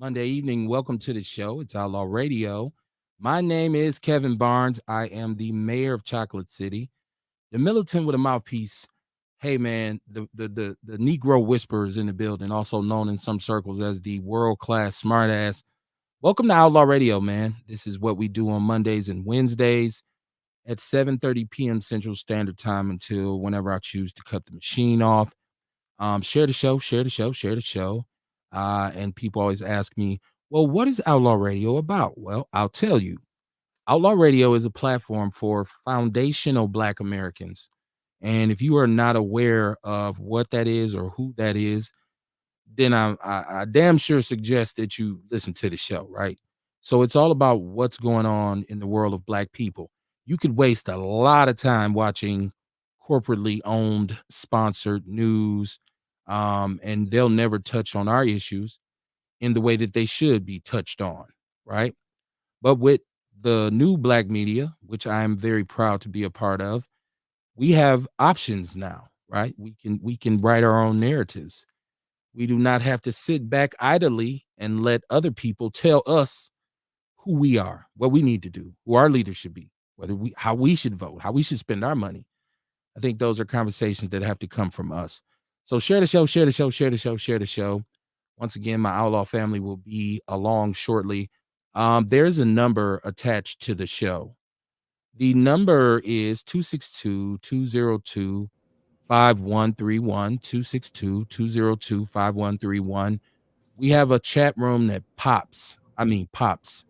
Monday evening. Welcome to the show. It's Outlaw Radio. My name is Kevin Barnes. I am the mayor of Chocolate City, the militant with a mouthpiece. Hey man, the Negro Whisperer is in the building, also known in some circles as the world-class smartass. Welcome to Outlaw Radio, man. This is what we do on Mondays and Wednesdays at 7:30 p.m. Central Standard Time until whenever I choose to cut the machine off. Share the show, share the show, share the show. And people always ask me, well, what is Outlaw Radio about? Well, I'll tell you. Outlaw Radio is a platform for foundational Black Americans. And if you are not aware of what that is or who that is, then I damn sure suggest that you listen to the show, right? So it's all about what's going on in the world of Black people. You could waste a lot of time watching corporately owned, sponsored news, and they'll never touch on our issues in the way that they should be touched on, right? But with the new Black media, which I am very proud to be a part of, we have options now, right? We can write our own narratives. We do not have to sit back idly and let other people tell us who we are, what we need to do, who our leaders should be, whether we how we should vote, how we should spend our money. I think those are conversations that have to come from us. So share the show, share the show, share the show, share the show. Once again, my Outlaw family will be along shortly. There's a number attached to the show. The number is 262-202-5131, 262-202-5131. We have a chat room that pops. I mean, pops.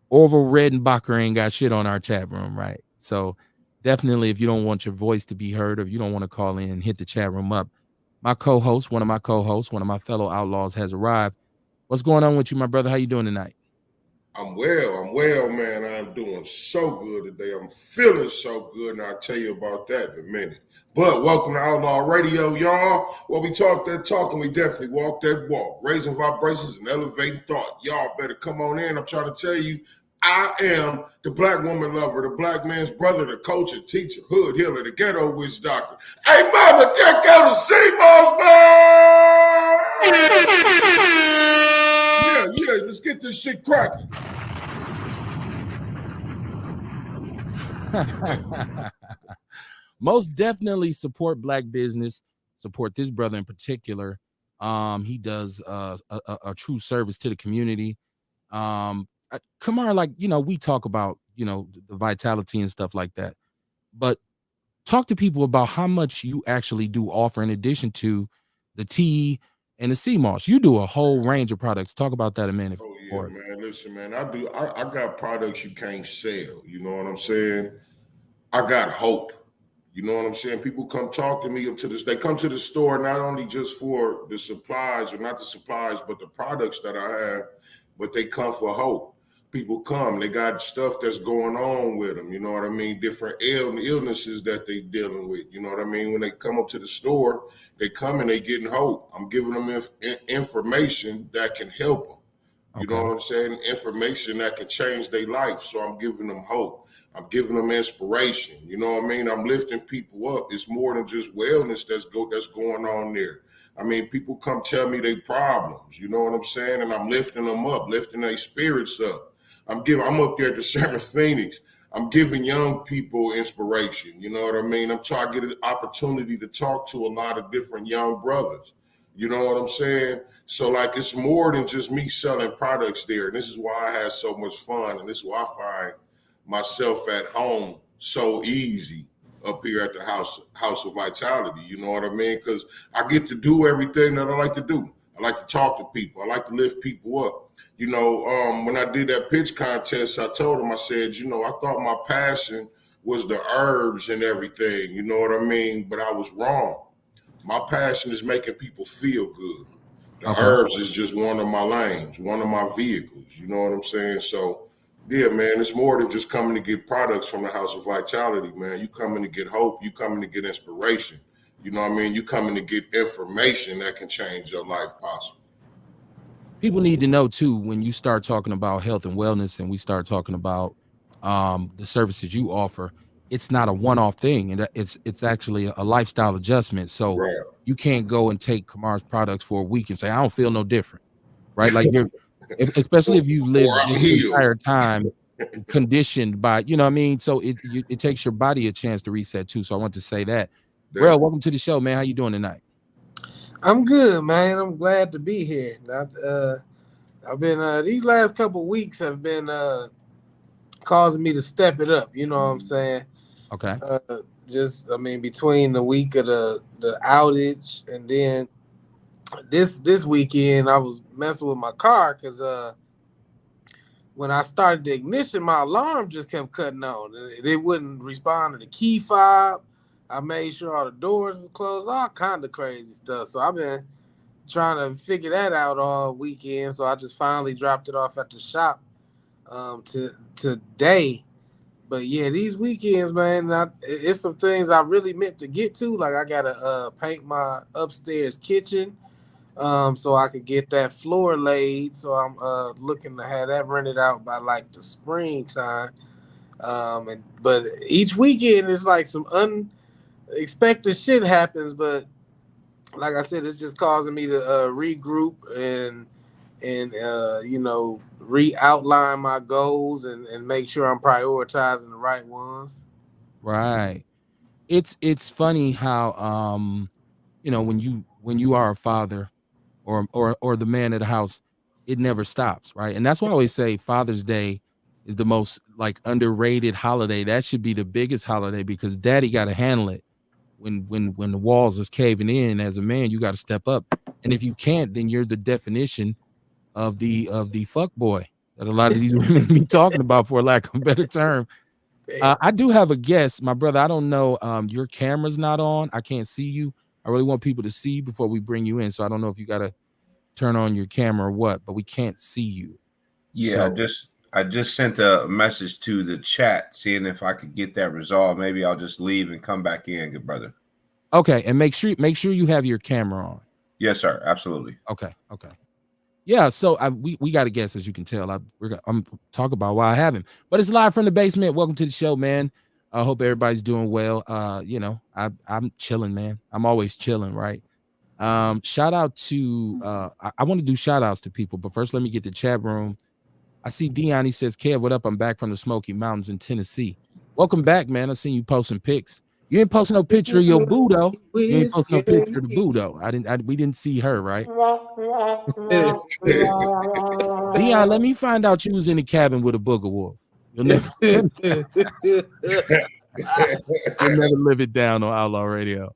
Orville Redenbacher ain't got shit on our chat room, right? So definitely, if you don't want your voice to be heard or if you don't want to call in, hit the chat room up. My co-host, one of my co-hosts, one of my fellow outlaws has arrived. What's going on with you, my brother? How you doing tonight? I'm well, man. I'm doing so good today. I'm feeling so good, and I'll tell you about that in a minute. But welcome to Outlaw Radio, y'all. Where we talk that talk and we definitely walk that walk, raising vibrations and elevating thought. Y'all better come on in. I'm trying to tell you, I am the Black woman lover, the Black man's brother, the coach and teacher, hood healer, the ghetto witch doctor. Hey, mama, there go the CMOS, man! Yeah, let's get this shit cracking. Most definitely support Black business, support this brother in particular. He does a true service to the community. Kamar, like, we talk about, the vitality and stuff like that, but talk to people about how much you actually do offer in addition to the tea and the sea moss. You do a whole range of products. Talk about that a minute Oh yeah, for us. man. Listen, man. I got products you can't sell. You know what I'm saying? I got hope. You know what I'm saying? People come talk to me up to this. They come to the store not only just for the supplies or not the supplies, but the products that I have, but they come for hope. People come, they got stuff that's going on with them. You know what I mean? Different illnesses that they dealing with. You know what I mean? When they come up to the store, they come and they getting hope. I'm giving them information that can help them. You know Okay. what I'm saying? Information that can change their life. So I'm giving them hope. I'm giving them inspiration. You know what I mean? I'm lifting people up. It's more than just wellness that's going on there. I mean, people come tell me their problems. You know what I'm saying? And I'm lifting them up, lifting their spirits up. I'm up there at the Center Phoenix. I'm giving young people inspiration. You know what I mean? I'm trying to get an opportunity to talk to a lot of different young brothers. You know what I'm saying? So like it's more than just me selling products there. And this is why I have so much fun. And this is why I find myself at home so easy up here at the House of Vitality. You know what I mean? Because I get to do everything that I like to do. I like to talk to people. I like to lift people up. You know, when I did that pitch contest, I told them, I said, I thought my passion was the herbs and everything. You know what I mean? But I was wrong. My passion is making people feel good. The Okay. herbs is just one of my lanes, one of my vehicles. You know what I'm saying? So, yeah, man, it's more than just coming to get products from the House of Vitality, man. You coming to get hope. You coming to get inspiration. You know what I mean? You coming to get information that can change your life possibly. People need to know too, when you start talking about health and wellness and we start talking about the services you offer, it's not a one-off thing, and it's actually a lifestyle adjustment. So Right. you can't go and take Kamar's products for a week and say I don't feel no different, right? Like especially if you or lived I'm this healed. entire time conditioned by, you know what I mean? So it takes your body a chance to reset too. So I want to say that. Well, Definitely. welcome to the show, man. How you doing tonight? I'm good, man. I'm glad to be here. I've been these last couple weeks have been causing me to step it up. You know what I'm saying? Okay. Uh, just I mean, between the week of the outage and then this weekend, I was messing with my car because when I started the ignition, my alarm just kept cutting on. It wouldn't respond to the key fob. I made sure all the doors was closed, all kind of crazy stuff. So I've been trying to figure that out all weekend. So I just finally dropped it off at the shop today. But yeah, these weekends, man, it's some things I really meant to get to. Like I gotta paint my upstairs kitchen, so I could get that floor laid. So I'm looking to have that rented out by like the springtime. But each weekend is like some unexpected shit happens. But like I said, it's just causing me to regroup and re-outline my goals and make sure I'm prioritizing the right ones. Right. It's funny how when you are a father or the man of the house, it never stops, right? And that's why I always say Father's Day is the most like underrated holiday. That should be the biggest holiday because daddy got to handle it when the walls is caving in. As a man, you got to step up. And if you can't, then you're the definition of the fuck boy that a lot of these women be talking about, for lack of a better term. I do have a guess, my brother. I don't know. Your camera's not on. I can't see you. I really want people to see you before we bring you in. So I don't know if you got to turn on your camera or what, but we can't see you. Yeah, So I just sent a message to the chat seeing if I could get that resolved. Maybe I'll just leave and come back in, good brother. okay, and make sure you have your camera on. Yes, sir. Absolutely. Okay. Yeah, so we got a guess, as you can tell. I'm talking about why I haven't, but it's live from the basement. Welcome to the show, man. I hope everybody's doing well. I'm chilling, man. I'm always chilling, right? Shout out to I want to do shout outs to people, but first let me get the chat room. I see Dion. He says, Kev, what up? I'm back from the Smoky Mountains in Tennessee. Welcome back, man. I seen you posting pics. You ain't posting no picture of your boo though. You ain't posting no picture of the boo though. We didn't see her, right? Dion, let me find out you was in the cabin with a booger wolf. You'll never you'll never live it down on Outlaw Radio.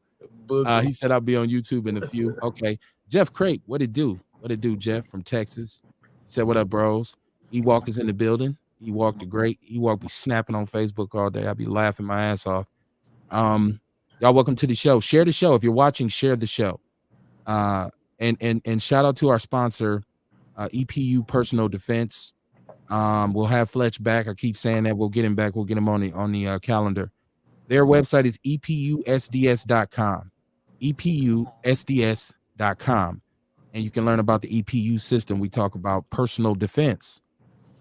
He said I'll be on YouTube in a few. Okay. Jeff Crate, what it do? What it do, Jeff from Texas? He said, what up, bros? Ewalk is in the building. Ewalk the great. Ewalk be snapping on Facebook all day. I be laughing my ass off. Y'all welcome to the show. Share the show. If you're watching, share the show. And shout out to our sponsor, EPU Personal Defense. We'll have Fletch back. I keep saying that. We'll get him back. We'll get him on the calendar. Their website is epusds.com. epusds.com. And you can learn about the EPU system. We talk about personal defense.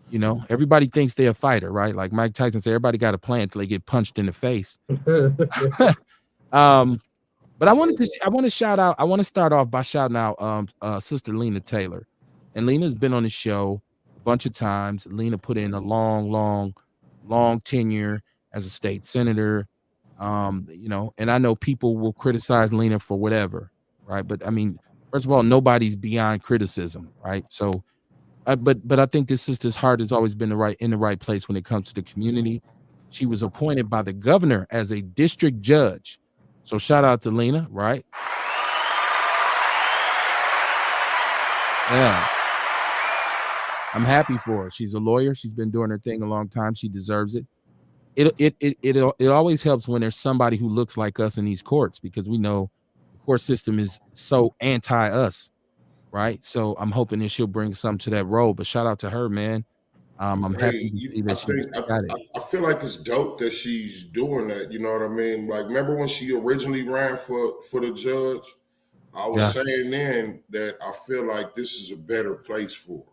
You know, everybody thinks they're a fighter, right? Like Mike Tyson said, everybody got a plan until they get punched in the face. But I want to shout out. I want to start off by shouting out Sister Lena Taylor. And Lena's been on the show a bunch of times. Lena put in a long tenure as a state senator. And I know people will criticize Lena for whatever, right? But I mean, first of all, nobody's beyond criticism, right? So but I think this sister's heart has always been in the right place when it comes to the community. She was appointed by the governor as a district judge. So shout out to Lena, right? Yeah. I'm happy for her. She's a lawyer. She's been doing her thing a long time. She deserves it. It always helps when there's somebody who looks like us in these courts, because we know the court system is so anti-us, right? So I'm hoping that she'll bring some to that role. But shout out to her, man. I'm happy to see that she got it. I feel like it's dope that she's doing that. You know what I mean? Like, remember when she originally ran for the judge? I was saying then that I feel like this is a better place for her.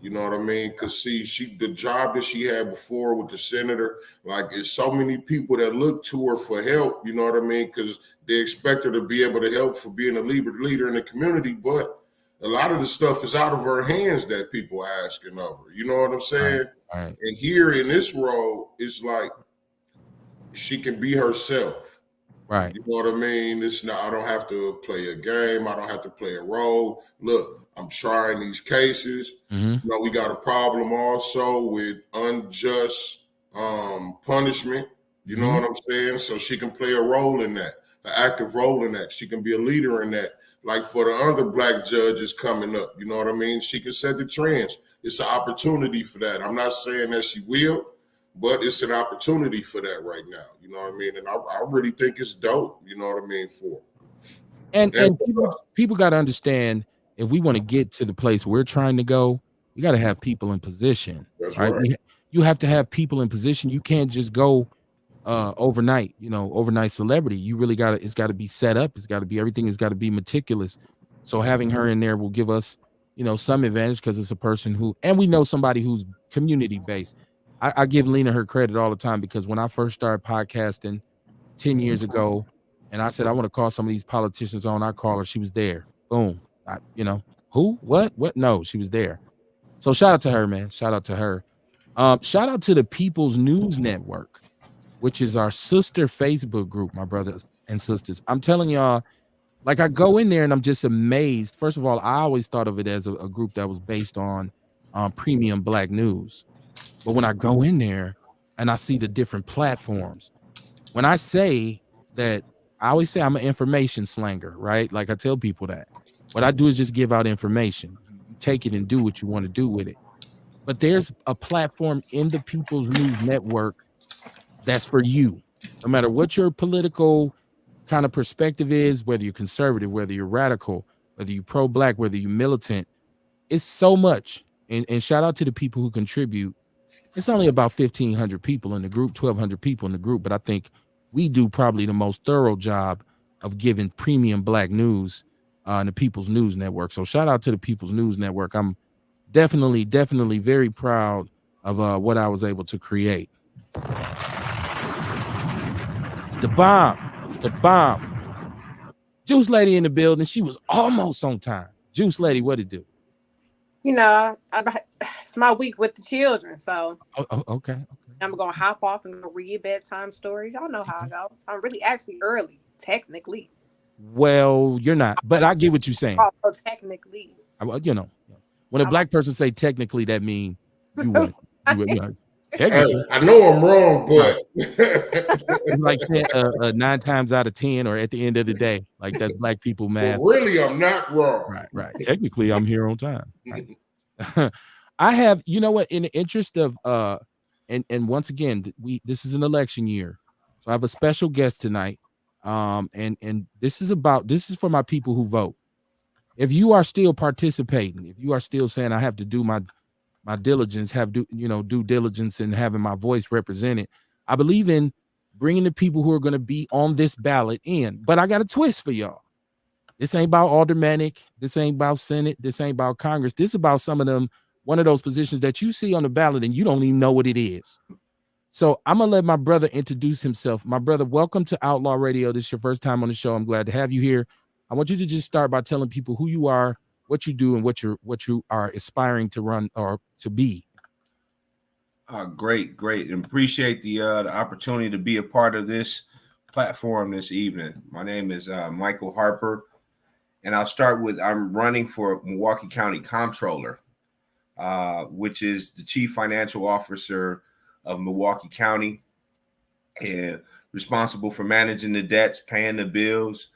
You know what I mean? Because see, the job that she had before with the senator, like, it's so many people that look to her for help. You know what I mean? Because they expect her to be able to help for being a leader in the community. But a lot of the stuff is out of her hands that people are asking of her. You know what I'm saying? Right. And here in this role, it's like she can be herself. Right. You know what I mean? It's not, I don't have to play a game. I don't have to play a role. Look, I'm trying these cases. Mm-hmm. You know, we got a problem also with unjust punishment. You know what I'm saying? So she can play a role in that, an active role in that. She can be a leader in that. Like for the other black judges coming up, you know what I mean? She can set the trends. It's an opportunity for that. I'm not saying that she will, but it's an opportunity for that right now. You know what I mean? And I really think it's dope. You know what I mean? And people got to understand, if we want to get to the place we're trying to go, we got to have people in position. That's right. You have to have people in position. You can't just go overnight, overnight celebrity. You really it's got to be set up. It's got to be, everything has got to be meticulous. So having her in there will give us, some advantage, because it's a person who, and we know somebody who's community based. I give Lena her credit all the time, because when I first started podcasting 10 years ago, and I said, I want to call some of these politicians on, I call her, she was there. Boom. Who, what? No, she was there. So shout out to her, man. Shout out to her. Shout out to the People's News Network, which is our sister Facebook group, my brothers and sisters. I'm telling y'all, like, I go in there and I'm just amazed. First of all, I always thought of it as a group that was based on premium black news. But when I go in there and I see the different platforms, when I say that, I always say I'm an information slanger, right? Like, I tell people that. What I do is just give out information. You take it and do what you want to do with it. But there's a platform in the People's News Network that's for you. No matter what your political kind of perspective is, whether you're conservative, whether you're radical, whether you're pro-black, whether you're militant, it's so much. And shout out to the people who contribute. It's only about 1,500 people in the group, 1,200 people in the group, but I think we do probably the most thorough job of giving premium black news in the People's News Network. So shout out to the People's News Network. I'm definitely very proud of what I was able to create. It's the bomb. It's the bomb. Juice Lady in the building. She was almost on time. Juice Lady, what it do? It's my week with the children, so okay. I'm gonna hop off and go read bedtime stories. Y'all know how I go. So I'm really actually early, technically. Well, you're not, but I get what you're saying. Oh, technically. When a black person say technically, that means you would. Technically. I know I'm wrong, but it's like 9 times out of 10, or at the end of the day, like, that's black people math. Well, really, I'm not wrong. Right. Technically, I'm here on time. Right. I have, in the interest of and once again, this is an election year, so I have a special guest tonight. And this is for my people who vote. If you are still participating, if you are still saying, I have to do my diligence, due diligence, and having my voice represented, I believe in bringing the people who are going to be on this ballot in. But I got a twist for y'all. This ain't about aldermanic. This ain't about Senate. This ain't about Congress. This is about some of them, one of those positions that you see on the ballot and you don't even know what it is. So I'm going to let my brother introduce himself. My brother, welcome to Outlaw Radio. This is your first time on the show. I'm glad to have you here. I want you to just start by telling people who you are, what you do, and what you are aspiring to run or to be. Great. And appreciate the opportunity to be a part of this platform this evening. My name is Michael Harper, and I'll start with, I'm running for Milwaukee County Comptroller, which is the chief financial officer of Milwaukee County, and responsible for managing the debts, paying the bills,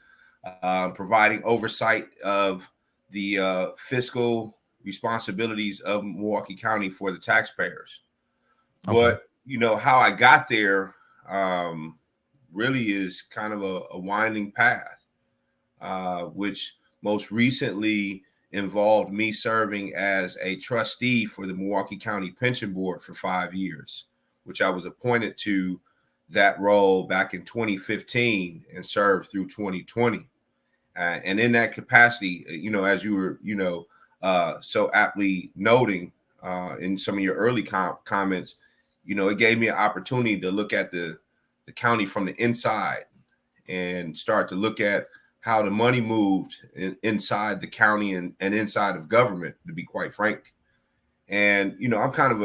providing oversight of the fiscal responsibilities of Milwaukee County for the taxpayers. Okay. But how I got there really is kind of a winding path, which most recently involved me serving as a trustee for the Milwaukee County Pension Board for 5 years, which I was appointed to that role back in 2015 and served through 2020. And in that capacity, as you were, so aptly noting in some of your early comments, it gave me an opportunity to look at the county from the inside and start to look at how the money moved inside the county and inside of government, to be quite frank. And, you know, I'm kind of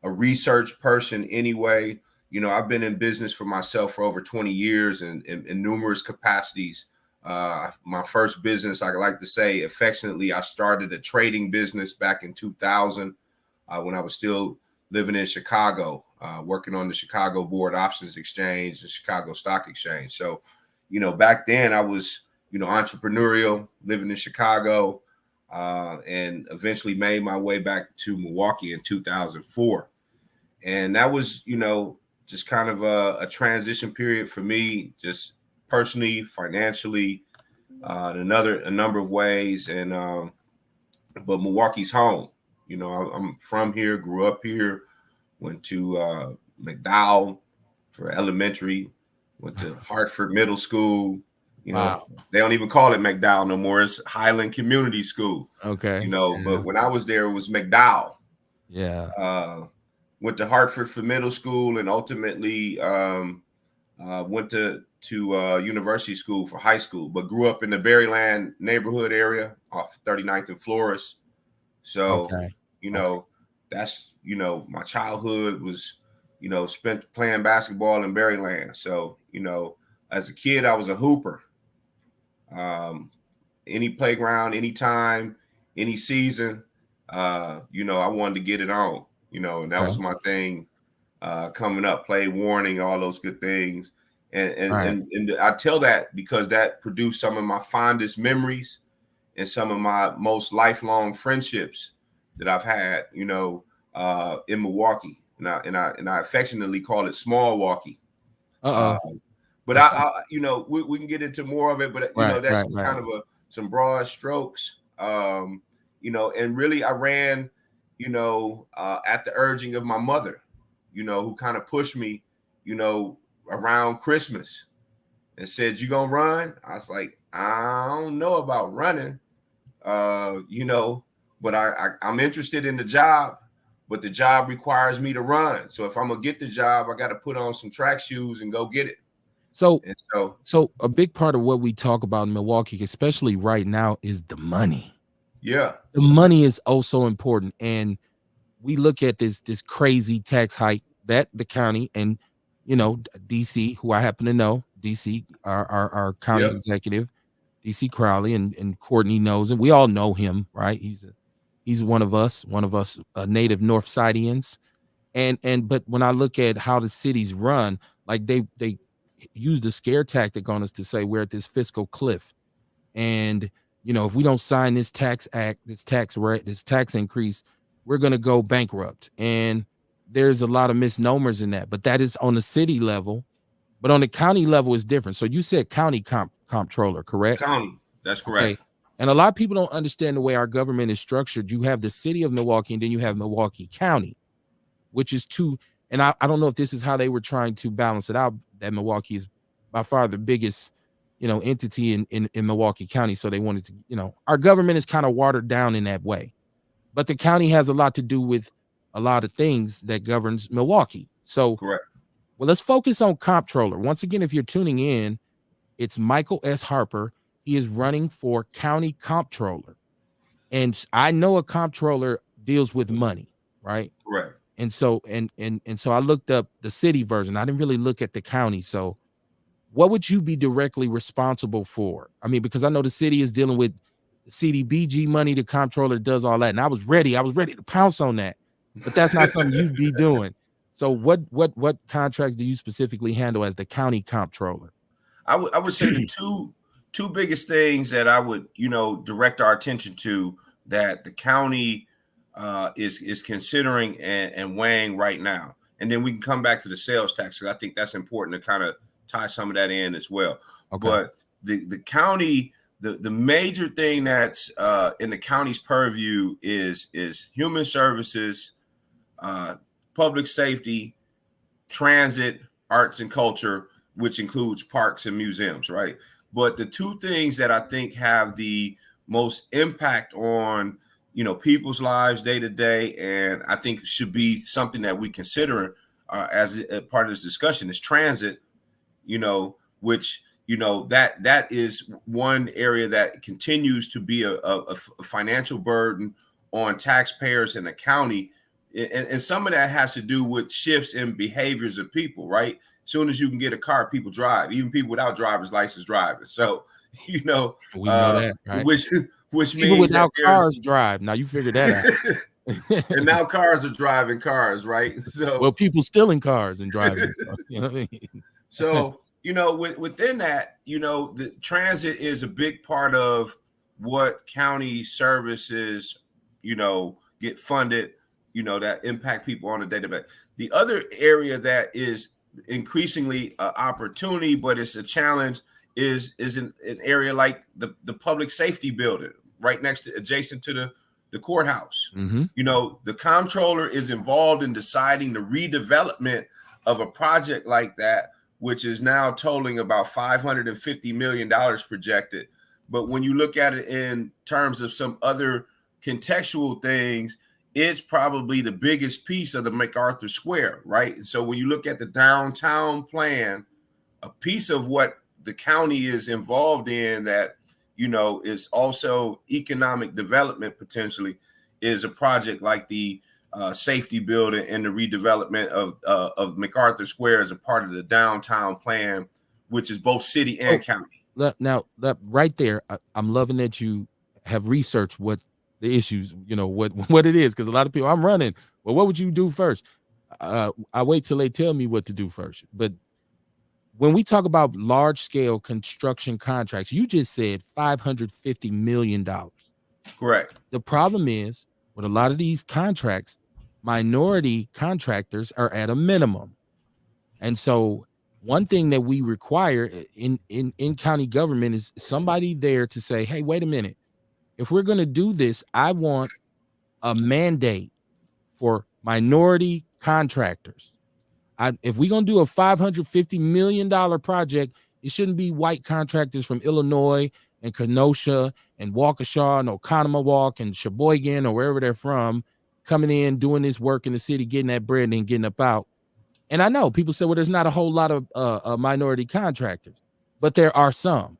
a research person anyway. You know, I've been in business for myself for over 20 years and in numerous capacities. My first business, I like to say affectionately, I started a trading business back in 2000 when I was still living in Chicago, working on the Chicago Board Options Exchange, the Chicago Stock Exchange. So, you know, back then I was, you know, entrepreneurial, living in Chicago, and eventually made my way back to Milwaukee in 2004. And that was, you know, just kind of a transition period for me, just personally, financially, in a number of ways. And but Milwaukee's home. You know, I'm from here, grew up here, went to McDowell for elementary, went to Hartford Middle School. You know, Wow. they don't even call it McDowell no more. It's Highland Community School. Okay. You know, Yeah. but when I was there, it was McDowell. Yeah. Went to Hartford for middle school and ultimately went to university school for high school, but grew up in the Berryland neighborhood area off 39th and Flores. So, Okay. you know, that's, you know, my childhood was, you know, spent playing basketball in Berryland. So, you know, as a kid, I was a hooper. Any playground, anytime, any season, you know, I wanted to get it on, you know, and that Okay. was my thing coming up, play warning, all those good things. And I tell that because that produced some of my fondest memories and some of my most lifelong friendships that I've had, you know, in Milwaukee. And I affectionately call it Small Walkie. But I you know, we can get into more of it, but you know, that's just kind of some broad strokes. You know, and really I ran, you know, at the urging of my mother, you know, who kind of pushed me, you know, around Christmas and said, "You gonna run?" I was like, "I don't know about running, you know, but I'm interested in the job, but the job requires me to run. So if I'm gonna get the job, I got to put on some track shoes and go get it." And So a big part of what we talk about in Milwaukee, especially right now, is the money. Yeah. The money is also important. And we look at this crazy tax hike that the county and, you know, DC, who I happen to know, DC, our county executive, DC Crowley, and Courtney knows, and we all know him, right? He's one of us, native North Sidians. And but when I look at how the cities run, like they use the scare tactic on us to say we're at this fiscal cliff. And, you know, if we don't sign this tax act, this tax increase, we're going to go bankrupt. And there's a lot of misnomers in that, but that is on the city level. But on the county level is different. So you said county comptroller, correct? County, that's correct. Okay. And a lot of people don't understand the way our government is structured. You have the city of Milwaukee, and then you have Milwaukee County, which is two. And I don't know if this is how they were trying to balance it out, that Milwaukee is by far the biggest, you know, entity in Milwaukee County. So they wanted to, you know, our government is kind of watered down in that way. But the county has a lot to do with a lot of things that governs Milwaukee. So, correct. Well, let's focus on comptroller. Once again, if you're tuning in, it's Michael S. Harper. He is running for county comptroller. And I know a comptroller deals with money, right? Correct. And so so I looked up the city version. I didn't really look at the county. So what would you be directly responsible for? I mean, because I know the city is dealing with CDBG money, the comptroller does all that. And I was ready to pounce on that. But that's not something you'd be doing. So what contracts do you specifically handle as the county comptroller? I would say the two biggest things that I would, you know, direct our attention to that the county is considering and weighing right now. And then we can come back to the sales tax, because I think that's important to kind of tie some of that in as well. Okay. But the county, the major thing that's in the county's purview is human services, public safety, transit, arts and culture, which includes parks and museums, right? But the two things that I think have the most impact on, you know, people's lives day to day, and I think should be something that we consider as a part of this discussion, is transit, you know, which, you know, that is one area that continues to be a financial burden on taxpayers in the county. And some of that has to do with shifts in behaviors of people, right? As soon as you can get a car, people drive, even people without driver's license driving. So, you know, We know that, right? which People means that without there's cars drive. Now you figured that out. and now cars are driving cars, right? So well, people stealing cars and driving. So, you know what I mean? So, you know, within that, you know, the transit is a big part of what county services, you know, get funded, you know, that impact people on a day-to-day. The other area that is increasingly an opportunity, but it's a challenge, is an area like the public safety building right next to adjacent to the courthouse. Mm-hmm. You know, the comptroller is involved in deciding the redevelopment of a project like that, which is now totaling about $550 million projected. But when you look at it in terms of some other contextual things, it's probably the biggest piece of the MacArthur Square, right? And so when you look at the downtown plan, a piece of what the county is involved in that, you know, is also economic development potentially, is a project like the safety building and the redevelopment of MacArthur Square as a part of the downtown plan, which is both city and county. Now, that right there, I'm loving that you have researched what the issues, you know, what it is, because a lot of people, I'm running. Well, what would you do first? I wait till they tell me what to do first. But when we talk about large scale construction contracts, you just said $550 million. Correct. The problem is with a lot of these contracts, minority contractors are at a minimum. And so one thing that we require in county government is somebody there to say, hey, wait a minute. If we're going to do this, I want a mandate for minority contractors. If we're going to do a $550 million project, it shouldn't be white contractors from Illinois and Kenosha and Waukesha and Oconomowoc and Sheboygan or wherever they're from coming in, doing this work in the city, getting that bread and getting up out. And I know people say, well, there's not a whole lot of minority contractors, but there are some.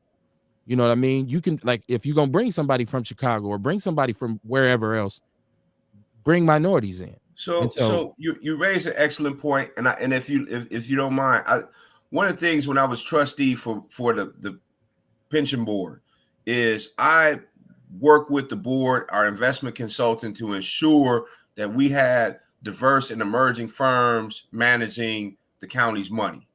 You know what I mean? You can, like, if you're going to bring somebody from Chicago or bring somebody from wherever else, bring minorities in. So you raise an excellent point, and if you don't mind, one of the things when I was trustee for the pension board is I work with the board, our investment consultant, to ensure that we had diverse and emerging firms managing the county's money.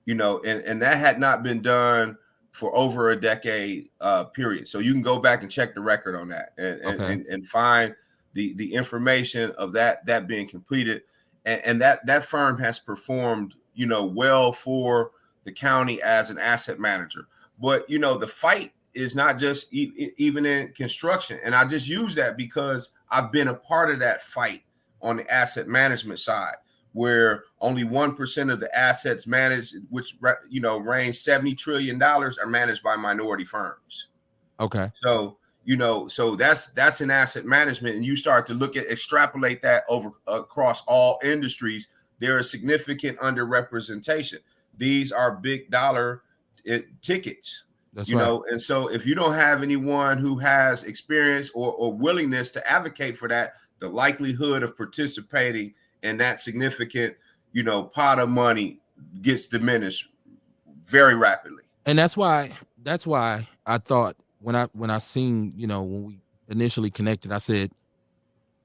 You know, and that had not been done for over a decade period. So you can go back and check the record on that and find the information of that being completed, and that firm has performed, you know, well for the county as an asset manager. But you know, the fight is not just even in construction, and I just use that because I've been a part of that fight on the asset management side, where only 1% of the assets managed, which, you know, range $70 trillion, are managed by minority firms. Okay. So, you know, so that's an asset management, and you start to extrapolate that over across all industries. There is significant underrepresentation. These are big dollar tickets. That's you right. know, and so if you don't have anyone who has experience or willingness to advocate for that, the likelihood of participating in that significant, you know, pot of money gets diminished very rapidly. And that's why I thought when I seen, you know, when we initially connected, I said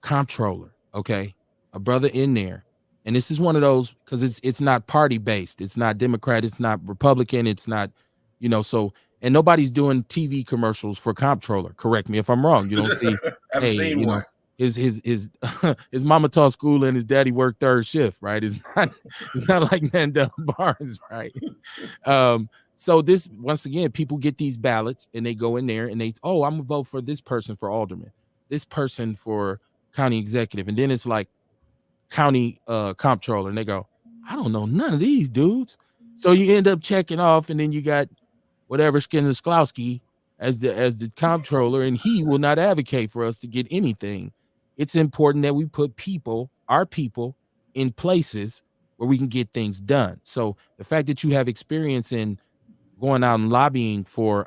comptroller, okay, a brother in there. And this is one of those, because it's not party based, it's not Democrat, it's not Republican, it's not, you know, so, and nobody's doing TV commercials for comptroller. Correct me if I'm wrong. You don't see, I've seen you one. know, his his mama taught school and his daddy worked third shift, right? It's not like Mandela Barnes, right? So this, once again, people get these ballots and they go in there and they, oh, I'm gonna vote for this person for alderman, this person for county executive, and then it's like county comptroller, and they go, I don't know none of these dudes. So you end up checking off, and then you got whatever Sklowski as the comptroller, and he will not advocate for us to get anything. It's important that we put our people in places where we can get things done. So the fact that you have experience in going out and lobbying for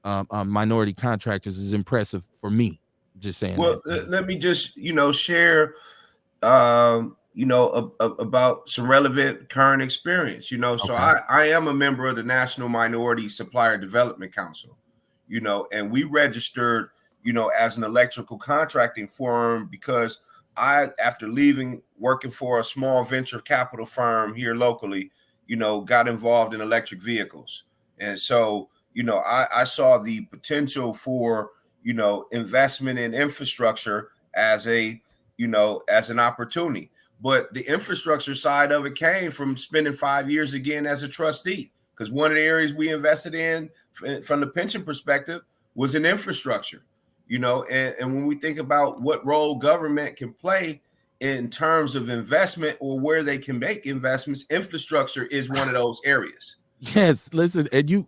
minority contractors is impressive for me. Just saying Well, that. let me just, share, about some relevant current experience, so Okay. I am a member of the National Minority Supplier Development Council, and we registered, as an electrical contracting firm because after leaving working for a small venture capital firm here locally, got involved in electric vehicles. And so, I saw the potential for, investment in infrastructure as as an opportunity. But the infrastructure side of it came from spending 5 years again as a trustee, because one of the areas we invested in from the pension perspective was in infrastructure, and when we think about what role government can play in terms of investment or where they can make investments, infrastructure is one of those areas. Yes, listen, and you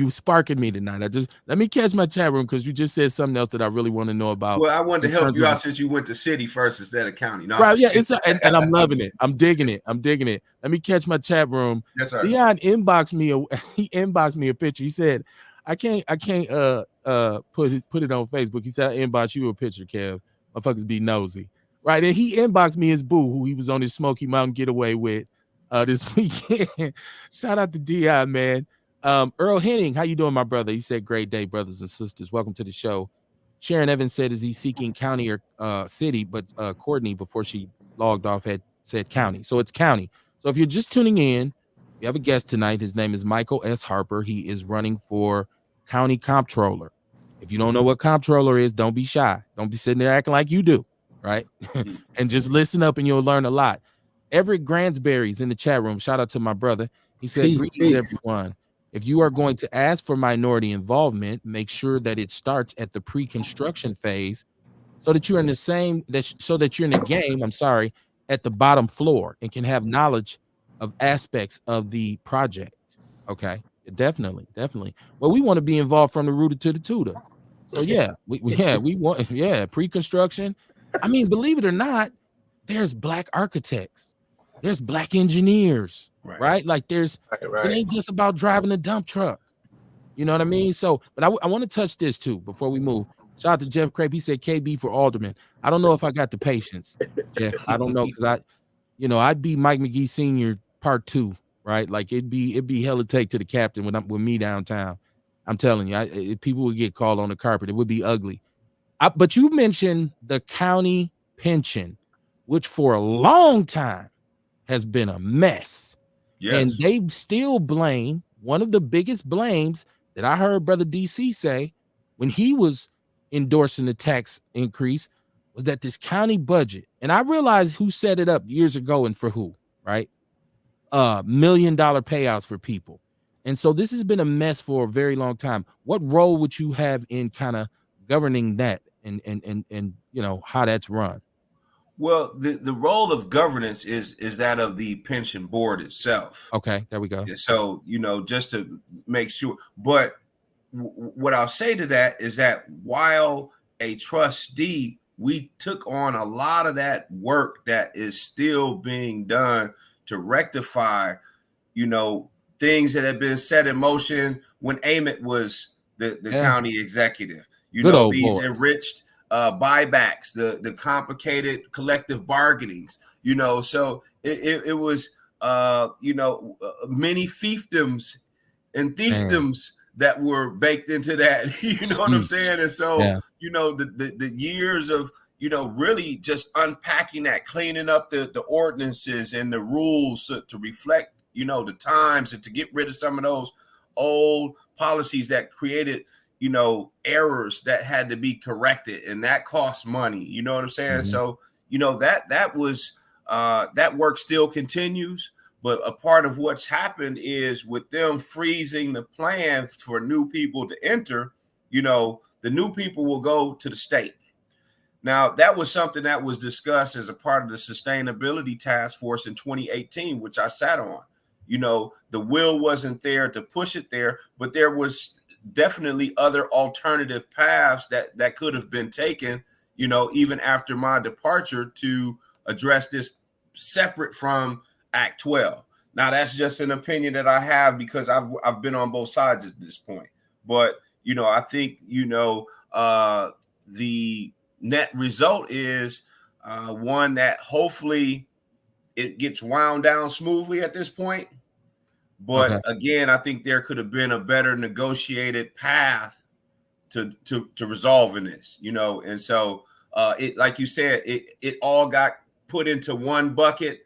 sparking me tonight. Let me catch my chat room because you just said something else that I really want to know about Well, I wanted in to help terms you of out since you went to city first instead of county. No, I'm right. just Yeah, kidding. and I'm loving it. I'm digging it. I'm digging it. Let me catch my chat room. Yes, sir. Dion inboxed me he inboxed me a picture. He said, I can't put it on Facebook. He said I inbox you a picture, Kev. Motherfuckers be nosy. Right. And he inboxed me his boo, who he was on his Smoky Mountain getaway with this weekend. Shout out to Dion, man. Earl Henning, how you doing, my brother? He said, great day, brothers and sisters. Welcome to the show. Sharon Evans said, is he seeking county or city? But Courtney, before she logged off, had said county. So it's county. So if you're just tuning in, we have a guest tonight. His name is Michael S. Harper. He is running for county comptroller. If you don't know what comptroller is, don't be shy. Don't be sitting there acting like you do, right? And just listen up and you'll learn a lot. Everett Gransberry's in the chat room. Shout out to my brother. He said, greetings, everyone. If you are going to ask for minority involvement, make sure that it starts at the pre-construction phase so that you're in the same so that you're in the game, I'm sorry, at the bottom floor and can have knowledge of aspects of the project. Okay. Definitely. Well, we want to be involved from the rooter to the tutor. So yeah, we want pre-construction. I mean, believe it or not, there's black architects, there's black engineers, right? Like it ain't just about driving a dump truck. You know what I mean? So, but I want to touch this too before we move. Shout out to Jeff Crape. He said KB for alderman. I don't know if I got the patience, Jeff. I don't know because I'd be Mike McGee Sr. part 2, right? Like it'd be hella take to the captain when I'm with me downtown. I'm telling you, people would get called on the carpet. It would be ugly. But you mentioned the county pension, which for a long time has been a mess. Yes. And they still blame one of the biggest blames that I heard Brother DC say when he was endorsing the tax increase was that this county budget, and I realized who set it up years ago and for who, right? $1 million payouts for people. And so this has been a mess for a very long time. What role would you have in kind of governing that and how that's run? Well, the role of governance is that of the pension board itself. Okay, there we go. So, just to make sure. But what I'll say to that is that while a trustee, we took on a lot of that work that is still being done to rectify, things that have been set in motion when Ament was the county executive. These enriched buybacks, the complicated collective bargainings, so it was, many fiefdoms and thiefdoms that were baked into that, you know what I'm saying? And so, the years of, really just unpacking that, cleaning up the ordinances and the rules to reflect, the times and to get rid of some of those old policies that created, errors that had to be corrected, and that cost money. You know what I'm saying? Mm-hmm. So, that was that work still continues, but a part of what's happened is with them freezing the plan for new people to enter, the new people will go to the state. Now, that was something that was discussed as a part of the sustainability task force in 2018, which I sat on. The will wasn't there to push it there, but there was definitely other alternative paths that could have been taken, even after my departure, to address this separate from Act 12. Now that's just an opinion that I have because I've been on both sides at this point. But I think the net result is one that hopefully it gets wound down smoothly at this point. But again, I think there could have been a better negotiated path to resolving this, and so it, like you said, it all got put into one bucket,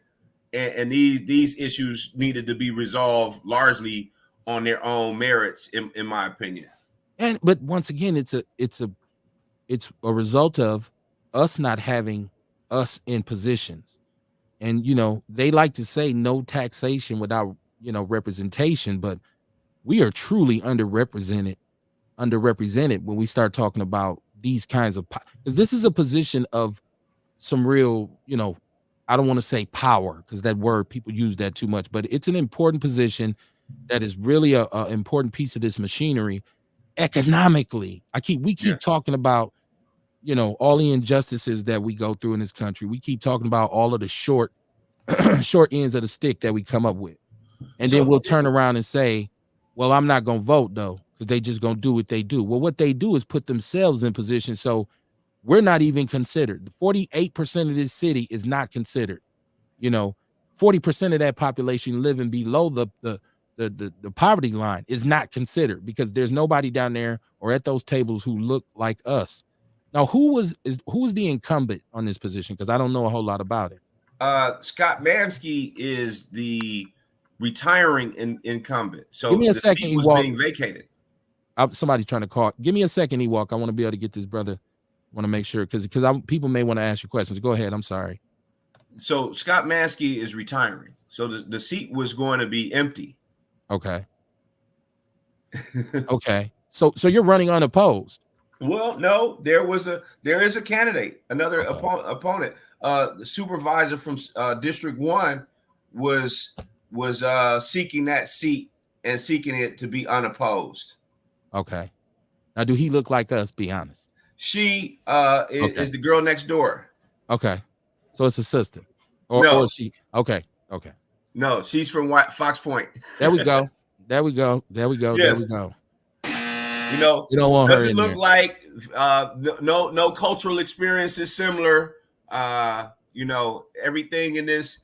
and these issues needed to be resolved largely on their own merits, in my opinion. But once again, it's a result of us not having us in positions. And they like to say no taxation without representation, but we are truly underrepresented when we start talking about these kinds of, because this is a position of some real, I don't want to say power, because that word, people use that too much, but it's an important position that is really a important piece of this machinery economically. We keep talking about all the injustices that we go through in this country. We keep talking about all of the short ends of the stick that we come up with, and then we'll turn around and say, well, I'm not gonna vote though, because they just gonna do what they do. Well, what they do is put themselves in position, so we're not even considered. 48% of this city is not considered. 40% of that population living below the poverty line is not considered, because there's nobody down there or at those tables who look like us. Now, who's the incumbent on this position? Because I don't know a whole lot about it. Scott Mansky is the retiring incumbment. So give me a the second, seat was Ewok. being vacated. Somebody's trying to call. Give me a second, Ewok. I want to be able to get this brother. Want to make sure, because people may want to ask you questions. Go ahead. I'm sorry. So Scott Mansky is retiring. So the seat was going to be empty. Okay. Okay. So you're running unopposed. Well, no, there is a candidate, another opponent. The supervisor from District 1 was seeking that seat and seeking it to be unopposed. Okay. Now, do he look like us? Be honest. She is the girl next door. Okay. So it's a sister. No. Or she. Okay. No, she's from Fox Point. There we go. There we go. Yes. There we go. You don't want her in there. Doesn't look like no cultural experience is similar. Everything in this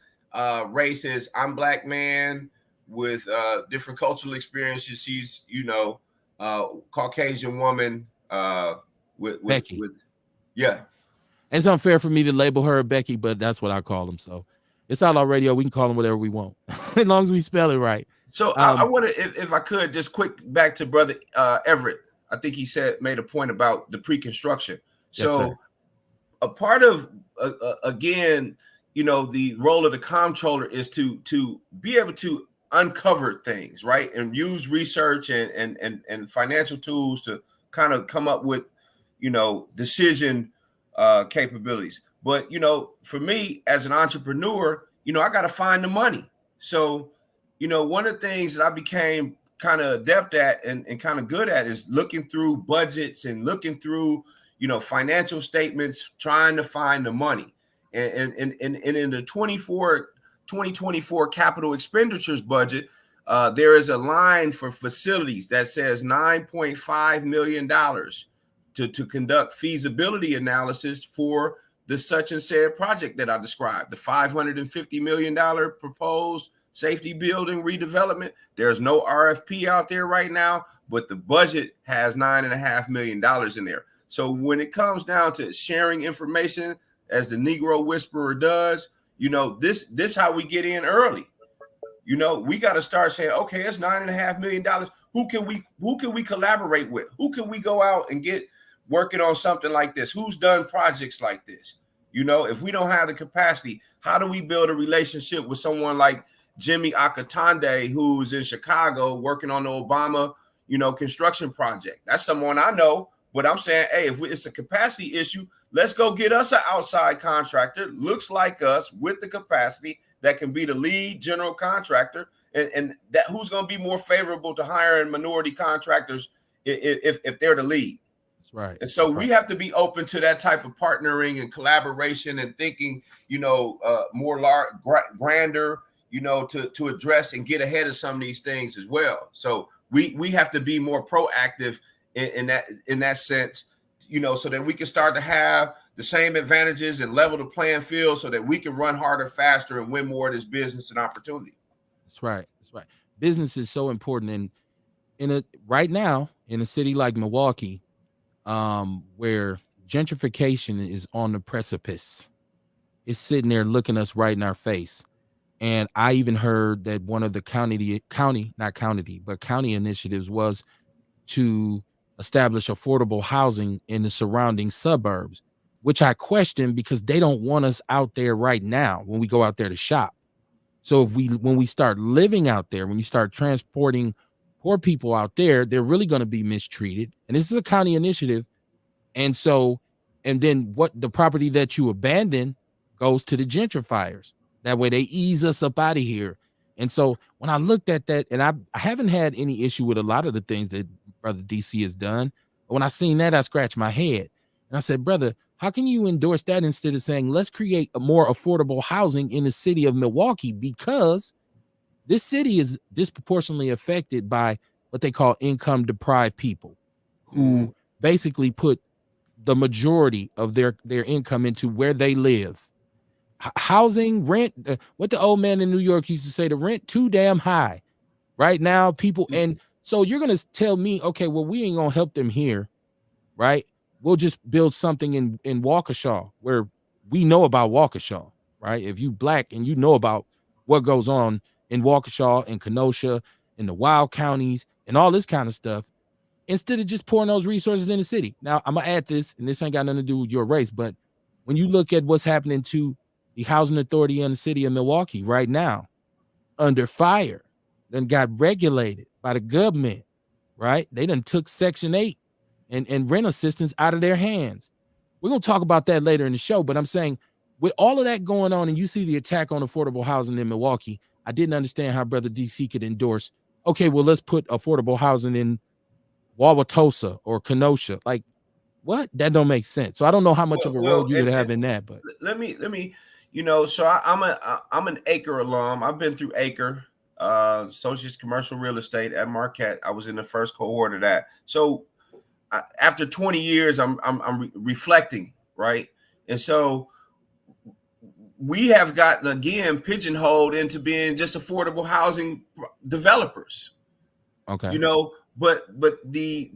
race is I'm black man with different cultural experiences. She's Caucasian woman with Becky. Yeah. It's unfair for me to label her Becky, but that's what I call them. So it's Outlaw Radio. We can call them whatever we want, as long as we spell it right. So I want to, if I could, just quick back to Brother Everett. I think he made a point about the pre-construction. So Yes, a part of, again, the role of the comptroller is to be able to uncover things, right? And use research and financial tools to kind of come up with, decision capabilities. But, for me as an entrepreneur, I got to find the money. So, one of the things that I became kind of adept at and kind of good at is looking through budgets and looking through, financial statements, trying to find the money. And in the 2024 capital expenditures budget, there is a line for facilities that says $9.5 million to conduct feasibility analysis for the such and said project that I described, the $550 million proposed safety building redevelopment. There's no RFP out there right now, but the budget has $9.5 million in there. So when it comes down to sharing information, as the Negro Whisperer does, this how we get in early. We got to start saying, okay, it's $9.5 million. Who can we collaborate with? Who can we go out and get working on something like this? Who's done projects like this? If we don't have the capacity, how do we build a relationship with someone like Jimmy Akatande, who's in Chicago working on the Obama, construction project? That's someone I know, but I'm saying, hey, if it's a capacity issue, let's go get us an outside contractor, looks like us with the capacity that can be the lead general contractor, and that who's going to be more favorable to hiring minority contractors if they're the lead. That's right. And so we have to be open to that type of partnering and collaboration and thinking, more grander, you know, to address and get ahead of some of these things as well. So we have to be more proactive in that sense, you know, so that we can start to have the same advantages and level the playing field so that we can run harder, faster, and win more of this business and opportunity. That's right. That's right. Business is so important. And right now in a city like Milwaukee, where gentrification is on the precipice, it's sitting there looking us right in our face. And I even heard that one of the county initiatives was to establish affordable housing in the surrounding suburbs, which I question because they don't want us out there right now when we go out there to shop. So when we start living out there, when you start transporting poor people out there, they're really going to be mistreated. And this is a county initiative. And so, and then what the property that you abandon goes to the gentrifiers. That way they ease us up out of here. And so when I looked at that, and I haven't had any issue with a lot of the things that Brother DC has done. But when I seen that, I scratched my head. And I said, brother, how can you endorse that instead of saying, let's create a more affordable housing in the city of Milwaukee? Because this city is disproportionately affected by what they call income deprived people who basically put the majority of their income into where they live. Housing, rent, what the old man in New York used to say, the rent too damn high right now, people. And so you're going to tell me, okay, well, we ain't going to help them here, right? We'll just build something in Waukesha where we know about Waukesha, right? If you black and you know about what goes on in Waukesha and Kenosha and the wild counties and all this kind of stuff, instead of just pouring those resources in the city. Now, I'm going to add this, and this ain't got nothing to do with your race, but when you look at what's happening to the housing authority in the city of Milwaukee right now, under fire, then got regulated by the government, right? They done took Section 8 and rent assistance out of their hands. We're going to talk about that later in the show, but I'm saying with all of that going on and you see the attack on affordable housing in Milwaukee, I didn't understand how Brother DC could endorse, okay, well, let's put affordable housing in Wauwatosa or Kenosha. Like, what? That don't make sense. So I don't know how much of a role you would have in that, but let me, you know, so I'm an Acre alum. I've been through Acre, Associates Commercial Real Estate at Marquette. I was in the first cohort of that. So after 20 years, I'm reflecting, right? And so we have gotten again pigeonholed into being just affordable housing developers. Okay, you know, but the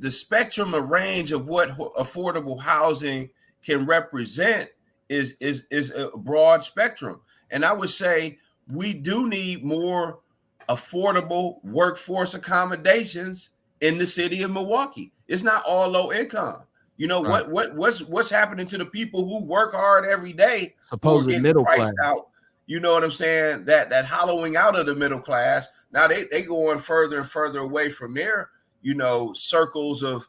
spectrum of range of what affordable housing can represent is a broad spectrum. And I would say we do need more affordable workforce accommodations in the city of Milwaukee. It's not all low income. You know, right. what's happening to the people who work hard every day, supposed middle class out? You know what I'm saying? That hollowing out of the middle class. Now they going further and further away from their, you know, circles of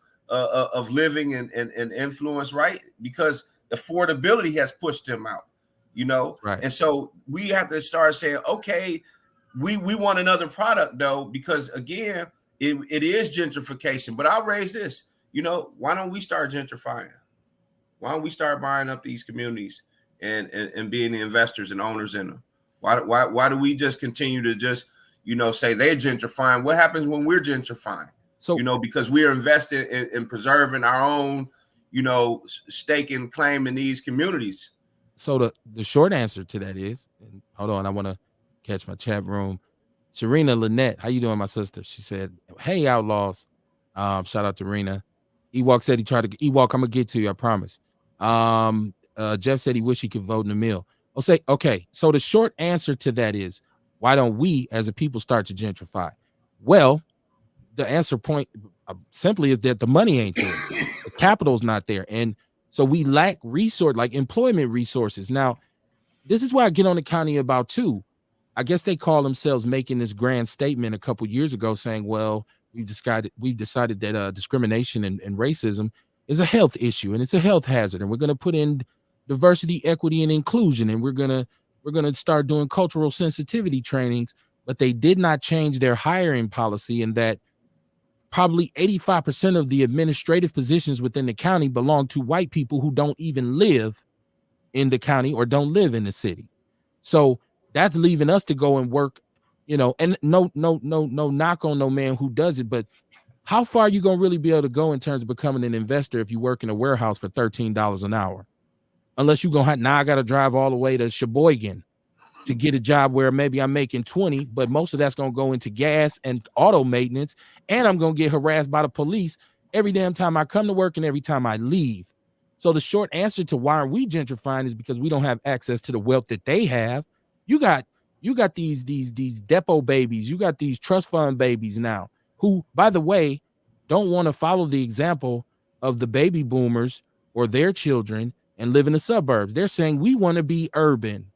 living and influence, right? Because affordability has pushed them out, you know? Right. And so we have to start saying, okay, we want another product though, because again, it is gentrification. But I'll raise this, you know, why don't we start gentrifying? Why don't we start buying up these communities and being the investors and owners in them? Why do we just continue to just, you know, say they're gentrifying? What happens when we're gentrifying? So, you know, because we are invested in preserving our own, you know, stake and claim in these communities. So the short answer to that is, and hold on, I want to catch my chat room. Serena Lynette, how you doing, my sister? She said, hey, Outlaws. Shout out to Rena. Ewok said he tried to, Ewok, I'm going to get to you, I promise. Jeff said he wish he could vote in the mill. I'll say, okay, so the short answer to that is, why don't we as a people start to gentrify? Well, the answer point simply is that the money ain't there. The capital's not there. And so we lack like employment resources. Now, this is why I get on the county about too. I guess they call themselves making this grand statement a couple years ago saying, well, we've decided that discrimination and racism is a health issue and it's a health hazard. And we're going to put in diversity, equity, and inclusion. And we're going to start doing cultural sensitivity trainings, but they did not change their hiring policy, in that probably 85% of the administrative positions within the county belong to white people who don't even live in the county or don't live in the city. So That's leaving us to go and work, and no knock on no man who does it, but how far are you going to really be able to go in terms of becoming an investor if you work in a warehouse for $13 an hour? Unless you're going to have, now I got to drive all the way to Sheboygan to get a job where maybe I'm making 20, but most of that's going to go into gas and auto maintenance. And I'm going to get harassed by the police every damn time I come to work and every time I leave. So the short answer to why aren't we gentrifying is because we don't have access to the wealth that they have. You got these depot babies. You got these trust fund babies now who, by the way, don't want to follow the example of the baby boomers or their children and live in the suburbs. They're saying we want to be urban.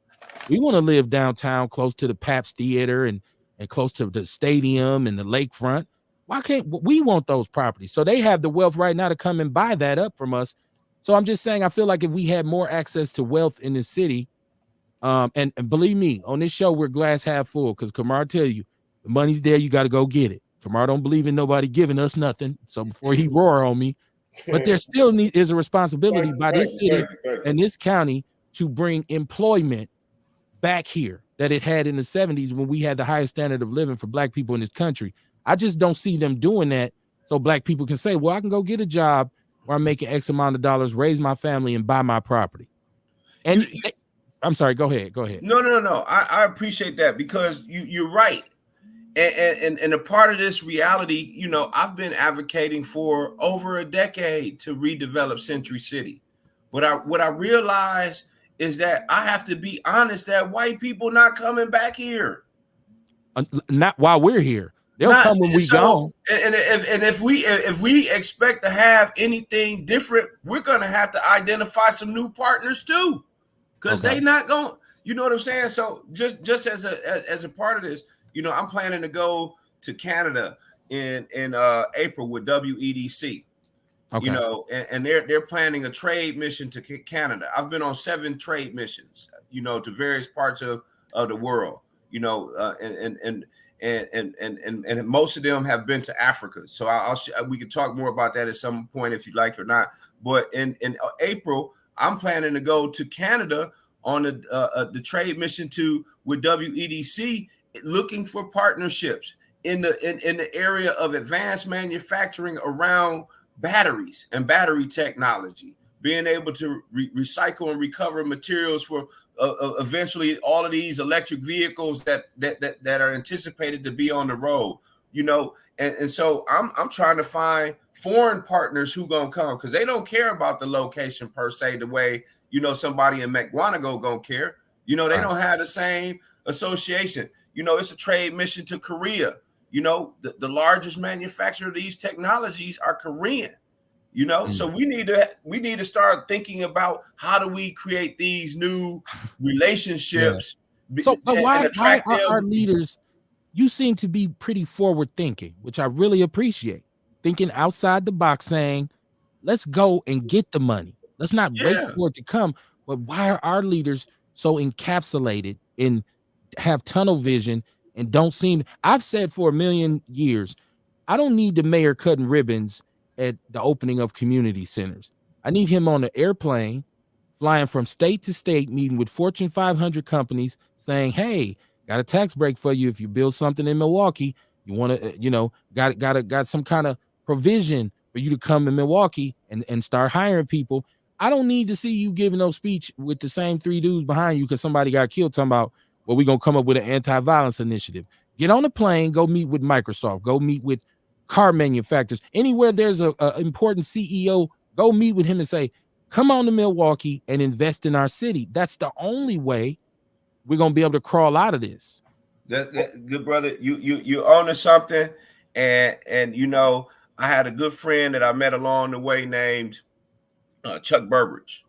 We want to live downtown close to the Pabst Theater and close to the stadium and the lakefront. Why can't we want those properties? So they have the wealth right now to come and buy that up from us. So I'm just saying, I feel like if we had more access to wealth in the city, and believe me, on this show, we're glass half full because Kamar tell you the money's there, you got to go get it. Kamar don't believe in nobody giving us nothing. So before he roar on me, but there still is a responsibility by this city and this county to bring employment back here that it had in the 70s when we had the highest standard of living for Black people in this country. I just don't see them doing that so Black people can say, well, I can go get a job where I'm making X amount of dollars, raise my family, and buy my property. And I'm sorry, go ahead. No. I appreciate that because you're right. And a part of this reality, I've been advocating for over a decade to redevelop Century City. But what I realize is that I have to be honest that white people not coming back here. Not while we're here. They'll come when we gone. And if we expect to have anything different, we're gonna have to identify some new partners too, because they not going. You know what I'm saying? So just as a part of this, I'm planning to go to Canada in April with WEDC. Okay. And they're planning a trade mission to Canada. I've been on 7 trade missions, to various parts of the world, and most of them have been to Africa. So we can talk more about that at some point if you like or not. But in April, I'm planning to go to Canada on the trade mission with WEDC, looking for partnerships in the area of advanced manufacturing around batteries and battery technology, being able to recycle and recover materials for eventually all of these electric vehicles that are anticipated to be on the road, and so I'm trying to find foreign partners who gonna come, because they don't care about the location per se the way somebody in McGuanago gonna care. They don't have the same association. It's a trade mission to Korea. The largest manufacturer of these technologies are Korean. So we need to start thinking about how do we create these new relationships. Yeah. So why are our leaders? You seem to be pretty forward thinking, which I really appreciate. Thinking outside the box, saying, let's go and get the money. Let's not wait for it to come. But why are our leaders so encapsulated in have tunnel vision and don't seem? I've said for a million years, I don't need the mayor cutting ribbons at the opening of community centers. I need him on an airplane flying from state to state, meeting with Fortune 500 companies saying, hey, got a tax break for you if you build something in Milwaukee. You want to, got some kind of provision for you to come in Milwaukee and start hiring people. I don't need to see you giving no speech with the same 3 dudes behind you because somebody got killed talking about, well, we're going to come up with an anti-violence initiative. Get on a plane, go meet with Microsoft, go meet with car manufacturers. Anywhere there's a important CEO, go meet with him and say, come on to Milwaukee and invest in our city. That's the only way we're going to be able to crawl out of this. That good brother, you own to something. And I had a good friend that I met along the way named Chuck Burbridge.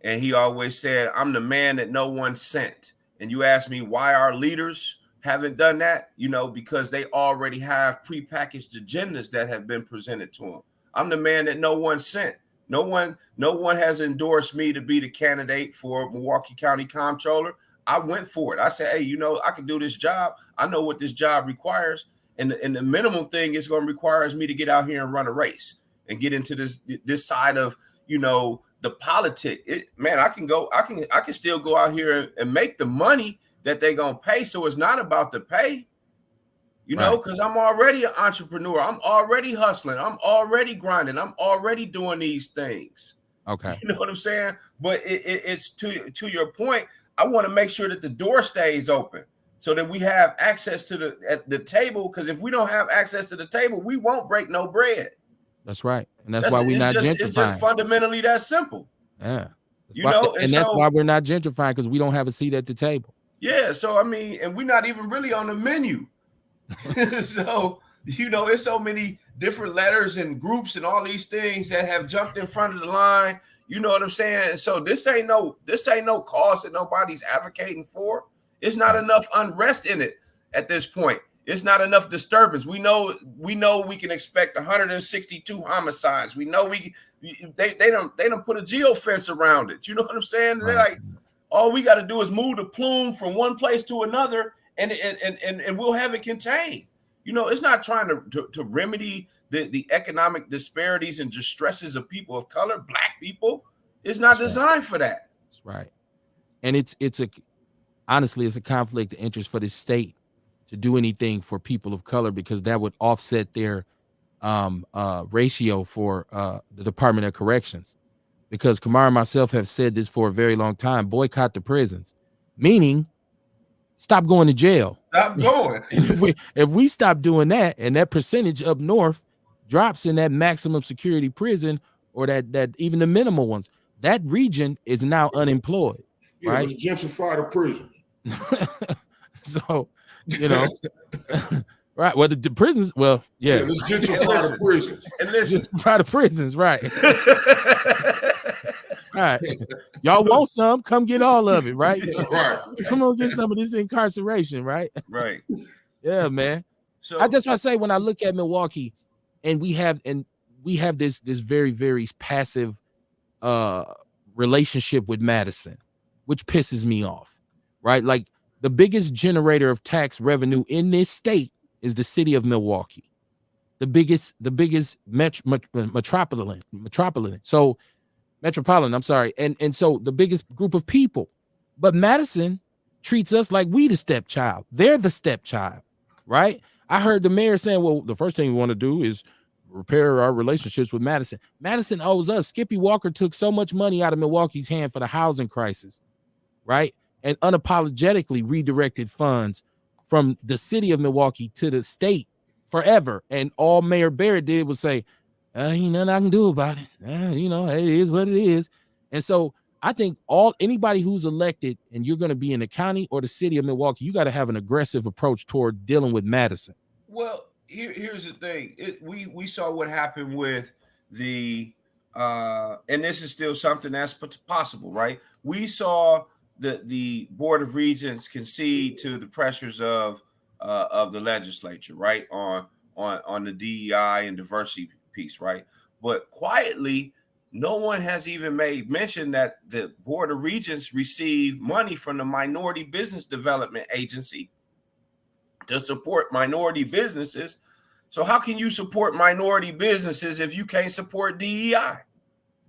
And he always said, I'm the man that no one sent. And you ask me why our leaders haven't done that, because they already have prepackaged agendas that have been presented to them. I'm the man that no one sent. No one has endorsed me to be the candidate for Milwaukee County Comptroller. I went for it. I said, hey, I can do this job. I know what this job requires. And the minimum thing is going to require me to get out here and run a race and get into this side of, the politic. I can still go out here and make the money, that they're gonna pay. So it's not about the pay, you know, Right. because I'm already an entrepreneur. I'm already hustling. I'm already grinding. I'm already doing these things. Okay. You know what I'm saying? But it's to your point. I want to make sure that the door stays open so that we have access to the table. Because if we don't have access to the table, we won't break no bread. That's right, and that's why we're not gentrifying. It's just fundamentally that simple. Yeah, You know, and that's why we're not gentrifying, because we don't have a seat at the table. Yeah, so I mean, and we're not even really on the menu. So, you know, it's so many different letters and groups and all these things that have jumped in front of the line. You know what I'm saying? So this ain't no cause that nobody's advocating for. It's not enough unrest in it at this point. It's not enough disturbance. We know we can expect 162 homicides. We know they don't put a geofence around it. You know what I'm saying? Right. They're like, all we got to do is move the plume from one place to another, and we'll have it contained. You know, it's not trying to remedy the economic disparities and distresses of people of color, Black people. It's not designed for that. That's right. And honestly, it's a conflict of interest for the state to do anything for people of color, because that would offset their ratio for the Department of Corrections. Because Kamara and myself have said this for a very long time: boycott the prisons, meaning stop going to jail. Stop going. And if we stop doing that, and that percentage up north drops in that maximum security prison, or that even the minimal ones, that region is now unemployed. Yeah, right? Let's gentrify the prison. So, you know, right. Well, the prisons, well, yeah. Let's gentrify the prisons. And listen, gentrify the prisons, right. All right. Y'all want some? Come get all of it, right? Right. Come on, get some of this incarceration, right? Right. Yeah, man. So I just want to say, when I look at Milwaukee, and we have this very, very passive relationship with Madison, which pisses me off, right? Like, the biggest generator of tax revenue in this state is the city of Milwaukee, the biggest metropolitan. So metropolitan, I'm sorry. And so the biggest group of people, but Madison treats us like we the stepchild. They're the stepchild, right? I heard the mayor saying, well, the first thing we want to do is repair our relationships with Madison. Madison owes us. Skippy Walker took so much money out of Milwaukee's hand for the housing crisis, right? And unapologetically redirected funds from the city of Milwaukee to the state forever. And all Mayor Barrett did was say, ain't nothing I can do about it. You know, it is what it is. And so I think anybody who's elected, and you're going to be in the county or the city of Milwaukee, you got to have an aggressive approach toward dealing with Madison. Well, here's the thing. We saw what happened with the and this is still something that's possible, right? We saw the Board of Regents concede to the pressures of the legislature, right, on the DEI and diversity piece, right? But quietly, no one has even made mention that the Board of Regents received money from the Minority Business Development Agency to support minority businesses. So how can you support minority businesses if you can't support DEI?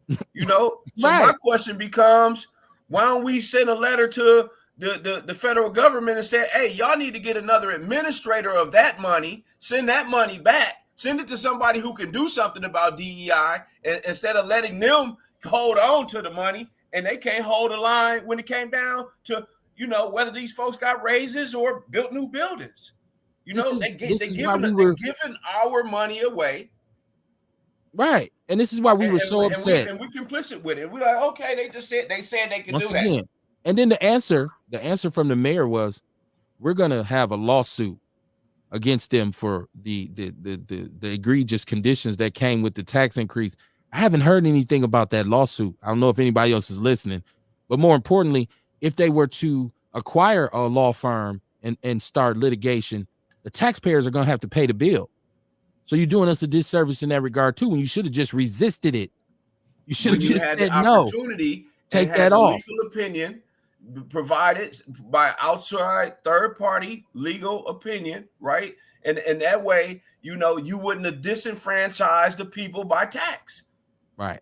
You know, so right. My question becomes, why don't we send a letter to the federal government and say, hey, y'all need to get another administrator of that money, send that money back, send it to somebody who can do something about DEI, instead of letting them hold on to the money, and they can't hold the line when it came down to, you know, whether these folks got raises or built new buildings. You know, they're giving our money away. Right. And this is why we were so upset. And we complicit with it. We're like, okay, they said they could do that. And then the answer from the mayor was, we're gonna have a lawsuit against them for the egregious conditions that came with the tax increase. I haven't heard anything about that lawsuit. I don't know if anybody else is listening, but more importantly, if they were to acquire a law firm and start litigation, the taxpayers are gonna have to pay the bill. So you're doing us a disservice in that regard too, when you should have just resisted it. You should have just said no. Take that off. Legal opinion provided by outside third-party legal opinion, right? And that way, you know, you wouldn't have disenfranchised the people by tax. Right.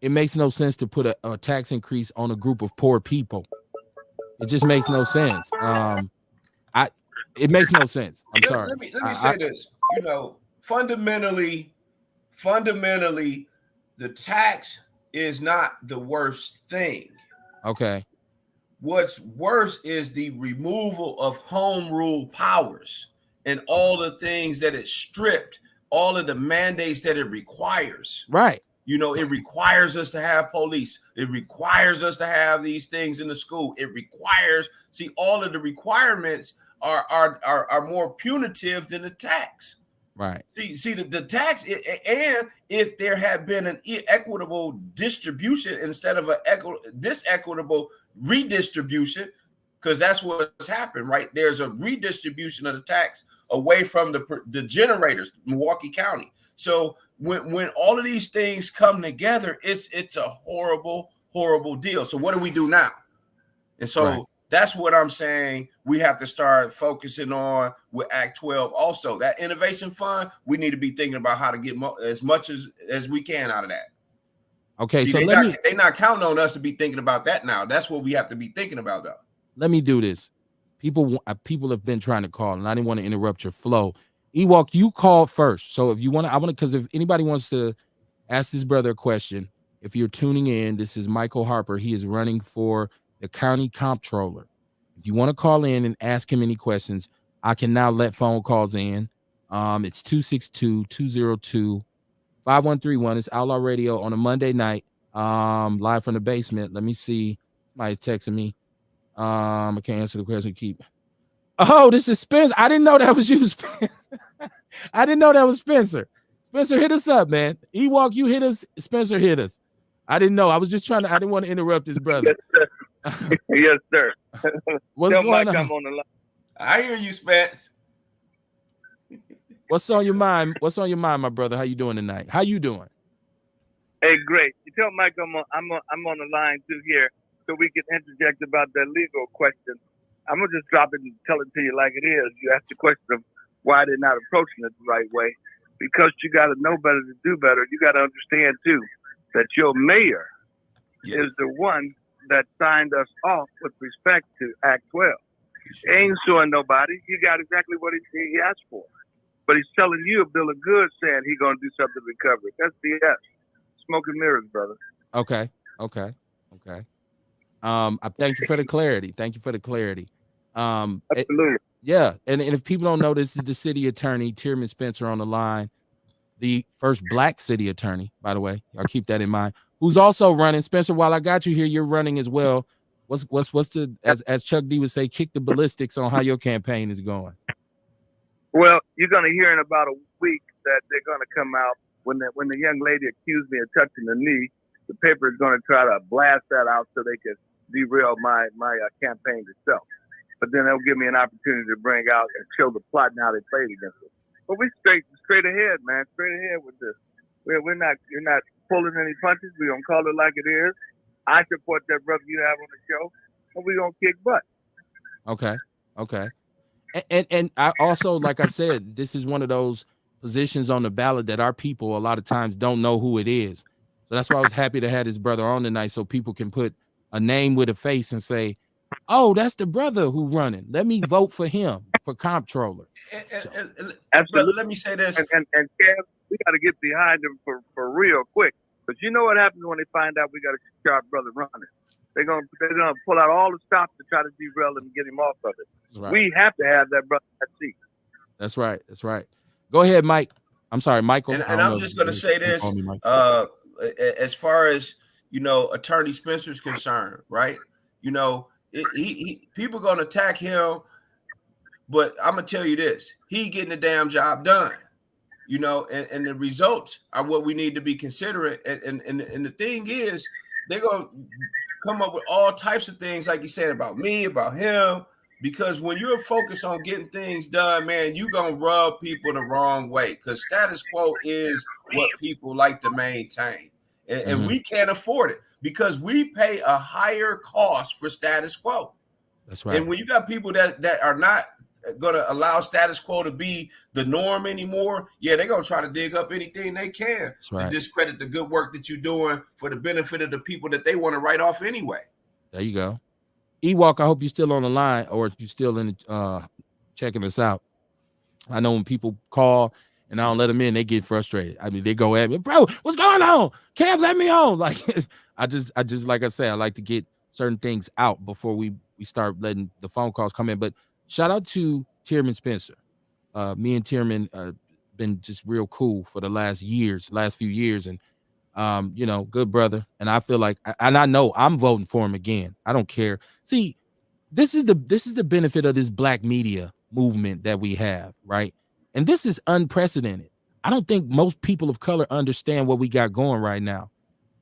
It makes no sense to put a tax increase on a group of poor people. It just makes no sense. It makes no sense. I'm sorry. Let me say this. You know, fundamentally, the tax is not the worst thing. Okay. What's worse is the removal of home rule powers and all the things that it stripped, all of the mandates that it requires. Right. You know, it requires us to have police. It requires us to have these things in the school. It requires, see, all of the requirements are more punitive than the tax. Right. See the tax, and if there had been an equitable distribution instead of a disequitable redistribution, because that's what's happened, right? There's a redistribution of the tax away from the generators, Milwaukee County. So when all of these things come together, it's a horrible deal. So what do we do now? And so right. That's what I'm saying. We have to start focusing on with Act 12. Also, that innovation fund, we need to be thinking about how to get as much as we can out of that. Okay, see, so they're not counting on us to be thinking about that now. That's what we have to be thinking about, though. Let me do this. People have been trying to call, and I didn't want to interrupt your flow. Ewok, you called first, so if you want to, because if anybody wants to ask this brother a question, if you're tuning in, this is Michael Harper. He is running for the county comptroller. If you want to call in and ask him any questions, I can now let phone calls in. It's 262-202-5131. It's Outlaw Radio on a Monday night, live from the basement. Let me see. Somebody's texting me. I can't answer the question. Oh, this is Spencer. I didn't know that was you, Spencer. I didn't know that was Spencer. Spencer, hit us up, man. Ewok, you hit us. Spencer hit us. I didn't know. I was just trying to. I didn't want to interrupt his brother. Yes, sir. What's going on? On the line. I hear you, Spence. What's on your mind? What's on your mind, my brother? How you doing tonight? How you doing? Hey, great. You tell Mike I'm on the line too here, so we can interject about that legal question. I'm gonna just drop it and tell it to you like it is. You asked the question of why they're not approaching it the right way, because you got to know better to do better. You got to understand too that your mayor is the one that signed us off with respect to Act 12. He ain't suing nobody. He got exactly what he asked for. But he's telling you a bill of goods saying he's going to do something to recover it. That's BS. Smoke and mirrors, brother. Okay. I thank you for the clarity. Absolutely. And if people don't know, this is the city attorney, Tierman Spencer, on the line, the first black city attorney, by the way. Y'all keep that in mind. Who's also running. Spencer, while I got you here, you're running as well. What's the, as Chuck D would say, kick the ballistics on how your campaign is going? Well, you're going to hear in about a week that they're going to come out when the young lady accused me of touching the knee. The paper is going to try to blast that out so they can derail my campaign itself. But then they'll give me an opportunity to bring out and show the plot and how they played against it. But we straight ahead, man. Straight ahead with this. You're not pulling any punches. We're going to call it like it is. I support that brother you have on the show, and we're going to kick butt. Okay. And I also, like I said, this is one of those positions on the ballot that our people a lot of times don't know who it is. So that's why I was happy to have this brother on tonight, so people can put a name with a face and say, oh, that's the brother who running. Let me vote for him for comptroller. Absolutely. Let me say this. And Kev, we got to get behind him for real quick. But you know what happens when they find out we got a sharp brother running? They're gonna pull out all the stops to try to derail him and get him off of it. Right. We have to have that brother at seat. That's right. Go ahead, Mike. I'm sorry, Michael. And I'm just going to say this. As far as Attorney Spencer's concerned, right? People going to attack him, but I'm gonna tell you this: he getting the damn job done. And the results are what we need to be considering. And the thing is, they're gonna come up with all types of things, like you said, about me, about him, because when you're focused on getting things done, man, you're gonna rub people the wrong way, because status quo is what people like to maintain. And we can't afford it, because we pay a higher cost for status quo. That's right. And when you got people that are not going to allow status quo to be the norm anymore, they're going to try to dig up anything they can to discredit the good work that you're doing for the benefit of the people that they want to write off anyway. There you go. Ewok, I hope you're still on the line, or if you're still in checking us out. I know when people call and I don't let them in, they get frustrated. I mean, they go at me, bro, what's going on? Can't let me on. Like I just like I say, I like to get certain things out before we start letting the phone calls come in. But shout out to Tierman Spencer. Me and Tierman been just real cool for the last few years, and you know, good brother. And I feel like, and I know I'm voting for him again. I don't care. See, this is the benefit of this black media movement that we have, right? And this is unprecedented. I don't think most people of color understand what we got going right now.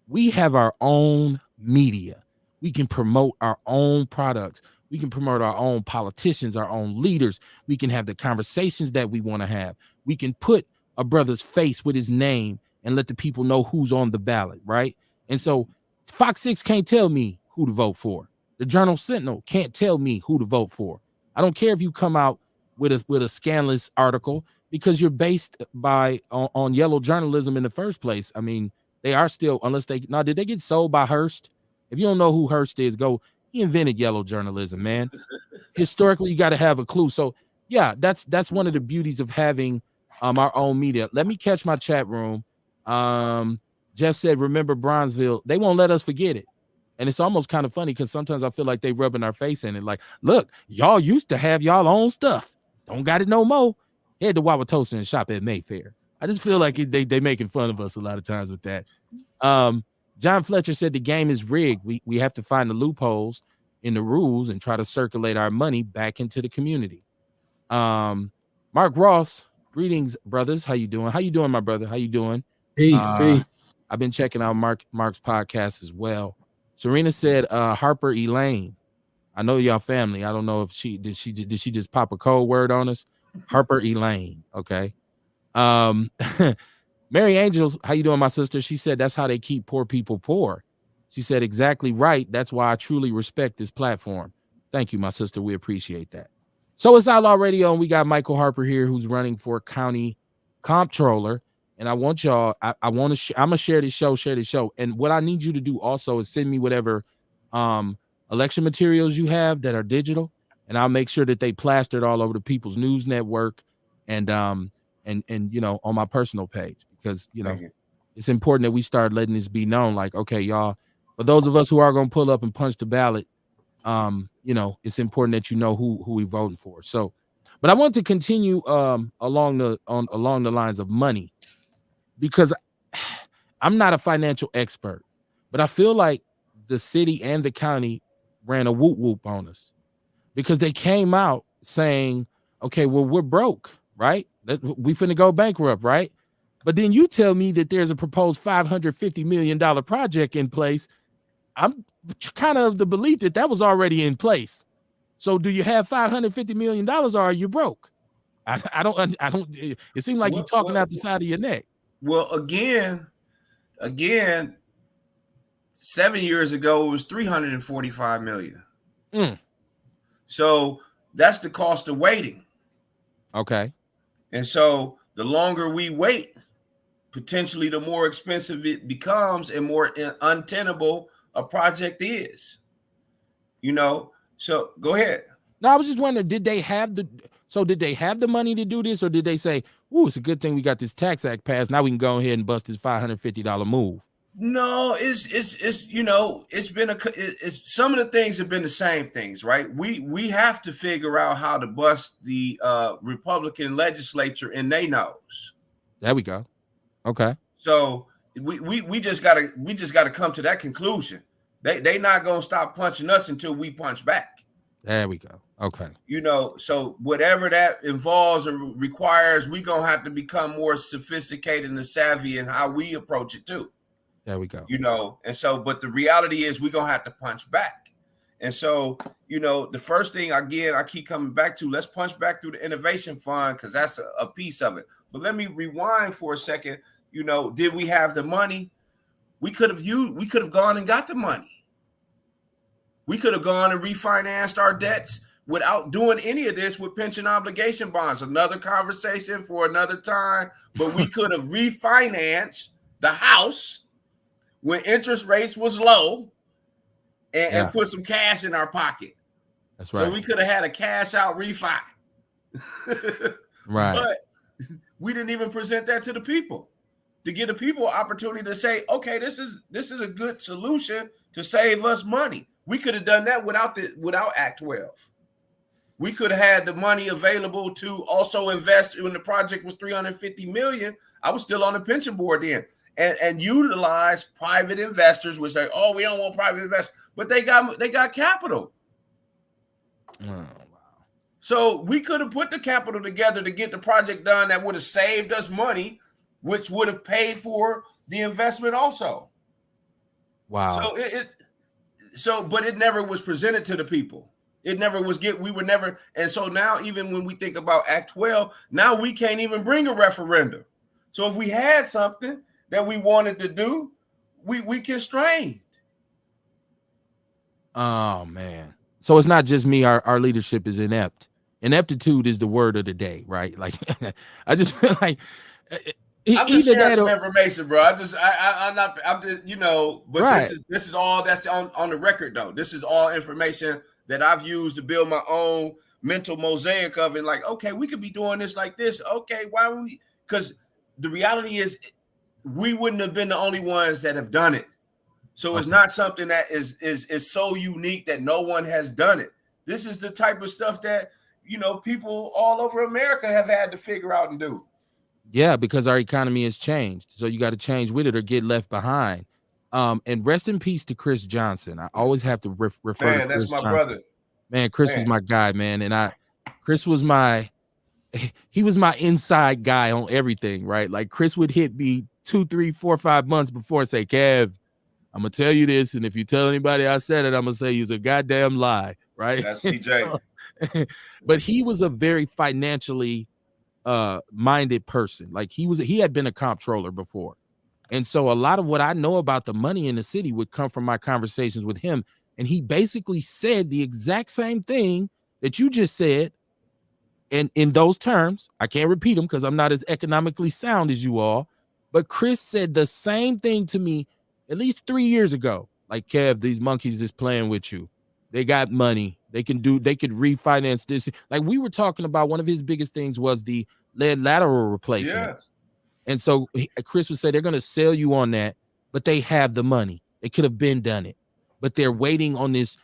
We have our own media. We can promote our own products. We can promote our own politicians, our own leaders. We can have the conversations that we want to have. We can put a brother's face with his name and let the people know who's on the ballot, right? And so Fox 6 can't tell me who to vote for. The Journal Sentinel can't tell me who to vote for. I don't care if you come out with a scandalous article, because you're based on yellow journalism in the first place. I mean, they are still, unless they now, did they get sold by Hearst? If you don't know who Hearst is, go. He invented yellow journalism, man. Historically, you got to have a clue. So yeah, that's one of the beauties of having our own media. Let me catch my chat room. Jeff said, remember Bronzeville. They won't let us forget it. And it's almost kind of funny because sometimes I feel like they rubbing our face in it. Like, look, y'all used to have y'all own stuff. Don't got it no more. Head to Wauwatosa and shop at Mayfair. I just feel like they making fun of us a lot of times with that. John Fletcher said the game is rigged. We have to find the loopholes in the rules and try to circulate our money back into the community. Mark Ross, greetings, brothers. How you doing? How you doing, my brother? How you doing? Peace. I've been checking out Mark's podcast as well. Serena said, Harper Elaine. I know y'all family. I don't know if she just pop a code word on us. Harper Elaine. Okay. Mary Angels, how you doing, my sister? She said that's how they keep poor people poor. She said exactly right. That's why I truly respect this platform. Thank you, my sister. We appreciate that. So it's Outlaw Radio, and we got Michael Harper here, who's running for county comptroller. And I want y'all, I'm gonna share this show. And what I need you to do also is send me whatever election materials you have that are digital, and I'll make sure that they plastered all over the People's News Network and you know, on my personal page, because you know it's important that we start letting this be known. Like, okay, y'all, for those of us who are gonna pull up and punch the ballot, you know, it's important that you know who we voting for. So, but I want to continue along the lines of money, because I'm not a financial expert, but I feel like the city and the county ran a whoop whoop on us, because they came out saying, okay, well, we're broke, right? We finna go bankrupt, right? But then you tell me that there's a proposed $550 million project in place. I'm kind of the belief that was already in place. So do you have $550 million, or are you broke? I don't, it seems like you're talking out the side of your neck. Well, again, 7 years ago, it was 345 million. So that's the cost of waiting. Okay. And so the longer we wait, potentially the more expensive it becomes and more untenable a project is. You know, so go ahead. No, I was just wondering, did they have the money to do this, or did they say, "Ooh, it's a good thing we got this tax act passed. Now we can go ahead and bust this $550 move"? No, it's you know, it's been it's some of the things have been the same things, right? We have to figure out how to bust the Republican legislature in their nose. There we go. Okay. So we just gotta come to that conclusion. They not gonna stop punching us until we punch back. There we go. Okay. You know, so whatever that involves or requires, we gonna have to become more sophisticated and savvy in how we approach it too. There we go. You know, and so, but the reality is we're gonna have to punch back. And so, you know, the first thing again, I keep coming back to, let's punch back through the innovation fund, because that's a piece of it. But let me rewind for a second. You know, did we have the money? We could have gone and got the money. We could have gone and refinanced our debts without doing any of this with pension obligation bonds. Another conversation for another time. But we could have refinanced the house when interest rates was low and put some cash in our pocket. That's right. So we could have had a cash out refi. Right. But we didn't even present that to the people to give the people an opportunity to say, okay, this is a good solution to save us money. We could have done that without Act 12. We could have had the money available to also invest when the project was $350 million. I was still on the pension board then, and utilize private investors, which say, oh, we don't want private investors, but they got capital. Oh, wow. So we could have put the capital together to get the project done that would have saved us money, which would have paid for the investment also. Wow. But it never was presented to the people. It never was we were never. And so now, even when we think about Act 12, now we can't even bring a referendum. So if we had something that we wanted to do, we constrained. Oh man. So it's not just me. Our leadership is inept. Ineptitude is the word of the day, right? Like I just feel like I'm just sharing some information, bro. I'm just, you know, but right. This is all that's on the record though. This is all information that I've used to build my own mental mosaic of it. Like, okay, we could be doing this like this. Okay, why would we? Because the reality is, we wouldn't have been the only ones that have done it. So it's not something that is so unique that no one has done it. This is the type of stuff that, you know, people all over America have had to figure out and do. Yeah, because our economy has changed. So you got to change with it or get left behind. And rest in peace to Chris Johnson. I always have to refer to Chris Johnson. That's my brother. Man, Chris was my guy, man. And Chris was he was my inside guy on everything, right? Like Chris would hit me 2, 3, 4, 5 months before and say, Kev, I'm gonna tell you this, and if you tell anybody I said it, I'm gonna say it's a goddamn lie, right? That's CJ. But he was a very financially minded person. Like he had been a comptroller before, and so a lot of what I know about the money in the city would come from my conversations with him. And he basically said the exact same thing that you just said, and in those terms. I can't repeat them because I'm not as economically sound as you all, but Chris said the same thing to me at least 3 years ago. Like, Kev, these monkeys is playing with you. They got money. They could refinance this. Like, we were talking about, one of his biggest things was the lead lateral replacements. Yeah. And so Chris would say they're going to sell you on that, but they have the money. They could have been done it, but they're waiting on this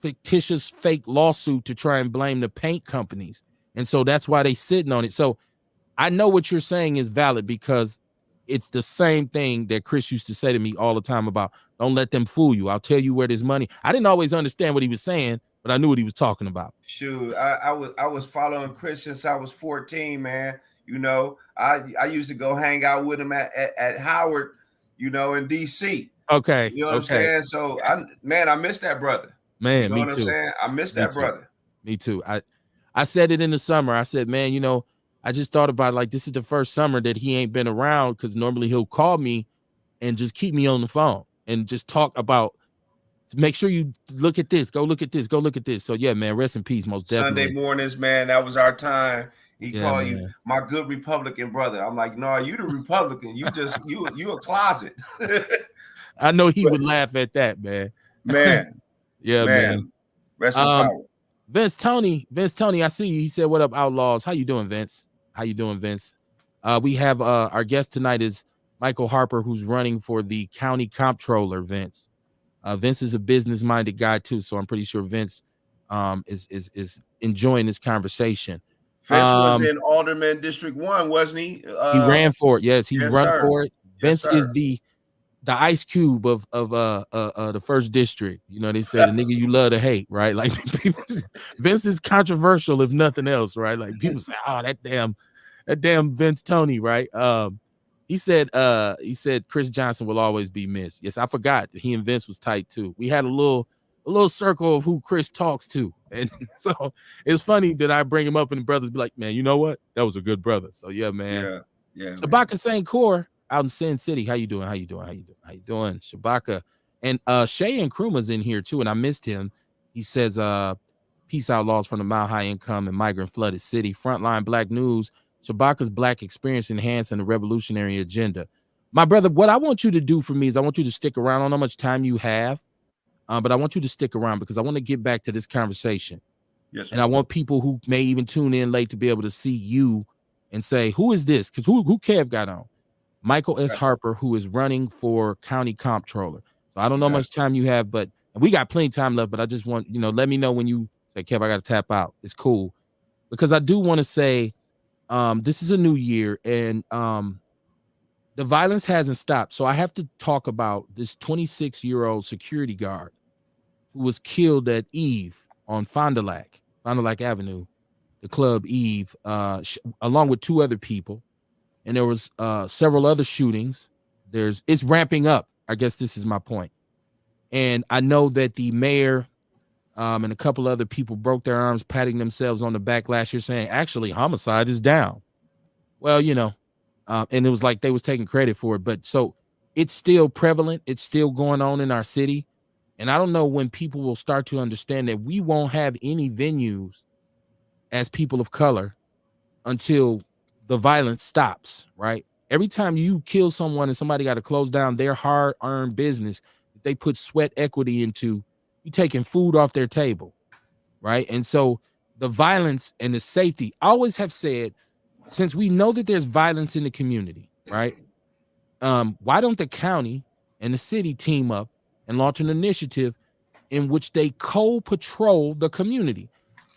fictitious fake lawsuit to try and blame the paint companies. And so that's why they sitting on it. So I know what you're saying is valid, because it's the same thing that Chris used to say to me all the time about, don't let them fool you. I'll tell you where there's money. I didn't always understand what he was saying, but I knew what he was talking about. Shoot, I was following Chris since I was 14, man. You know, I used to go hang out with him at Howard, you know, in DC. Okay. You know what I'm saying? So I miss that brother. Man, you know me what too. I'm saying? I miss that brother. Me too. I said it in the summer. I said, man, you know, I just thought about, like, this is the first summer that he ain't been around, because normally he'll call me and just keep me on the phone and just talk about, make sure you look at this, go look at this, go look at this. So yeah, man, rest in peace, most definitely. Sunday mornings, man, that was our time. He called you my good Republican brother. I'm like, no, you the Republican. You just you a closet. I know he would laugh at that, man. Yeah, man. Rest in power. Vince Tony, I see you. He said, what up, Outlaws? How you doing, Vince? How you doing, Vince? We have our guest tonight is Michael Harper, who's running for the county comptroller, Vince. Vince is a business-minded guy too, so I'm pretty sure Vince is enjoying this conversation. Vince was in Alderman District 1, wasn't he? He ran for it. Yes, he's run for it. Yes, Vince is the Ice Cube of the first district. You know, they said the nigga you love to hate, right? Like, people, Vince is controversial if nothing else, right? Like, people say, oh, that damn Vince Tony, right? He said Chris Johnson will always be missed. Yes, I forgot that he and Vince was tight too. We had a little circle of who Chris talks to, and so it's funny that I bring him up and the brothers be like, man, you know what? That was a good brother. So yeah, man. Yeah. Shabaka St. Core out in Sin City. How you doing? Shabaka. And Shay and Kruma's in here too, and I missed him. He says, peace, Outlaws from the Mile High Income and Migrant Flooded City. Frontline Black News. Shabaka's Black Experience Enhancing the Revolutionary Agenda. My brother, what I want you to do for me is I want you to stick around. I don't know how much time you have. but I want you to stick around because I want to get back to this conversation. Yes, sir. And I want people who may even tune in late to be able to see you and say, who is this? Because who Kev got on? Michael S. Harper, who is running for county comptroller. So I don't know how much time you have, but we got plenty of time left. But I just want, let me know when you say, Kev, I got to tap out. It's cool. Because I do want to say this is a new year and the violence hasn't stopped. So I have to talk about this 26-year-old security guard who was killed at Eve on Fond du Lac Avenue, the club Eve, along with 2 other people. And there was several other shootings. It's ramping up. I guess this is my point. And I know that the mayor and a couple other people broke their arms, patting themselves on the back last year, saying, actually, homicide is down. Well, and it was like they was taking credit for it. But so it's still prevalent. It's still going on in our city. And I don't know when people will start to understand that we won't have any venues as people of color until the violence stops, right? Every time you kill someone and somebody got to close down their hard-earned business that they put sweat equity into, you taking food off their table, right? And so the violence and the safety, I always have said, since we know that there's violence in the community, right? Why don't the county and the city team up and launch an initiative in which they co-patrol the community,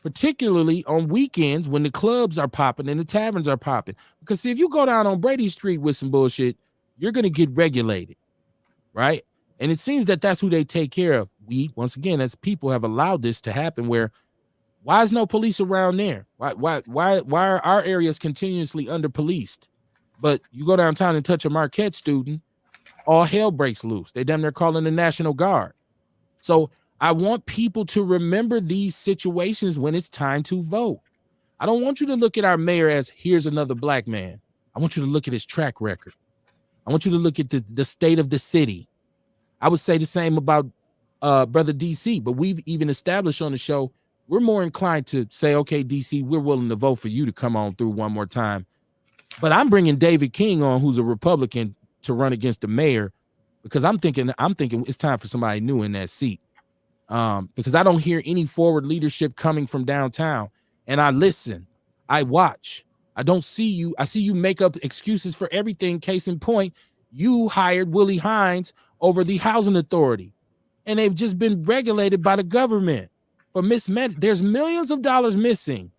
particularly on weekends when the clubs are popping and the taverns are popping? Because see, if you go down on Brady Street with some bullshit, you're going to get regulated, right? And it seems that that's who they take care of. We, once again, as people, have allowed this to happen where why is no police around there? Why are our areas continuously under-policed? But you go downtown and touch a Marquette student, all hell breaks loose. They damn near calling the National Guard. So I want people to remember these situations when it's time to vote. I don't want you to look at our mayor as here's another black man. I want you to look at his track record. I want you to look at the state of the city. I would say the same about Brother DC, but we've even established on the show, we're more inclined to say, okay, DC, we're willing to vote for you to come on through one more time. But I'm bringing David King on, who's a Republican, to run against the mayor because I'm thinking it's time for somebody new in that seat. Because I don't hear any forward leadership coming from downtown. And I listen, I watch, I don't see you. I see you make up excuses for everything. Case in point, you hired Willie Hines over the housing authority, and they've just been regulated by the government for mismanagement. There's millions of dollars missing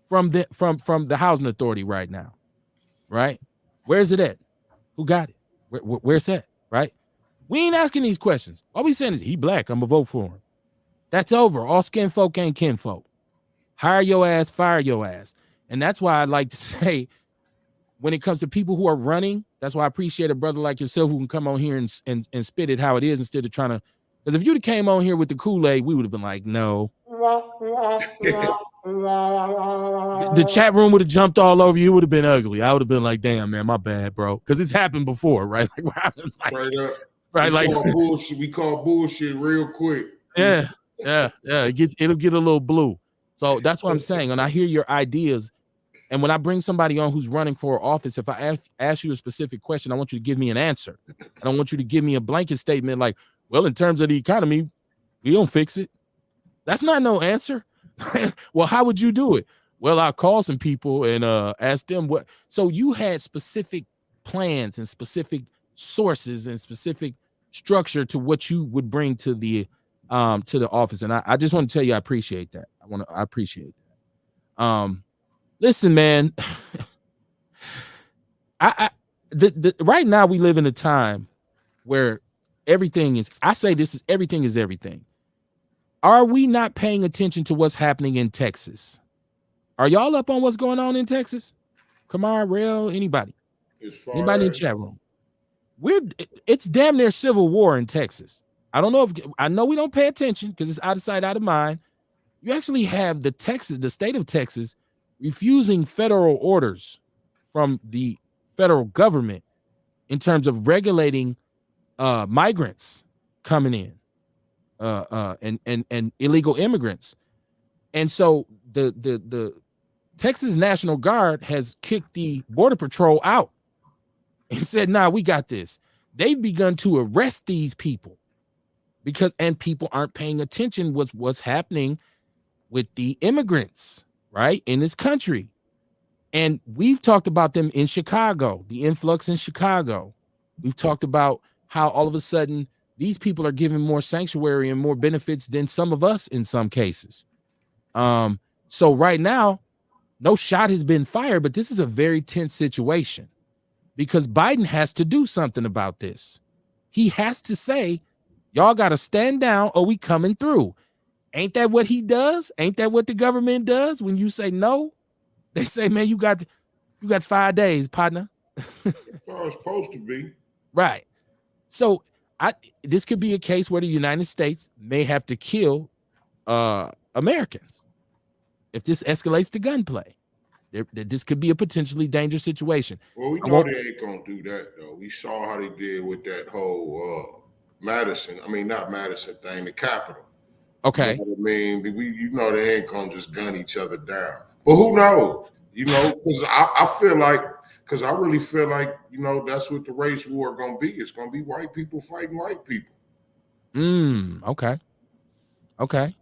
from the housing authority right now, right? Where's it at? Who got it? Where's that? Right? We ain't asking these questions. All we saying is he black, I'm gonna vote for him. That's over. All skin folk ain't kinfolk. Hire your ass, fire your ass. And that's why I'd like to say, when it comes to people who are running, that's why I appreciate a brother like yourself who can come on here and spit it how it is instead of trying to, because if you'd have came on here with the Kool-Aid, we would have been like, no. The chat room would have jumped all over you. It would have been ugly. I would have been like, damn, man, my bad, bro. Because it's happened before, right? Right up. Right, We call bullshit real quick. Yeah. It'll get a little blue. So that's what I'm saying. And I hear your ideas. And when I bring somebody on who's running for office, if I ask you a specific question, I want you to give me an answer. I don't want you to give me a blanket statement like, well, in terms of the economy, we don't fix it. That's not no answer. Well, how would you do it? Well, I'll call some people and ask them what. So you had specific plans and specific sources and specific structure to what you would bring to the office. And I just want to tell you, I appreciate that. I appreciate that. Listen, man, right now we live in a time where everything is everything. Are we not paying attention to what's happening in Texas? Are y'all up on what's going on in Texas? Kamar, Rail, anybody in the chat room? It's damn near civil war in Texas. I know we don't pay attention because it's out of sight, out of mind. You actually have the state of Texas refusing federal orders from the federal government in terms of regulating migrants coming in and illegal immigrants. And so the Texas National Guard has kicked the Border Patrol out and said, nah, we got this. They've begun to arrest these people and people aren't paying attention with what's happening with the immigrants, right, in this country. And we've talked about them in Chicago, the influx in Chicago. We've talked about how all of a sudden these people are given more sanctuary and more benefits than some of us in some cases. So right now, no shot has been fired, but this is a very tense situation because Biden has to do something about this. He has to say, y'all got to stand down or we coming through. Ain't that what he does? Ain't that what the government does? When you say no, they say, man, you got 5 days, partner. That's how it's supposed to be. Right. So this could be a case where the United States may have to kill Americans if this escalates to gunplay. This could be a potentially dangerous situation. Well, we know they ain't gonna do that though. We saw how they did with that whole Madison. I mean, not Madison thing, the Capitol. Okay. You know what I mean? You know they ain't gonna just gun each other down. But who knows? You know, because I really feel like, you know, that's what the race war gonna be. It's gonna be white people fighting white people. Okay. Okay.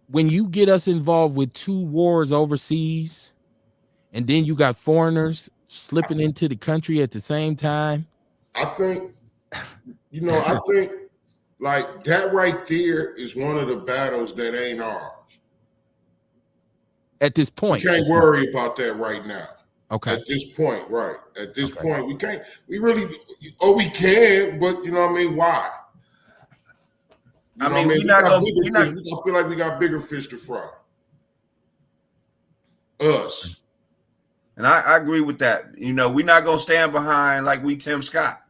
When you get us involved with 2 wars overseas, and then you got foreigners slipping into the country at the same time, I think, you know, I think like that right there is one of the battles that ain't ours. At this point. We can't worry about that right now. Okay. At this point, right. At this point, we can't, we can, but you know what I mean? Why? You know I feel like we got bigger fish to fry. Us. And I agree with that. You know, we're not gonna stand behind like we Tim Scott.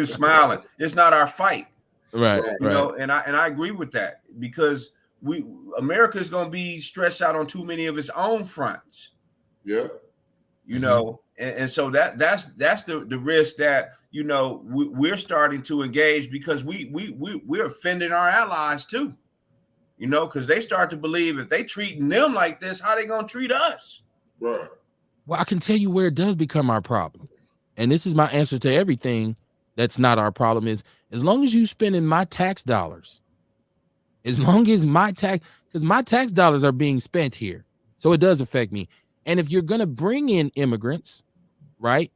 Smiling. It's not our fight. Right. You know, and I agree with that because America is gonna be stretched out on too many of its own fronts. Yeah. You know, and so that's the risk that, you know, we're starting to engage because we're offending our allies too. You know, because they start to believe if they treating them like this, how they gonna treat us? Right. Well, I can tell you where it does become our problem. And this is my answer to everything that's not our problem is as long as you spending my tax dollars, as long as because my tax dollars are being spent here. So it does affect me. And if you're going to bring in immigrants, right,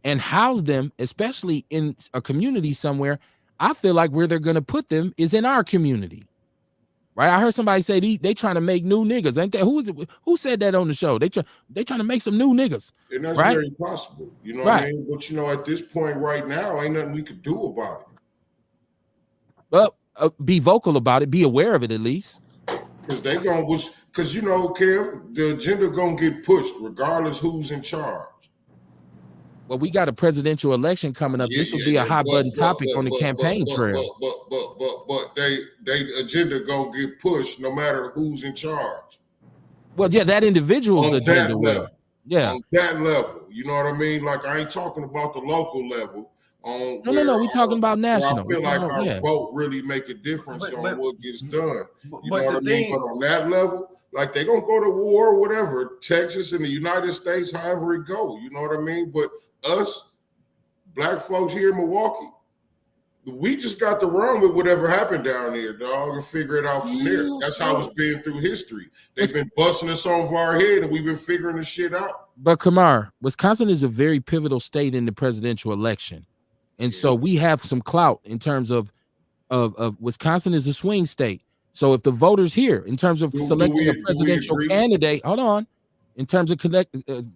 and house them, especially in a community somewhere, I feel like where they're going to put them is in our community. Right, I heard somebody say they trying to make new niggas. Ain't that who said that on the show? They trying to make some new niggas. And that's right? very possible. You know what I mean? But you know, at this point right now, ain't nothing we could do about it. Well, be vocal about it. Be aware of it at least. Because you know, Kev, the agenda gonna get pushed regardless who's in charge. Well, we got a presidential election coming up. This will be a hot button topic on the campaign trail. But they agenda gonna get pushed no matter who's in charge. Well, yeah, that individual's on agenda that will. Yeah. On that level. You know what I mean? Like I ain't talking about the local level. No. We're talking about national. I feel like our vote really make a difference on what gets done. You know what I mean? But on that level, like they gonna go to war or whatever, Texas and the United States, however it go. You know what I mean? But us, black folks here in Milwaukee, we just got to run with whatever happened down here, dog, and figure it out from there. That's how it's been through history. They've been busting us over our head, and we've been figuring this shit out. But Kamar, Wisconsin is a very pivotal state in the presidential election. And so we have some clout in terms of Wisconsin is a swing state. So if the voters here, in terms of selecting a presidential candidate, in terms of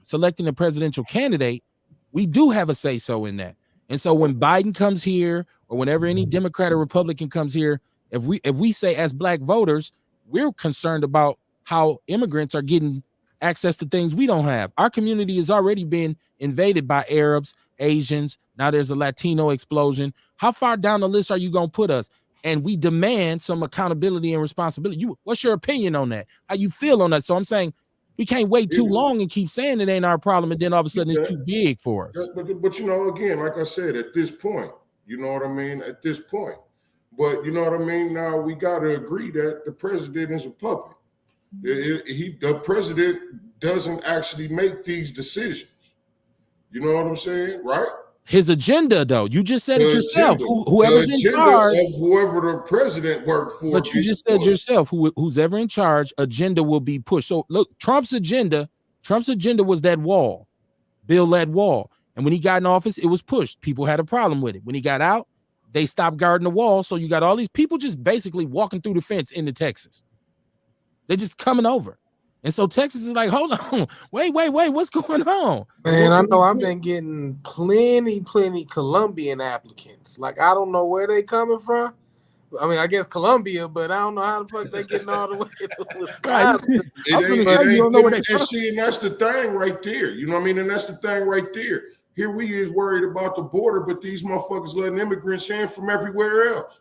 selecting a presidential candidate, we do have a say-so in that. And so when Biden comes here, or whenever any Democrat or Republican comes here, if we say as black voters, we're concerned about how immigrants are getting access to things we don't have. Our community has already been invaded by Arabs, Asians. Now there's a Latino explosion. How far down the list are you going to put us? And we demand some accountability and responsibility. What's your opinion on that? How you feel on that? So I'm saying we can't wait too long and keep saying it ain't our problem, and then all of a sudden it's too big for us. But you know, again, like I said, at this point, you know what I mean? At this point. But you know what I mean? Now we got to agree that the president is a puppet. The president doesn't actually make these decisions. You know what I'm saying? Right? His agenda, though, you just said it The yourself. agenda, Whoever's the in agenda charge, of whoever the president worked for. but you gets just said pushed. yourself, who's ever in charge, agenda will be pushed. So look, Trump's agenda was that wall, build that wall. And when he got in office, it was pushed. People had a problem with it. When he got out, they stopped guarding the wall. So you got all these people just basically walking through the fence into Texas. They're just coming over. And so Texas is like, hold on, wait, what's going on? Man, I know I've been getting plenty Colombian applicants. Like, I don't know where they coming from. I mean, I guess Colombia, but I don't know how the fuck they getting all the way to Wisconsin. And see, and that's the thing right there. You know what I mean? And that's the thing right there. Here we is worried about the border, but these motherfuckers letting immigrants in from everywhere else.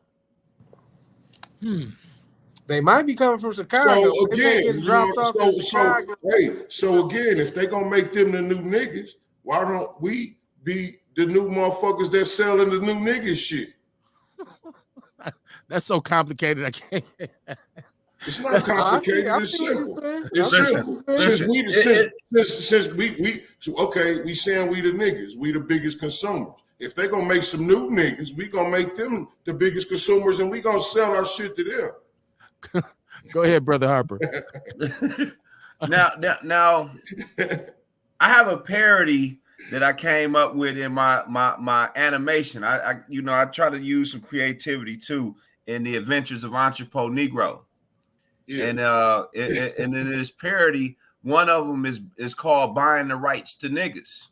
They might be coming from Chicago. So again, so again, if they gonna make them the new niggas, why don't we be the new motherfuckers that selling the new niggas shit? That's so complicated. I can't. It's not complicated. It's simple. It's simple. Since we saying we the niggas, we the biggest consumers. If they gonna make some new niggas, we gonna make them the biggest consumers, and we gonna sell our shit to them. Go ahead, Brother Harper. Now, I have a parody that I came up with in my animation. I try to use some creativity too in the Adventures of Entrepot Negro. Yeah. And in this parody, one of them is called Buying the Rights to Niggas.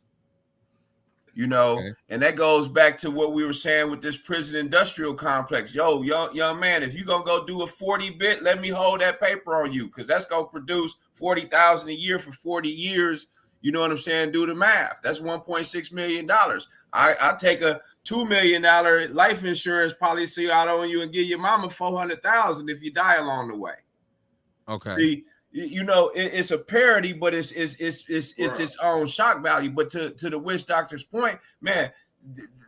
Okay. And that goes back to what we were saying with this prison industrial complex. Yo, young man, if you're gonna go do a 40-bit, let me hold that paper on you, because that's gonna produce $40,000 a year for 40 years. You know what I'm saying? Do the math. That's $1.6 million. I take a $2 million life insurance policy out on you and give your mama $400,000 if you die along the way. Okay. See, it's a parody, but it's its own shock value. But to the witch doctor's point, man,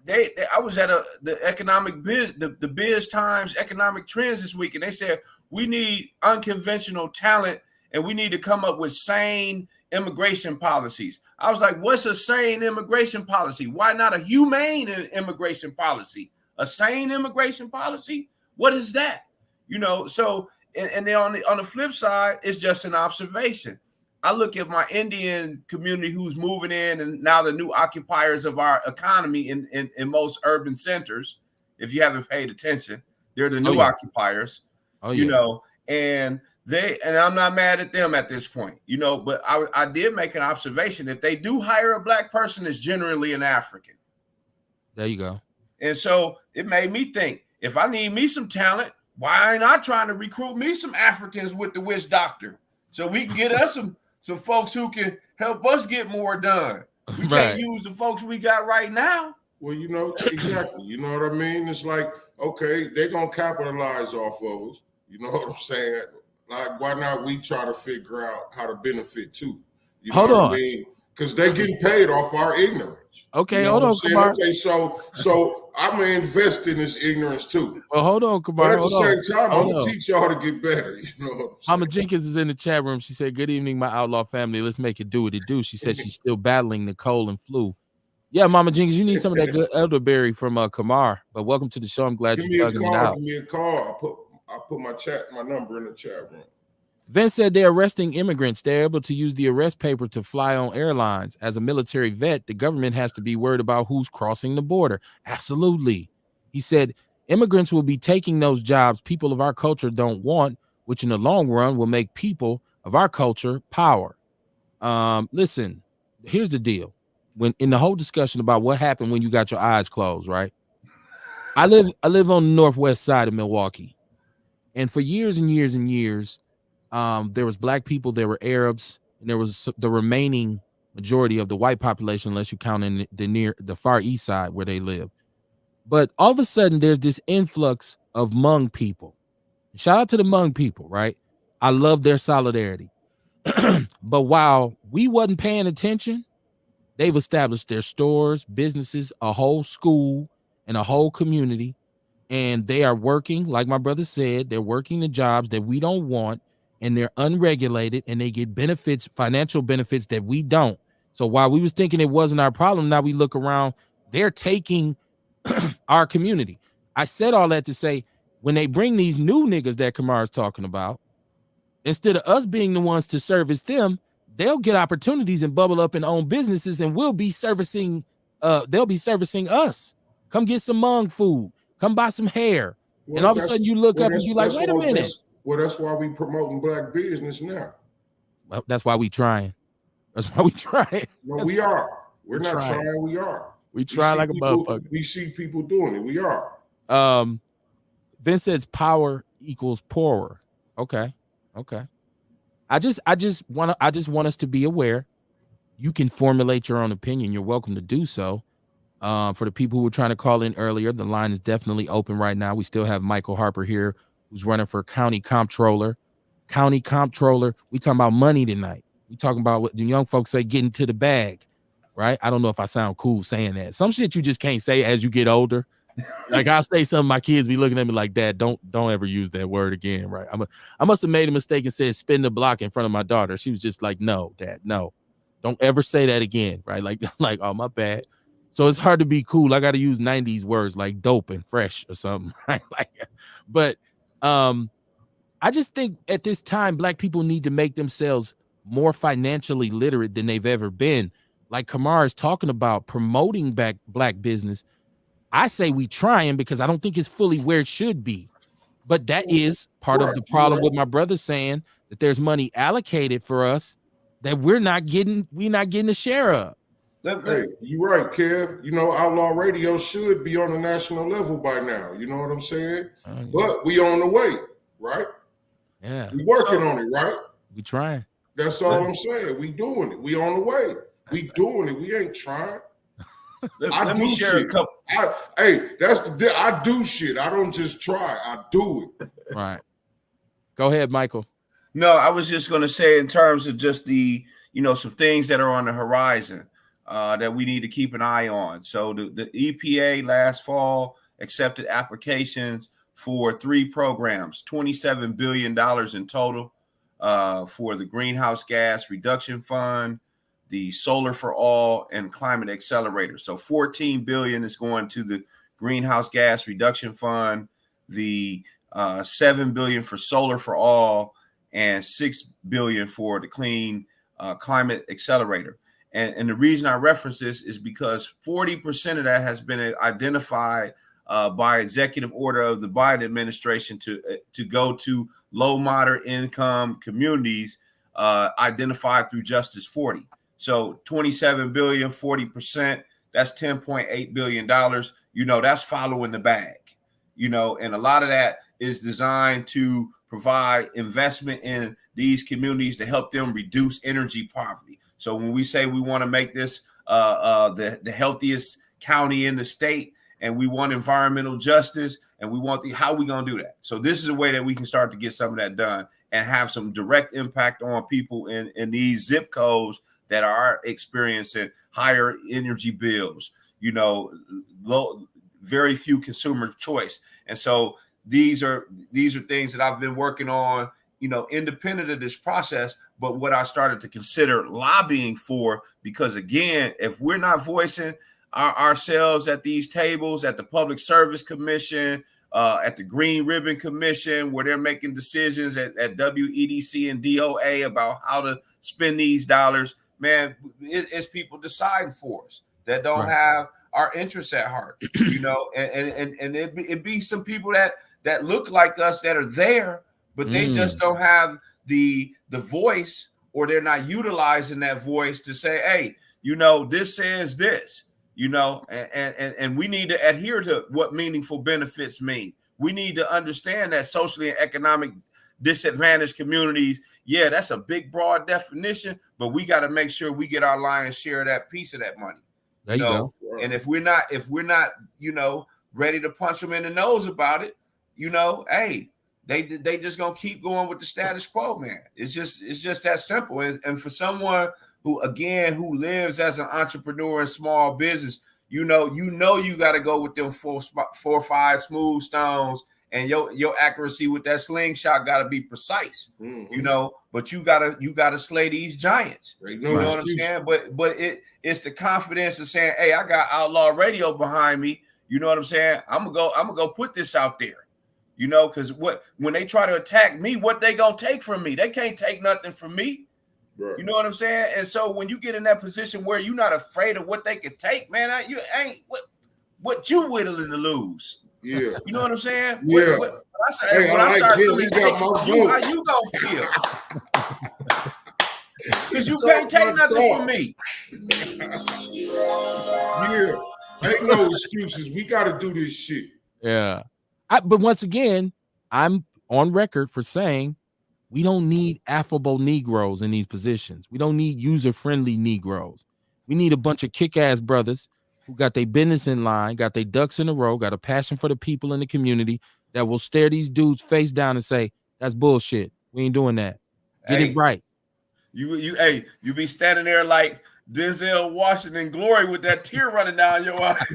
I was at the economic biz, the Biz Times economic trends this week, and they said we need unconventional talent and we need to come up with sane immigration policies. I was like, what's a sane immigration policy? Why not a humane immigration policy? A sane immigration policy? What is that? So. And then on the flip side, it's just an observation. I look at my Indian community who's moving in, and now the new occupiers of our economy in most urban centers. If you haven't paid attention, they're the new occupiers. And I'm not mad at them at this point, but I did make an observation. If they do hire a black person, it's generally an African. There you go. And so it made me think, if I need me some talent, why ain't I trying to recruit me some Africans with the witch doctor so we can get us some folks who can help us get more done? We can't use the folks we got right now. Well, exactly. You know what I mean? It's like, okay, they're going to capitalize off of us. You know what I'm saying? Like, why not we try to figure out how to benefit too? You know what I mean? Because they're getting paid off our ignorance. Okay, hold on, Kamar. Okay, so I'm gonna invest in this ignorance too. Well, hold on, Kamar. But at the same time, I'm gonna teach y'all to get better. Mama Jenkins is in the chat room. She said, "Good evening, my outlaw family. Let's make it do what it do." She said she's still battling the cold and flu. Yeah, Mama Jenkins, you need some of that good elderberry from Kamar. But welcome to the show. I'm glad you're bugging it out. Give me a call. I put my number in the chat room. Vince said they're arresting immigrants. They're able to use the arrest paper to fly on airlines. As a military vet, the government has to be worried about who's crossing the border. Absolutely. He said immigrants will be taking those jobs people of our culture don't want, which in the long run will make people of our culture power. Listen, here's the deal. When in the whole discussion about what happened when you got your eyes closed, right? I live on the northwest side of Milwaukee. And for years and years and years, there was black people, there were Arabs, and there was the remaining majority of the white population, unless you count in the far east side where they live. But all of a sudden, there's this influx of Hmong people. Shout out to the Hmong people, right? I love their solidarity. But while we wasn't paying attention, they've established their stores, businesses, a whole school, and a whole community. And they are working, like my brother said, they're working the jobs that we don't want. And they're unregulated, and they get benefits, financial benefits that we don't. So while we was thinking it wasn't our problem, now we look around, they're taking our community. I said all that to say, when they bring these new niggas that Kamar's talking about, instead of us being the ones to service them, they'll get opportunities and bubble up and own businesses, and we'll be servicing. They'll be servicing us. Come get some Hmong food. Come buy some hair. And all of a sudden, you look up and you like, wait a minute. That's why we promoting black business now. Well, that's why we trying. That's why we trying. No, we are. We're not trying. We are. We try like a motherfucker. We see people doing it. We are. Vince says power equals poorer. Okay. I just want us to be aware. You can formulate your own opinion. You're welcome to do so. For the people who were trying to call in earlier, the line is definitely open right now. We still have Michael Harper here, who's running for county comptroller. We talking about money tonight. We talking about what the young folks say, getting to the bag, right? I don't know if I sound cool saying that. Some shit you just can't say as you get older. Like I'll say something, my kids be looking at me like, Dad, don't ever use that word again, right? I must have made a mistake and said spin the block in front of my daughter. She was just like, no, Dad, no, don't ever say that again, right? Like oh, my bad. So it's hard to be cool. I got to use 90s words like dope and fresh or something, right? But I just think at this time, black people need to make themselves more financially literate than they've ever been. Like Kamar is talking about promoting black business. I say we trying because I don't think it's fully where it should be. But that is part of the problem with my brother saying that there's money allocated for us that we're not getting a share of. Hey, you're right, Kev. You know, Outlaw Radio should be on the national level by now. You know what I'm saying? But we on the way, right? Yeah. We working on it, right? We trying. That's all I'm saying. We doing it. We on the way. We doing it. We ain't trying. Let me share a couple. I do shit. I don't just try. I do it. Right. Go ahead, Michael. No, I was just going to say in terms of just the, some things that are on the horizon that we need to keep an eye on. So the EPA last fall accepted applications for 3 programs, $27 billion in total for the Greenhouse Gas Reduction Fund, the Solar for All, and Climate Accelerator. So $14 billion is going to the Greenhouse Gas Reduction Fund, the $7 billion for Solar for All, and $6 billion for the Clean Climate Accelerator. And the reason I reference this is because 40% of that has been identified by executive order of the Biden administration to go to low, moderate income communities identified through Justice 40. So 27 billion, 40%, that's $10.8 billion. That's following the bag, and a lot of that is designed to provide investment in these communities to help them reduce energy poverty. So when we say we want to make this the healthiest county in the state, and we want environmental justice, and we want how we going to do that? So this is a way that we can start to get some of that done and have some direct impact on people in these zip codes that are experiencing higher energy bills, very few consumer choice. And so these are things that I've been working on, independent of this process, but what I started to consider lobbying for, because again, if we're not voicing ourselves at these tables, at the Public Service Commission, at the Green Ribbon Commission, where they're making decisions at WEDC and DOA about how to spend these dollars, man, it's people deciding for us that don't have our interests at heart, and it be some people that look like us that are there, but they just don't have the voice, or they're not utilizing that voice to say, hey, this says this, and we need to adhere to what meaningful benefits mean. We need to understand that socially and economic disadvantaged communities, yeah, that's a big, broad definition, but we got to make sure we get our lion's share of that piece of that money. There you go. And if we're not, ready to punch them in the nose about it, hey, they just gonna keep going with the status quo, man. It's just that simple. And for someone who lives as an entrepreneur in small business, you got to go with them 4 or 5 smooth stones and your accuracy with that slingshot got to be precise, you know. But you gotta slay these giants. You know what I'm saying? But it's the confidence of saying, hey, I got Outlaw Radio behind me. You know what I'm saying? I'm gonna go put this out there. You know, because when they try to attack me, what they gonna take from me? They can't take nothing from me. Right. You know what I'm saying? And so when you get in that position where you're not afraid of what they could take, man, you ain't what you willing to lose. Yeah. You know what I'm saying? Yeah. When I start feeling how you gonna feel? Because you can't take nothing from me. Yeah. Ain't no excuses. We got to do this shit. Yeah. But once again, I'm on record for saying we don't need affable Negroes in these positions. We don't need user-friendly Negroes. We need a bunch of kick-ass brothers who got their business in line, got their ducks in a row, got a passion for the people in the community that will stare these dudes face down and say, that's bullshit. We ain't doing that. Get it right. You be standing there like Denzel Washington Glory with that tear running down your eye.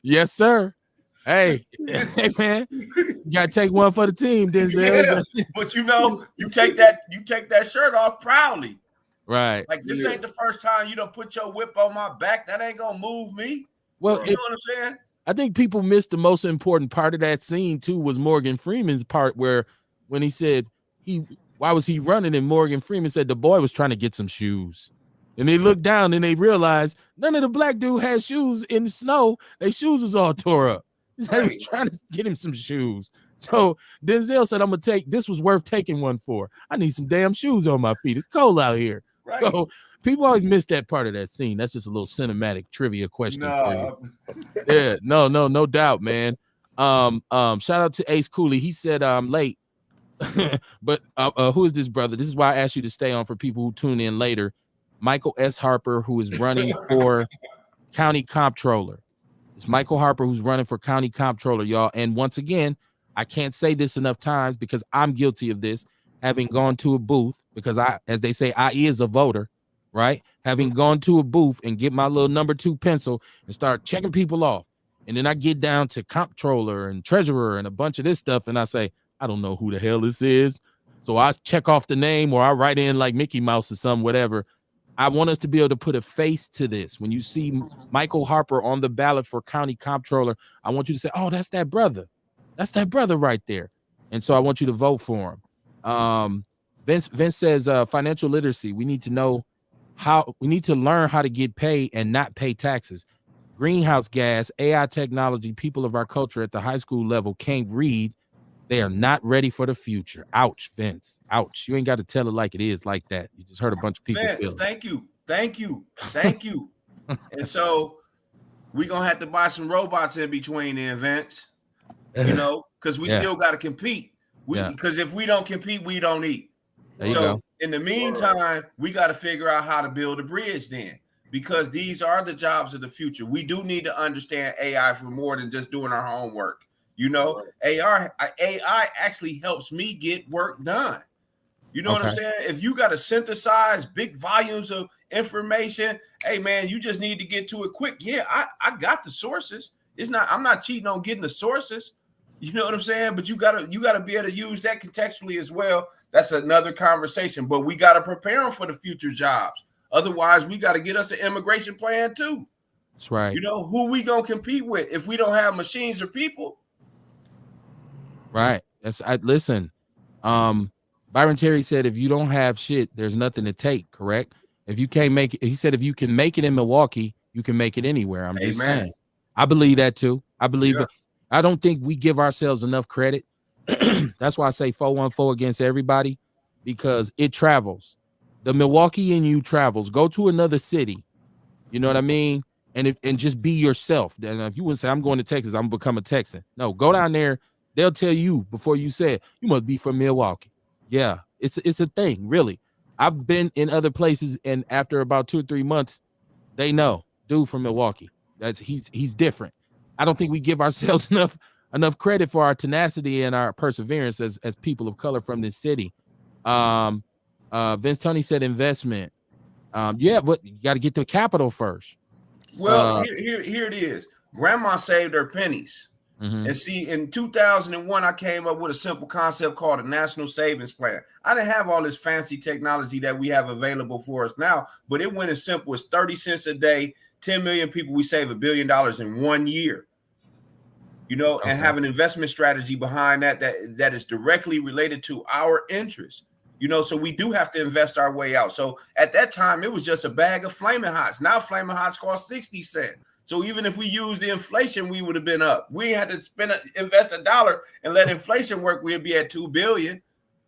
Yes, sir. Hey, man, you gotta take one for the team, Denzel. Yeah, but you know, you take that shirt off proudly. Right. Like this ain't the first time you done put your whip on my back. That ain't gonna move me. Well, you know what I'm saying? I think people missed the most important part of that scene too, was Morgan Freeman's part where when he said why was he running? And Morgan Freeman said the boy was trying to get some shoes. And they looked down and they realized none of the black dude had shoes in the snow. Their shoes was all tore up. He was trying to get him some shoes. So Denzel said, this was worth taking one for. I need some damn shoes on my feet. It's cold out here. Right. So people always miss that part of that scene. That's just a little cinematic trivia question for you. Yeah, no doubt, man. Shout out to Ace Cooley. He said I'm late. But who is this brother? This is why I asked you to stay on for people who tune in later. Michael S. Harper, who is running for county comptroller. It's Michael Harper who's running for county comptroller, y'all. And once again, I can't say this enough times because I'm guilty of this, having gone to a booth, because as they say, I is a voter, right? Having gone to a booth and get my little number 2 pencil and start checking people off. And then I get down to comptroller and treasurer and a bunch of this stuff. And I say, I don't know who the hell this is. So I check off the name or I write in like Mickey Mouse or something, whatever. I want us to be able to put a face to this. When you see Michael Harper on the ballot for county comptroller, I want you to say, oh, that's that brother. That's that brother right there. And so I want you to vote for him. Vince says financial literacy. We need to learn how to get paid and not pay taxes. Greenhouse gas, AI technology, people of our culture at the high school level can't read. They are not ready for the future. Ouch, Vince. Ouch. You ain't got to tell it like it is like that. You just heard a bunch of people Vince, thank you. And so we're going to have to buy some robots in between then, Vince. You know, because we still got to compete. Because if we don't compete, we don't eat. There you go. In the meantime, we got to figure out how to build a bridge then. Because these are the jobs of the future. We do need to understand AI for more than just doing our homework. You know, AI actually helps me get work done. You know what I'm saying? If you got to synthesize big volumes of information, hey man, you just need to get to it quick. Yeah, I got the sources. I'm not cheating on getting the sources. You know what I'm saying? But you gotta be able to use that contextually as well. That's another conversation. But we gotta prepare them for the future jobs. Otherwise, we gotta get us an immigration plan too. That's right. You know, who we gonna compete with if we don't have machines or people? Right. Listen. Byron Terry said, if you don't have shit, there's nothing to take. Correct. If you can't make it, he said, if you can make it in Milwaukee, you can make it anywhere. I'm just saying. I believe that too. I believe it. I don't think we give ourselves enough credit. That's why I say 414 against everybody, because it travels. The Milwaukee in you travels. Go to another city. You know what I mean? And just be yourself. And if you would say, I'm going to Texas, I'm going to become a Texan. No, go down there. They'll tell you before you say it, you must be from Milwaukee. Yeah, it's a thing, really. I've been in other places, and after about 2 or 3 months, they know, dude from Milwaukee. He's different. I don't think we give ourselves enough credit for our tenacity and our perseverance as people of color from this city. Vince Tony said investment. But you got to get the capital first. Well, here it is. grandma saved her pennies. Mhm. And see, in 2001, I came up with a simple concept called a national savings plan. I didn't have all this fancy technology that we have available for us now, but it went as simple as 30 cents a day, 10 million people, we save $1 billion in 1 year. You know, and have an investment strategy behind that is directly related to our interests. You know, so we do have to invest our way out. So at that time, it was just a bag of Flaming Hots. Now Flaming Hots cost 60 cents. So even if we used the inflation, we would have been up. We had to invest $1 and let inflation work. We'd be at $2 billion.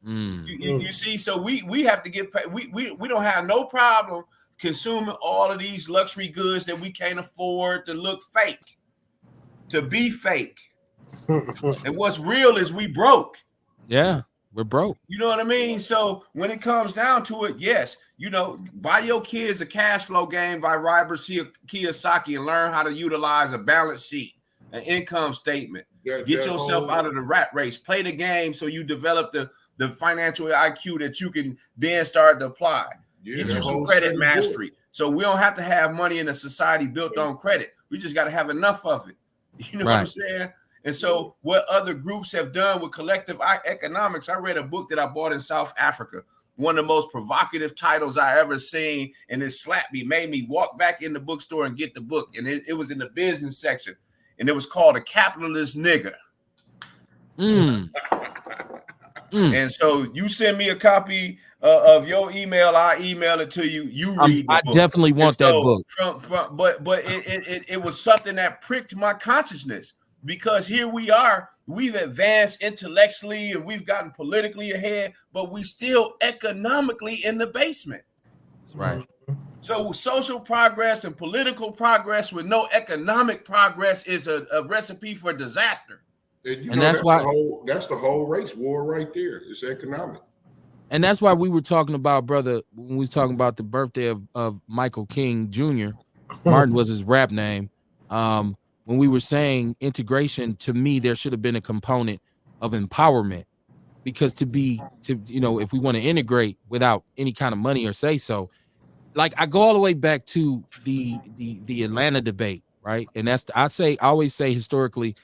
You see, so we have to get paid. We don't have no problem consuming all of these luxury goods that we can't afford to look fake, to be fake. And what's real is we broke. Yeah, we're broke. You know what I mean? So when it comes down to it, yes, you know, buy your kids a cash flow game by Robert Kiyosaki and learn how to utilize a balance sheet, an income statement. Get yourself out of the rat race. Play the game so you develop the financial IQ that you can then start to apply. Get you some credit mastery. So we don't have to have money in a society built on credit. We just got to have enough of it. You know what I'm saying? And so what other groups have done with collective economics, I read a book that I bought in South Africa, one of the most provocative titles I ever seen, and it slapped me, made me walk back in the bookstore and get the book. And it was in the business section, and it was called A Capitalist Nigger. And so you send me a copy of your email, I email it to you. You read the book. I definitely want that book. But it was something that pricked my consciousness. Because here we are, we've advanced intellectually and we've gotten politically ahead, but we still economically in the basement. That's right. So social progress and political progress with no economic progress is a recipe for disaster. And that's why that's the whole race war right there. It's economic. And that's why we were talking about, brother, when we was talking about the birthday of Michael King Jr. Martin was his rap name. When we were saying integration, to me, there should have been a component of empowerment, because if we want to integrate without any kind of money or say so, like I go all the way back to the Atlanta debate, right? And that's I always say historically,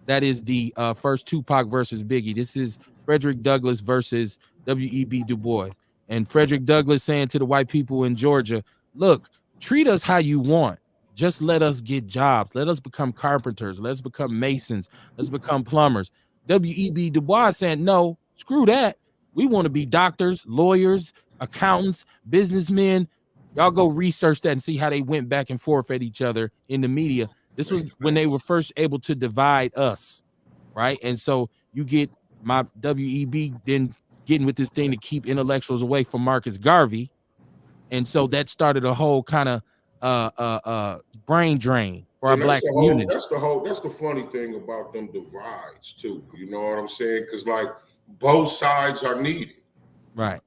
that is the first Tupac versus Biggie. This is Frederick Douglass versus W.E.B. Du Bois, and Frederick Douglass saying to the white people in Georgia, look, treat us how you want. Just let us get jobs. Let us become carpenters. Let's become masons. Let's become plumbers. W.E.B. Du Bois saying, no, screw that. We want to be doctors, lawyers, accountants, businessmen. Y'all go research that and see how they went back and forth at each other in the media. This was when they were first able to divide us, right? And so you get my W.E.B. then getting with this thing to keep intellectuals away from Marcus Garvey. And so that started a whole kind of brain drain for our black community. That's the funny thing about them divides too. You know what I'm saying? Because like both sides are needed. Right.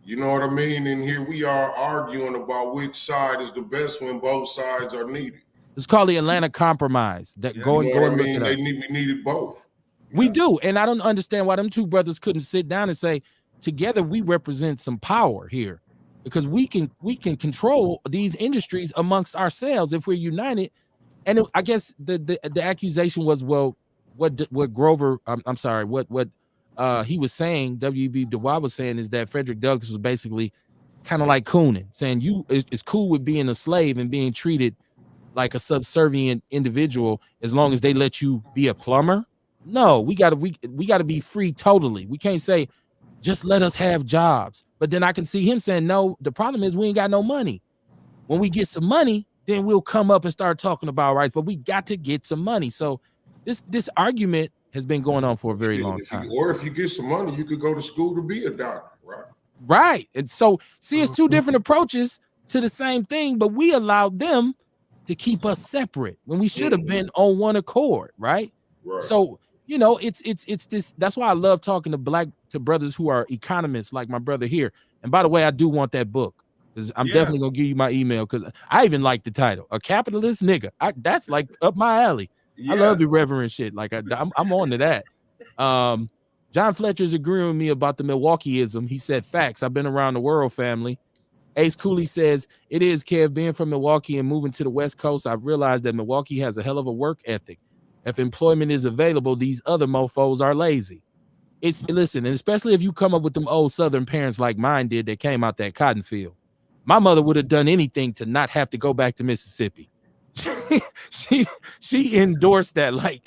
You know what I mean? And here we are arguing about which side is the best when both sides are needed. It's called the Atlanta Compromise. That we needed both. We do. And I don't understand why them two brothers couldn't sit down and say, together we represent some power here. Because we can control these industries amongst ourselves if we're united. And I guess the accusation was, well, what Grover, I'm sorry, what he was saying, W.E.B. Du Bois was saying, is that Frederick Douglass was basically kind of like cooning, saying it's cool with being a slave and being treated like a subservient individual as long as they let you be a plumber. No, we gotta be free totally. We can't say just let us have jobs. But then I can see him saying, no, the problem is we ain't got no money. When we get some money, then we'll come up and start talking about rights, but we got to get some money. So this argument has been going on for a very long time. Or if you get some money, you could go to school to be a doctor, right? Right. And so see, it's two different approaches to the same thing, but we allowed them to keep us separate when we should have been on one accord, right? So it's this. That's why I love talking to brothers who are economists, like my brother here. And by the way, I do want that book, because I'm definitely gonna give you my email, because I even like the title, A Capitalist Nigga. That's like up my alley. I love the reverend shit. Like I'm on to that. John Fletcher's agreeing with me about the Milwaukeeism. He said, facts. I've been around the world, family. Ace Cooley says, it is, Kev, being from Milwaukee and moving to the West Coast, I've realized that Milwaukee has a hell of a work ethic. If employment is available, these other mofos are lazy. Listen, and especially if you come up with them old Southern parents like mine did that came out that cotton field. My mother would have done anything to not have to go back to Mississippi. she endorsed that, like,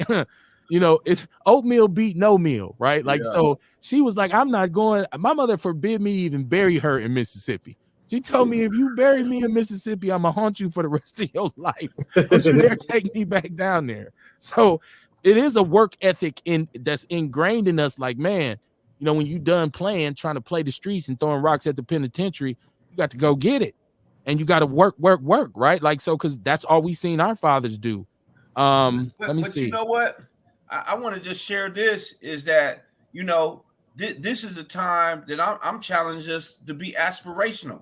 you know, it's oatmeal beat no meal, right? Like, so she was like, I'm not going. My mother forbid me to even bury her in Mississippi. She told me, if you bury me in Mississippi, I'm gonna haunt you for the rest of your life. Don't you dare take me back down there. So it is a work ethic that's ingrained in us. Like, man, you know, when you done playing, trying to play the streets and throwing rocks at the penitentiary, you got to go get it. And you got to work, right? Like, so, because that's all we seen our fathers do. Let me see. You know what? I want to just share this, is that, you know, this is a time that I'm challenging us to be aspirational,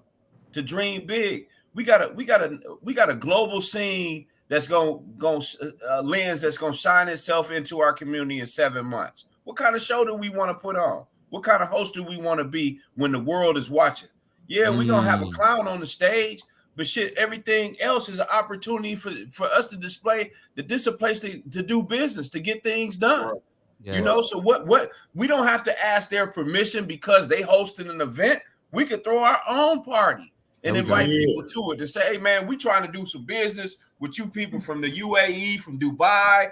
to dream big. We got a global scene that's lens that's gonna shine itself into our community in 7 months. What kind of show do we want to put on? What kind of host do we want to be when the world is watching? Yeah, we're gonna have a clown on the stage, but shit, everything else is an opportunity for us to display that this is a place to do business, to get things done. Yes. You know, so what we don't have to ask their permission because they hosted an event. We could throw our own party and invite people to it and say, hey man, we trying to do some business with you people from the UAE, from Dubai,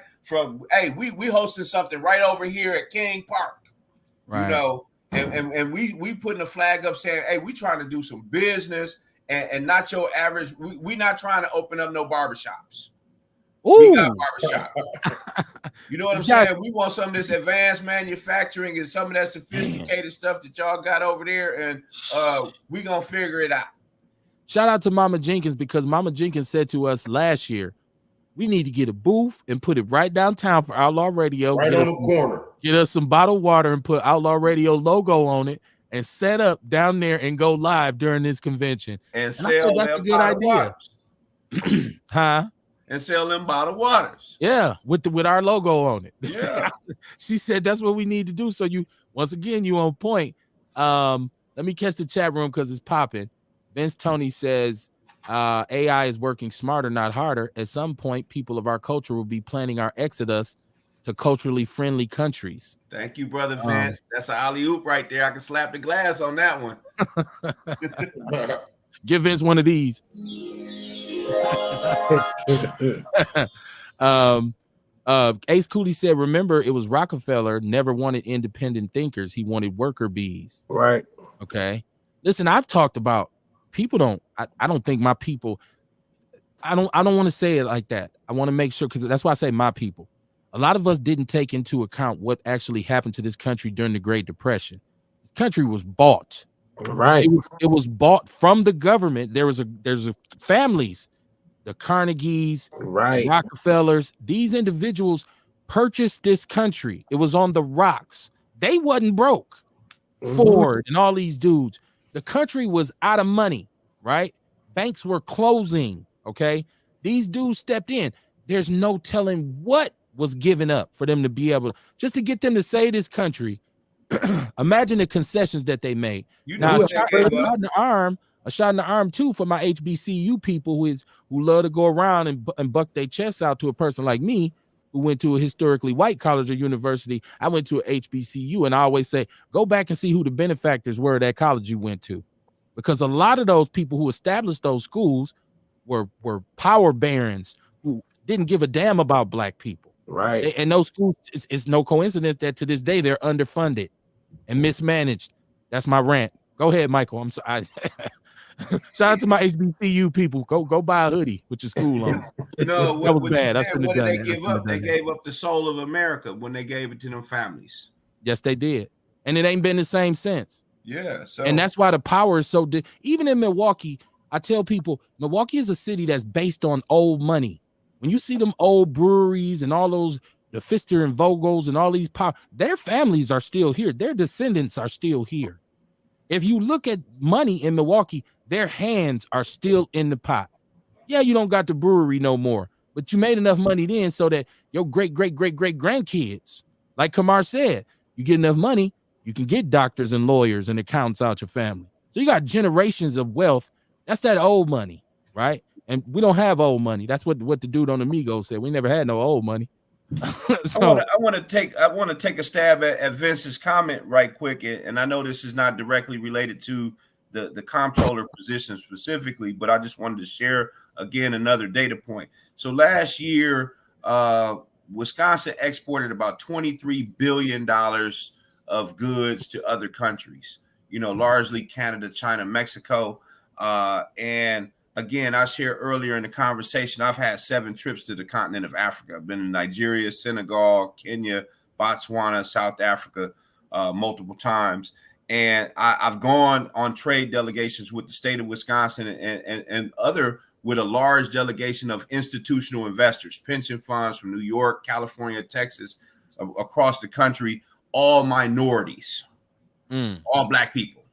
hey, we hosting something right over here at King Park. Right. You know, and we putting a flag up saying, hey, we trying to do some business and not your average. We not trying to open up no barbershops. Ooh. We got barbershop. You know what I'm saying? We want some of this advanced manufacturing and some of that sophisticated stuff that y'all got over there, and we gonna figure it out. Shout out to Mama Jenkins, because Mama Jenkins said to us last year, we need to get a booth and put it right downtown for Outlaw Radio. Right on the corner. Get us some bottled water and put Outlaw Radio logo on it and set up down there and go live during this convention. And sell that's a good idea. Huh? And sell them bottled waters. Yeah, with our logo on it. Yeah. She said that's what we need to do. So you, once again, you on point. Let me catch the chat room because it's popping. Vince Tony says AI is working smarter, not harder. At some point, people of our culture will be planning our exodus to culturally friendly countries. Thank you, brother Vince. That's an alley-oop right there. I can slap the glass on that one. Give Vince one of these. Ace Cooley said, remember, it was Rockefeller never wanted independent thinkers. He wanted worker bees. Right. Okay. Listen, I've talked about people I don't think my people, I don't want to say it like that. I want to make sure, because that's why I say my people. A lot of us didn't take into account what actually happened to this country during the Great Depression. This country was bought. Right. It was bought from the government. There's families, the Carnegies, right, the Rockefellers. These individuals purchased this country. It was on the rocks. They wasn't broke. Ford and all these dudes. The country was out of money, right? Banks were closing, okay? These dudes stepped in. There's no telling what was given up for them to be able just to get them to save this country. Imagine the concessions that they made. Now, a shot in the arm too for my HBCU people who love to go around and buck their chests out to a person like me who went to a historically white college or university. I went to a HBCU, and I always say, go back and see who the benefactors were at that college you went to, because a lot of those people who established those schools were power barons who didn't give a damn about black people. Right. And those schools, it's no coincidence that to this day they're underfunded and mismanaged. That's my rant. Go ahead, Michael. I'm sorry. Shout out to my HBCU people. Go buy a hoodie with your school on. No, that was bad. What did they give up? They gave up the soul of America when they gave it to them families. Yes, they did. And it ain't been the same since. Yeah. So, and that's why the power is so even in Milwaukee, I tell people, Milwaukee is a city that's based on old money. When you see them old breweries and all those, the Pfister and Vogels and all these their families are still here. Their descendants are still here. If you look at money in Milwaukee, their hands are still in the pot. Yeah, you don't got the brewery no more, but you made enough money then so that your great grandkids, like Kamar said, you get enough money, you can get doctors and lawyers and accountants out your family. So you got generations of wealth That's that old money, right? And we don't have old money. That's what the dude on the Migos said. We never had no old money. So I want to take a stab at Vince's comment right quick, and I know this is not directly related to the comptroller position specifically, but I just wanted to share again another data point. So last year, Wisconsin exported about $23 billion of goods to other countries, largely Canada, China, Mexico. And again, I shared earlier in the conversation, I've had 7 trips to the continent of Africa. I've been in Nigeria, Senegal, Kenya, Botswana, South Africa multiple times. And I've gone on trade delegations with the state of Wisconsin and other with a large delegation of institutional investors, pension funds from New York, California, Texas, across the country, all minorities, all Black people,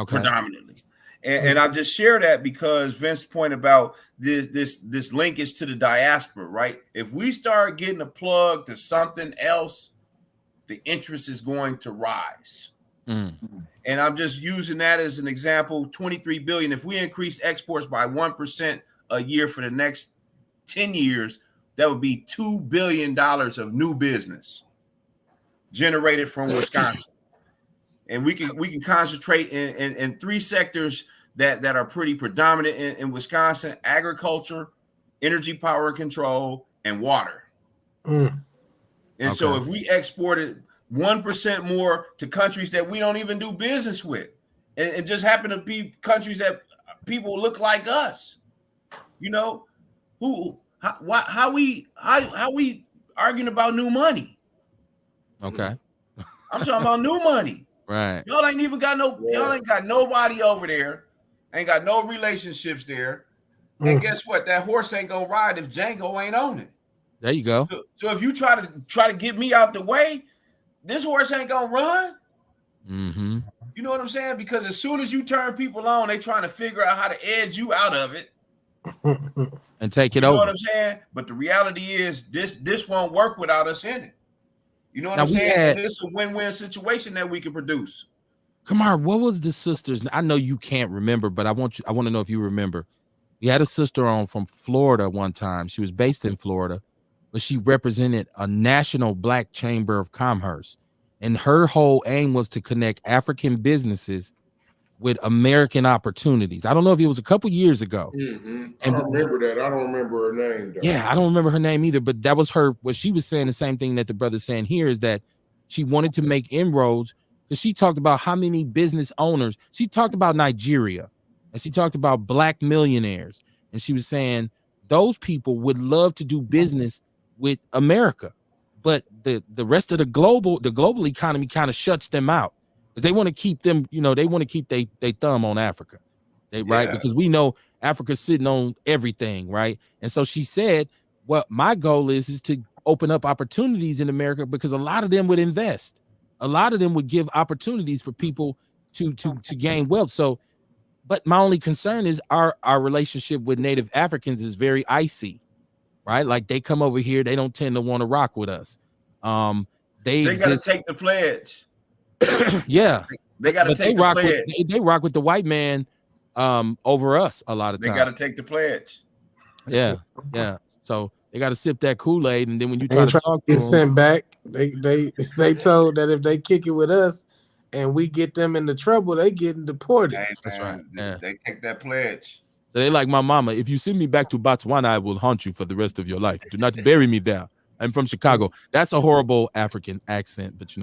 predominantly. And I just share that because Vince pointed about this linkage to the diaspora, right? If we start getting a plug to something else, the interest is going to rise. And I'm just using that as an example. 23 billion. If we increase exports by 1% a year for the next 10 years, that would be $2 billion of new business generated from Wisconsin. And we can concentrate in 3 sectors that are pretty predominant in Wisconsin: agriculture, energy, power and control, and water. And so if we exported 1% more to countries that we don't even do business with, and just happen to be countries that people look like us, how we arguing about new money? Okay. I'm talking about new money. Right. Y'all ain't got nobody over there, ain't got no relationships there. And guess what? That horse ain't gonna ride if Django ain't on it. There you go. So if you try to get me out the way, this horse ain't gonna run. You know what I'm saying? Because as soon as you turn people on, they trying to figure out how to edge you out of it and take it over. You know what I'm saying? But the reality is this won't work without us in it. You know what I'm saying? And it's a win-win situation that we can produce. Kamar, what was the sister's? I know you can't remember, but I want to know if you remember. We had a sister on from Florida one time. She was based in Florida, but she represented a national Black Chamber of Commerce. And her whole aim was to connect African businesses with American opportunities. I don't know if it was a couple years ago. I remember that. I don't remember her name, though. Yeah, I don't remember her name either, but that was her. What she was saying, the same thing that the brother's saying here, is that she wanted to make inroads because she talked about how many business owners. She talked about Nigeria, and she talked about Black millionaires. And she was saying those people would love to do business with America, but the rest of the global economy kind of shuts them out. They want to keep them, they want to keep they thumb on Africa, right? Because we know Africa's sitting on everything, right? And so she said, what my goal is to open up opportunities in America, because a lot of them would invest. A lot of them would give opportunities for people to gain wealth. So, but my only concern is our relationship with Native Africans is very icy, right? Like they come over here, they don't tend to want to rock with us. They got to take the pledge. Yeah, they got to take the pledge. They rock with the white man over us a lot of times. They got to take the pledge. Yeah. So they got to sip that Kool-Aid, and then when you try to talk to them, sent back. They told that if they kick it with us and we get them into trouble, they getting deported. Hey, that's right. They take that pledge. So they like my mama. If you send me back to Botswana, I will haunt you for the rest of your life. Do not bury me there. I'm from Chicago. That's a horrible African accent, but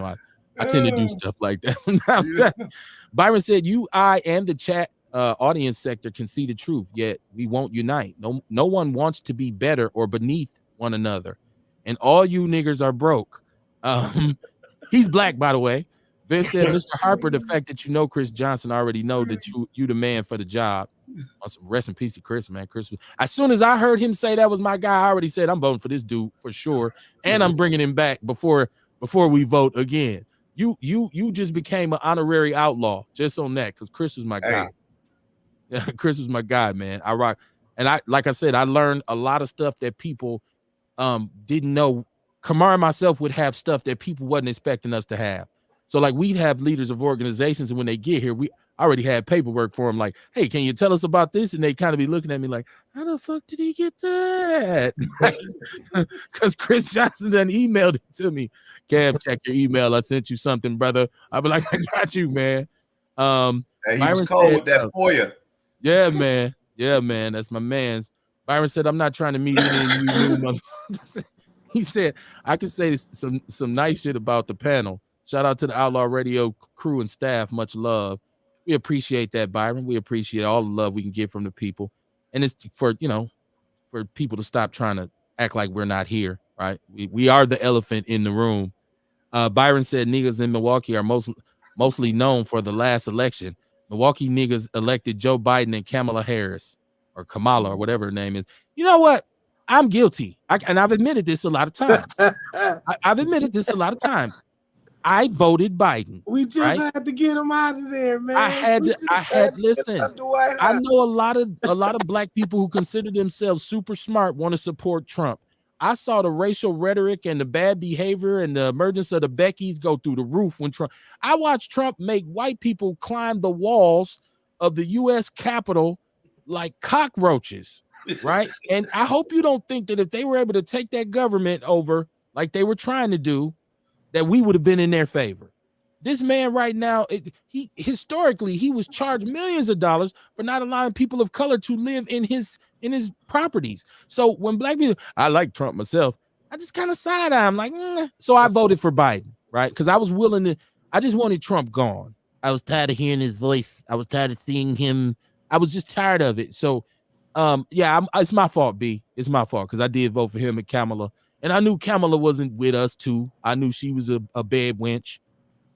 I tend to do stuff like that. Byron said, I, and the chat audience sector can see the truth, yet we won't unite. No one wants to be better or beneath one another. And all you niggers are broke. He's Black, by the way. Vince said, Mr. Harper, the fact that you know Chris Johnson, already know that you the man for the job. Rest in peace to Chris, man. Chris, as soon as I heard him say that was my guy, I already said I'm voting for this dude for sure. And I'm bringing him back before we vote again. You just became an honorary outlaw just on that, because Chris was my guy. Yeah, Chris was my guy, man. I rock. And like I said, I learned a lot of stuff that people didn't know. Kamar and myself would have stuff that people wasn't expecting us to have. So like we'd have leaders of organizations, and when they get here, I already had paperwork for him. Like, hey, can you tell us about this? And they kind of be looking at me like, how the fuck did he get that? Because Chris Johnson done emailed it to me. Kev, check your email. I sent you something, brother. I'll be like, I got you, man. Hey, he Byron was cold said, with that for you. yeah, man. Yeah, man. That's my man's. Byron said, I'm not trying to meet any of you new motherfuckers. He said, I can say some nice shit about the panel. Shout out to the Outlaw Radio crew and staff. Much love. We appreciate that, Byron. We appreciate all the love we can get from the people. And it's for, you know, for people to stop trying to act like we're not here, right? We are the elephant in the room. Byron said niggas in Milwaukee are mostly known for the last election. Milwaukee niggas elected Joe Biden and Kamala Harris, or Kamala, or whatever her name is. You know what? I'm guilty. And I've admitted this a lot of times. I've admitted this a lot of times. I voted Biden. We just right? had to get him out of there, man. I had listen. I know a lot of black people who consider themselves super smart want to support Trump. I saw the racial rhetoric and the bad behavior and the emergence of the Beckys go through the roof when Trump. I watched Trump make white people climb the walls of the U.S. Capitol like cockroaches, right? And I hope you don't think that if they were able to take that government over like they were trying to do, that we would have been in their favor. This man right now, he historically, he was charged millions of dollars for not allowing people of color to live in his properties. So when black people, I like Trump myself, I just kind of side eye. I'm like, so I voted for Biden, right? Because I was willing to, I just wanted Trump gone. I was tired of hearing his voice. I was tired of seeing him. I was just tired of it. So, yeah, it's my fault, B. It's my fault because I did vote for him and Kamala. And I knew Kamala wasn't with us too. I knew she was a bad wench,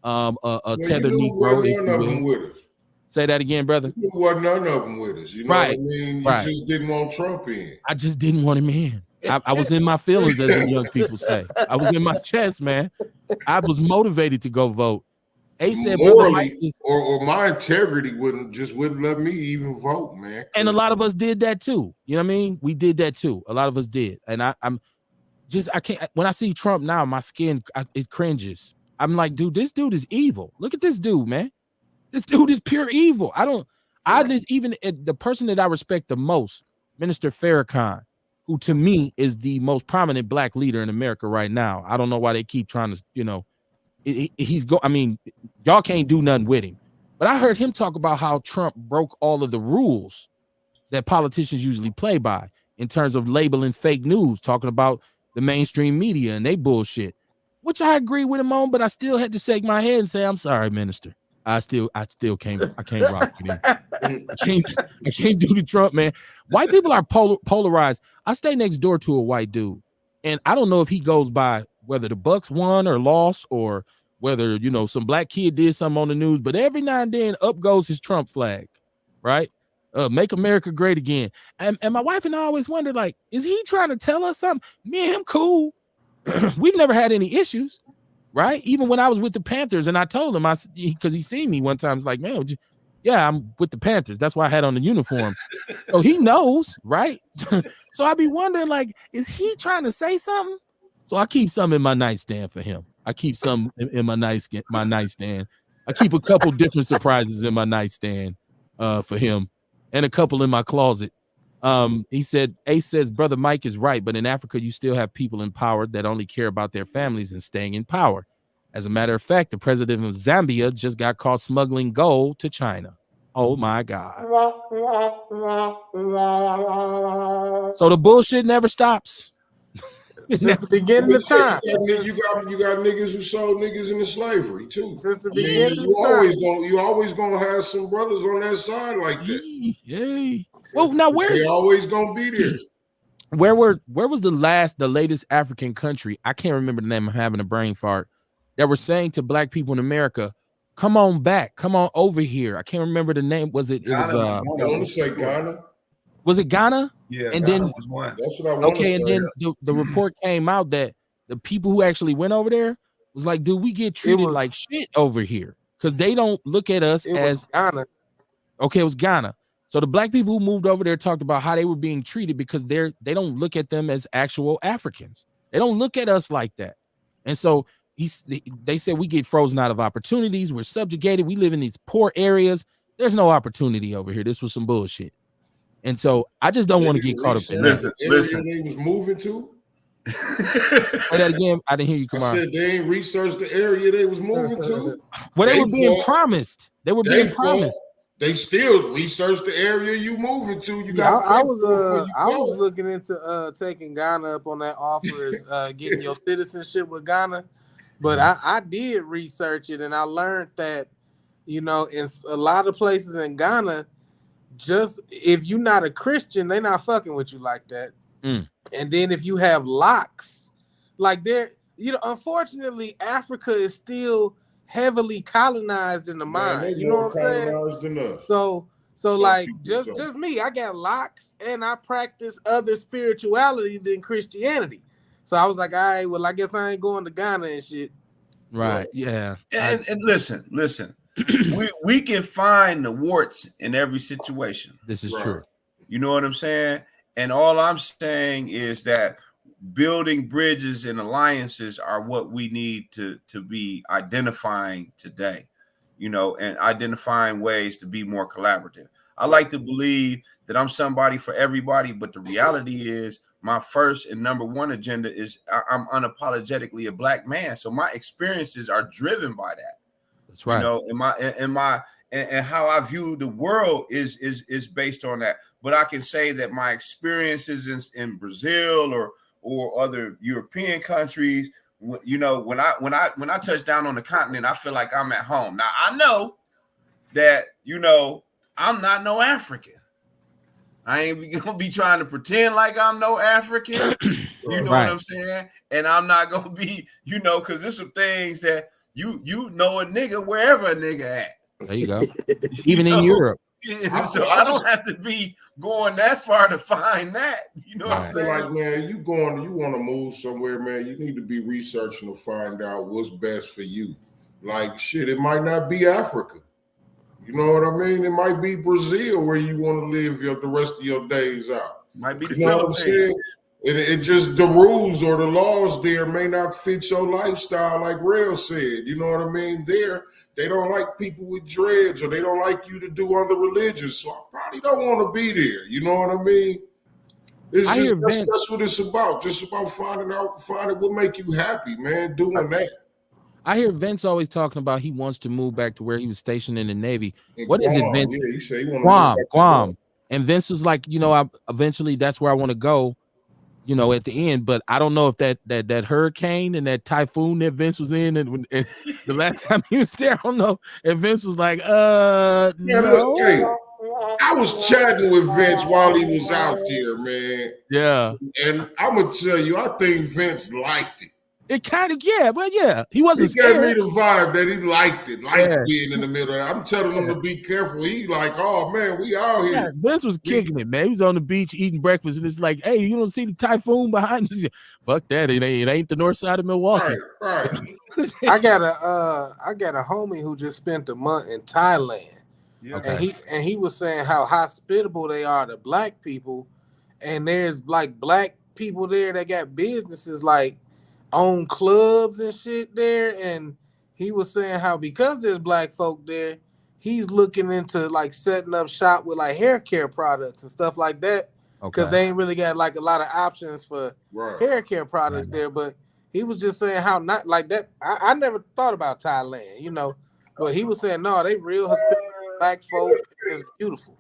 a tethered Negro. None of them with us. Say that again, brother. There wasn't none of them with us. You know what I mean? You just didn't want Trump in. I just didn't want him in. I was in my feelings, as the young people say. I was in my chest, man. I was motivated to go vote. A said, morally, or my integrity wouldn't let me even vote, man. And a lot of us did that too. You know what I mean? We did that too. A lot of us did. And I can't. When I see Trump now, my skin it cringes. I'm like, dude, this dude is evil. Look at this dude, man. This dude is pure evil. Even the person that I respect the most, Minister Farrakhan, who to me is the most prominent black leader in America right now. I don't know why they keep trying to, you know, I mean, y'all can't do nothing with him. But I heard him talk about how Trump broke all of the rules that politicians usually play by in terms of labeling fake news, talking about the mainstream media and they bullshit, which I agree with him on, but I still had to shake my head and say, I'm sorry, Minister. I can't rock with him. I can't do the Trump, man. White people are polarized. I stay next door to a white dude, and I don't know if he goes by whether the Bucks won or lost or whether, you know, some black kid did something on the news, but every now and then up goes his Trump flag, right? Make America great again. And my wife and I always wonder, like, is he trying to tell us something? Me and him cool. We've never had any issues, right? Even when I was with the Panthers and I told him, because he seen me one time, it's like, man, yeah, I'm with the Panthers. That's why I had on the uniform. So he knows, right? So I be wondering, like, is he trying to say something? So I keep some in my nightstand for him. I keep some in my nightstand. I keep a couple different surprises in my nightstand for him, and a couple in my closet. He said, Ace says, Brother Mike is right, but in Africa, you still have people in power that only care about their families and staying in power. As a matter of fact, the president of Zambia just got caught smuggling gold to China. Oh my God. So the bullshit never stops. Since the beginning of time. You got niggas who sold niggas into slavery too. Since the beginning of time. You always gonna have some brothers on that side like that. Yay. Well, now they always gonna be there. Where was the latest African country? I can't remember the name. I'm having a brain fart. That were saying to black people in America, come on back, come on over here. I can't remember the name. Was it? I want to say Ghana. Was it Ghana? Yeah, and Ghana then was one. That's what I want to say. And then the report came out that the people who actually went over there was like, dude, we get treated like shit over here because they don't look at us as Ghana. Okay, it was Ghana. So the black people who moved over there talked about how they were being treated because they don't look at them as actual Africans. They don't look at us like that. And so they said we get frozen out of opportunities. We're subjugated. We live in these poor areas. there's no opportunity over here. This was some bullshit. And so I just don't want to get caught up in that. Listen. They was moving to. Say that again. I didn't hear you, Kamar. I said they ain't researched the area they was moving to. Well, they were being promised. They were being promised. They still research the area you moving to. You got. I was looking into taking Ghana up on that offer as getting your citizenship with Ghana, but I did research it and I learned that, you know, in a lot of places in Ghana, just if you're not a Christian, they're not fucking with you like that. And then if you have locks, like they're, you know, unfortunately, Africa is still heavily colonized in the mind. You know what I'm saying? So like just me, I got locks and I practice other spirituality than Christianity. So I was like, all right, well, I guess I ain't going to Ghana and shit. Right. Yeah. And listen. we can find the warts in every situation. This is true. You know what I'm saying? And all I'm saying is that building bridges and alliances are what we need to be identifying today, you know, and identifying ways to be more collaborative. I like to believe that I'm somebody for everybody, but the reality is my first and number one agenda is I'm unapologetically a Black man. So my experiences are driven by that. That's right. You know, and how I view the world is based on that. But I can say that my experiences in Brazil or other European countries, you know, when I touch down on the continent, I feel like I'm at home. Now I know that, you know, I'm not no African. I ain't gonna be trying to pretend like I'm no African. You know what I'm saying? And I'm not gonna be, you know, because there's some things that you know a nigga wherever a nigga at. There you go. Even in Europe. So I don't have to be going that far to find that. You know what I'm saying? I feel like, man, you want to move somewhere, man, you need to be researching to find out what's best for you. Like, shit, it might not be Africa. You know what I mean? It might be Brazil where you want to live the rest of your days out. Might be the Philippines. You know what I'm saying? It just, the rules or the laws there may not fit your lifestyle, like Rail said. You know what I mean? They don't like people with dreads, or they don't like you to do other religions. So I probably don't want to be there. You know what I mean? That's what it's about. Just about finding what make you happy, man. Doing that. I hear Vince always talking about he wants to move back to where he was stationed in the Navy. What is it, Vince? Yeah, he said he want to move back to Guam. And Vince was like, you know, eventually that's where I want to go, you know, at the end. But I don't know if that hurricane and that typhoon that Vince was in, and the last time he was there, I don't know. And Vince was like, no. Look, hey, I was chatting with Vince while he was out there, man. Yeah. And I'm gonna tell you, I think Vince liked it. It kind of, yeah, well, yeah. He wasn't scared. He gave me the vibe that he liked it, being in the middle of that. I'm telling him to be careful. He like, oh man, we out here. Yeah, Vince was kicking it, man. He was on the beach eating breakfast, and it's like, hey, you don't see the typhoon behind you? Fuck that. It ain't the north side of Milwaukee. Right. I got a homie who just spent a month in Thailand. Yeah. Okay. And he was saying how hospitable they are to Black people. And there's like Black people there that got businesses like own clubs and shit there, and he was saying how because there's Black folk there, he's looking into like setting up shop with like hair care products and stuff like that, because they ain't really got like a lot of options for hair care products there. But he was just saying how not like that. I never thought about Thailand, you know, but he was saying no, they real Black folk. It's beautiful.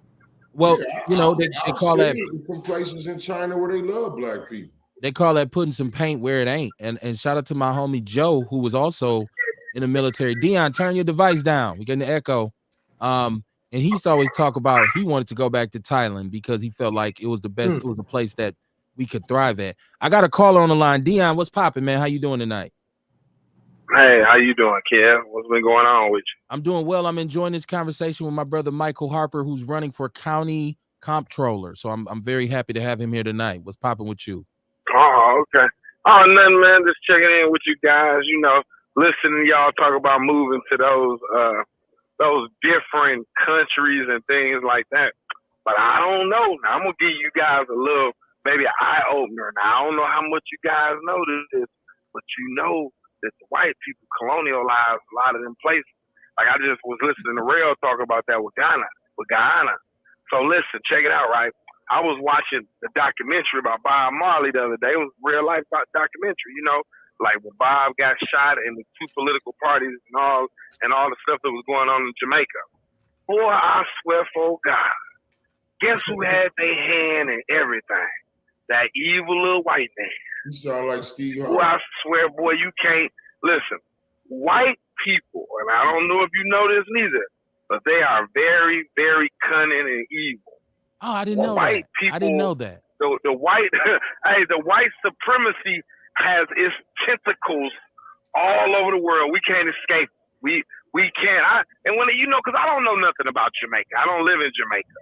Well, you know, they call that from places in China where they love Black people. They call that putting some paint where it ain't. And shout out to my homie Joe, who was also in the military. Dion, turn your device down. We getting the echo. And he used to always talk about he wanted to go back to Thailand because he felt like it was the best. It was a place that we could thrive at. I got a caller on the line. Dion, what's popping, man? How you doing tonight? Hey, how you doing, Kev? What's been going on with you? I'm doing well. I'm enjoying this conversation with my brother Michael Harper, who's running for county comptroller. So I'm very happy to have him here tonight. What's popping with you? Oh, okay. Oh, nothing, man. Just checking in with you guys. You know, listening to y'all talk about moving to those different countries and things like that. But I don't know. Now, I'm gonna give you guys a little, maybe an eye opener. Now, I don't know how much you guys know this, but you know that the white people colonialized a lot of them places. Like I just was listening to Rail talk about that with Guyana. So listen, check it out, right? I was watching the documentary about Bob Marley the other day. It was a real life documentary, you know, like when Bob got shot and the two political parties and all the stuff that was going on in Jamaica. Boy, I swear for God, guess who had their hand in everything? That evil little white man. You sound like Steve Boy, I swear, boy, you can't listen. White people, and I don't know if you know this neither, but they are very, very cunning and evil. Oh, I didn't know white that. People, I didn't know that. The white, hey, the white supremacy has its tentacles all over the world. We can't escape. We can't. And when you know, because I don't know nothing about Jamaica. I don't live in Jamaica.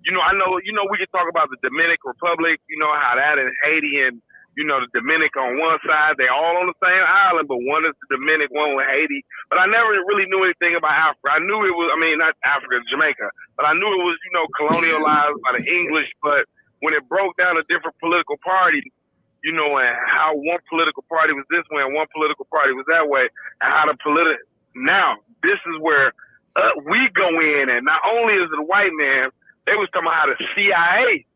You know, I know. You know, we can talk about the Dominican Republic. You know how that and Haiti and you know the Dominican on one side. They all on the same island, but one is the Dominican, one with Haiti. But I never really knew anything about Africa. I knew it was. I mean, not Africa, Jamaica. But I knew it was, you know, colonialized by the English. But when it broke down to different political parties, you know, and how one political party was this way and one political party was that way, and how the now this is where we go in, and not only is it a white man, they was talking about how the CIA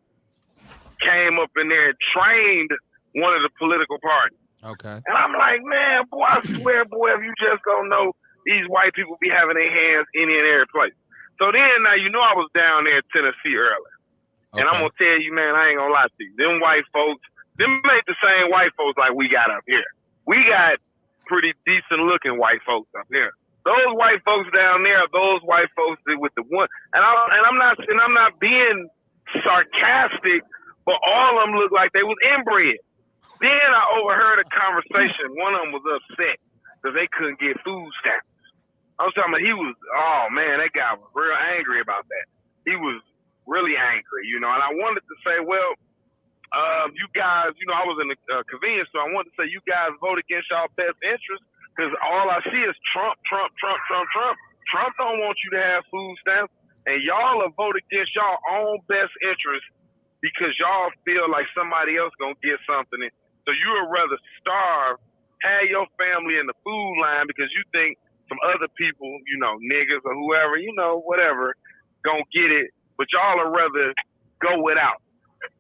came up in there and trained one of the political parties. Okay. And I'm like, man, boy, I swear, boy, if you just don't know, these white people be having their hands any and every place. So then, now, you know, I was down there in Tennessee earlier. Okay. And I'm going to tell you, man, I ain't going to lie to you. Them white folks, them ain't the same white folks like we got up here. We got pretty decent looking white folks up here. Those white folks down there, those white folks with the one, and I'm not being sarcastic, but all of them look like they was inbred. Then I overheard a conversation. One of them was upset because they couldn't get food stamps. I was talking about oh man, that guy was real angry about that. He was really angry, you know, and I wanted to say, well, you guys, you know, I was in the convenience store. I wanted to say, you guys vote against y'all best interest because all I see is Trump. Trump don't want you to have food stamps, and y'all will vote against y'all own best interest because y'all feel like somebody else gonna get something. So you would rather starve, have your family in the food line because you think some other people, you know, niggas or whoever, you know, whatever, gonna get it, but y'all would rather go without.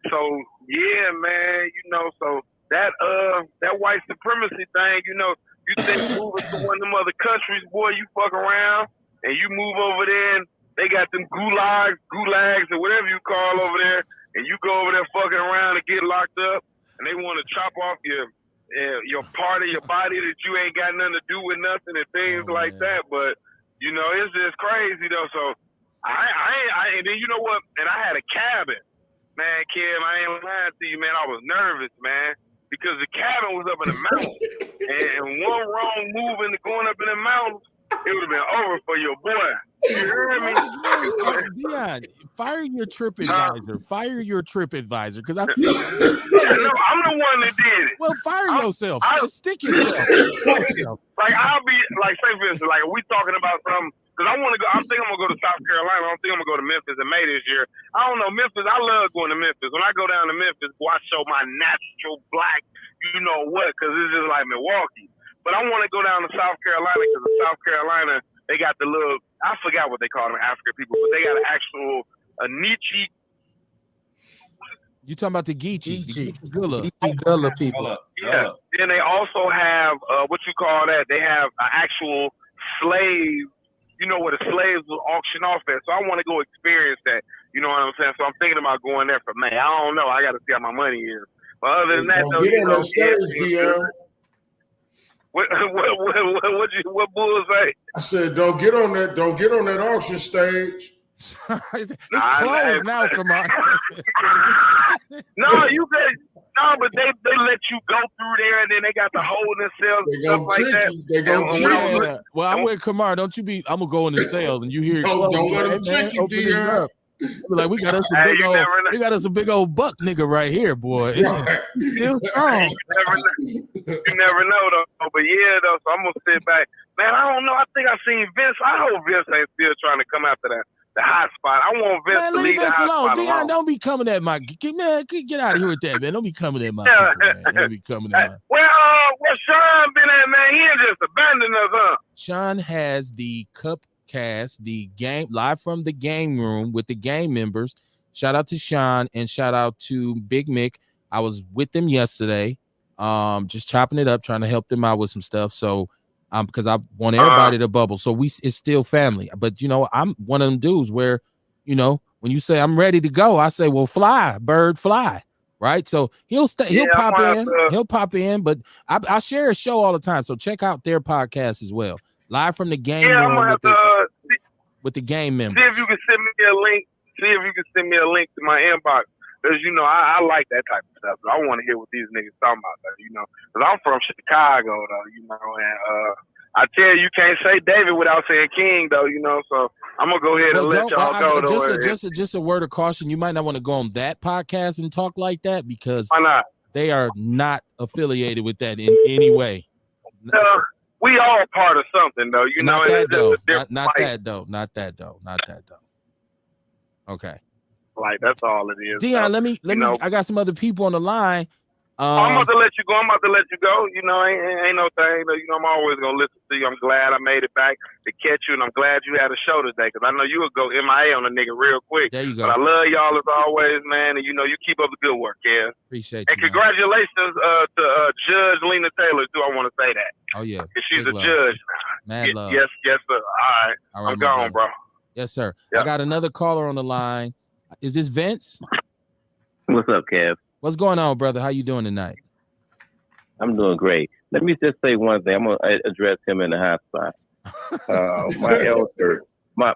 So yeah, man, you know, so that white supremacy thing, you know, you think moving to one of them other countries, boy, you fuck around and you move over there and they got them gulags or whatever you call over there, and you go over there fucking around and get locked up, and they want to chop off your part of your body that you ain't got nothing to do with nothing and things like that. But you know, it's just crazy though. So I and then you know what? And I had a cabin. Man, Kim, I ain't lying to you, man. I was nervous, man, because the cabin was up in the mountains. and one wrong move into going up in the mountains, it would have been over for your boy. You heard me? Dion, fire your trip advisor. Fire your trip advisor, because I no, I'm the one that did it. Well, fire yourself. Stick yourself. Like, I'll be, like, say for instance, like, we talking about something, because I want to go, I think I'm going to go to South Carolina. I don't think I'm going to go to Memphis in May this year. I don't know, Memphis, I love going to Memphis. When I go down to Memphis, boy, I show my natural black, you know what, because it's just like Milwaukee. But I want to go down to South Carolina because in South Carolina, they got the little, I forgot what they call them, African people, but they got an actual, a Nietzsche. You talking about the Geechee Gullah people. Yeah. Then they also have, what you call that? They have an actual slave, you know, where the slaves will auction off at. So I want to go experience that. You know what I'm saying? So I'm thinking about going there for May. I don't know. I got to see how my money is. But other than that, though, you know, what bulls say? I said, don't get on that auction stage. It's closed now, come on. No, you guys, no, but they let you go through there, and then they got the hole themselves and stuff like that. They gonna trick you. Well, I'm with Kamar. Don't you be? I'm gonna go in the sales, and you hear it. Don't let them trick you, Dion. Like we got us a big old buck nigga right here, boy. Still strong. You never know though. But yeah, though. So I'm gonna sit back, man. I don't know. I think I seen Vince. I hope Vince ain't still trying to come after that the hot spot. I want Vince Man, to leave leave the Vince hot alone. spot Dion, alone. don't be coming at my man. Get out of here with that, man. Don't be coming at my people, man. Don't be coming at my. Where Sean been at, man? He ain't just abandoned us, huh? Sean has the Cupcast, the game live from the game room with the game members. Shout out to Sean and shout out to Big Mick. I was with them yesterday, just chopping it up, trying to help them out with some stuff. So, because I want everybody to bubble. So it's still family. But you know, I'm one of them dudes where, you know, when you say I'm ready to go, I say, well, fly, bird, fly. Right. So he'll stay, he'll pop in, but I share a show all the time. So check out their podcast as well. Live from the game room with the game members. See if you can send me a link. See if you can send me a link to my inbox. Because, you know, I like that type of stuff. I want to hear what these niggas talking about, though, you know. Because I'm from Chicago, though, you know. And I tell you can't say David without saying King, though, you know. So I'm going to go ahead and let y'all go, though. Just a word of caution. You might not want to go on that podcast and talk like that because why not? They are not affiliated with that in any way. We all part of something, though. You not know, that though. Not that though. Okay. Like that's all it is. Dion, let me. I got some other people on the line. I'm about to let you go. You know, ain't no thing. You know, I'm always gonna listen to you. I'm glad I made it back to catch you, and I'm glad you had a show today because I know you would go MIA on a nigga real quick. There you go. But I love y'all as always, man, and you know you keep up the good work, yeah. Appreciate you. And congratulations to Judge Lena Taylor too. I want to say that. Oh yeah, because she's a judge. Mad love. Yes, sir. All right, I'm gone, bro. Yes, sir. Yep. I got another caller on the line. Is this Vince? What's up, Kev? What's going on, brother? How you doing tonight? I'm doing great. Let me just say one thing. I'm gonna address him in the hot spot.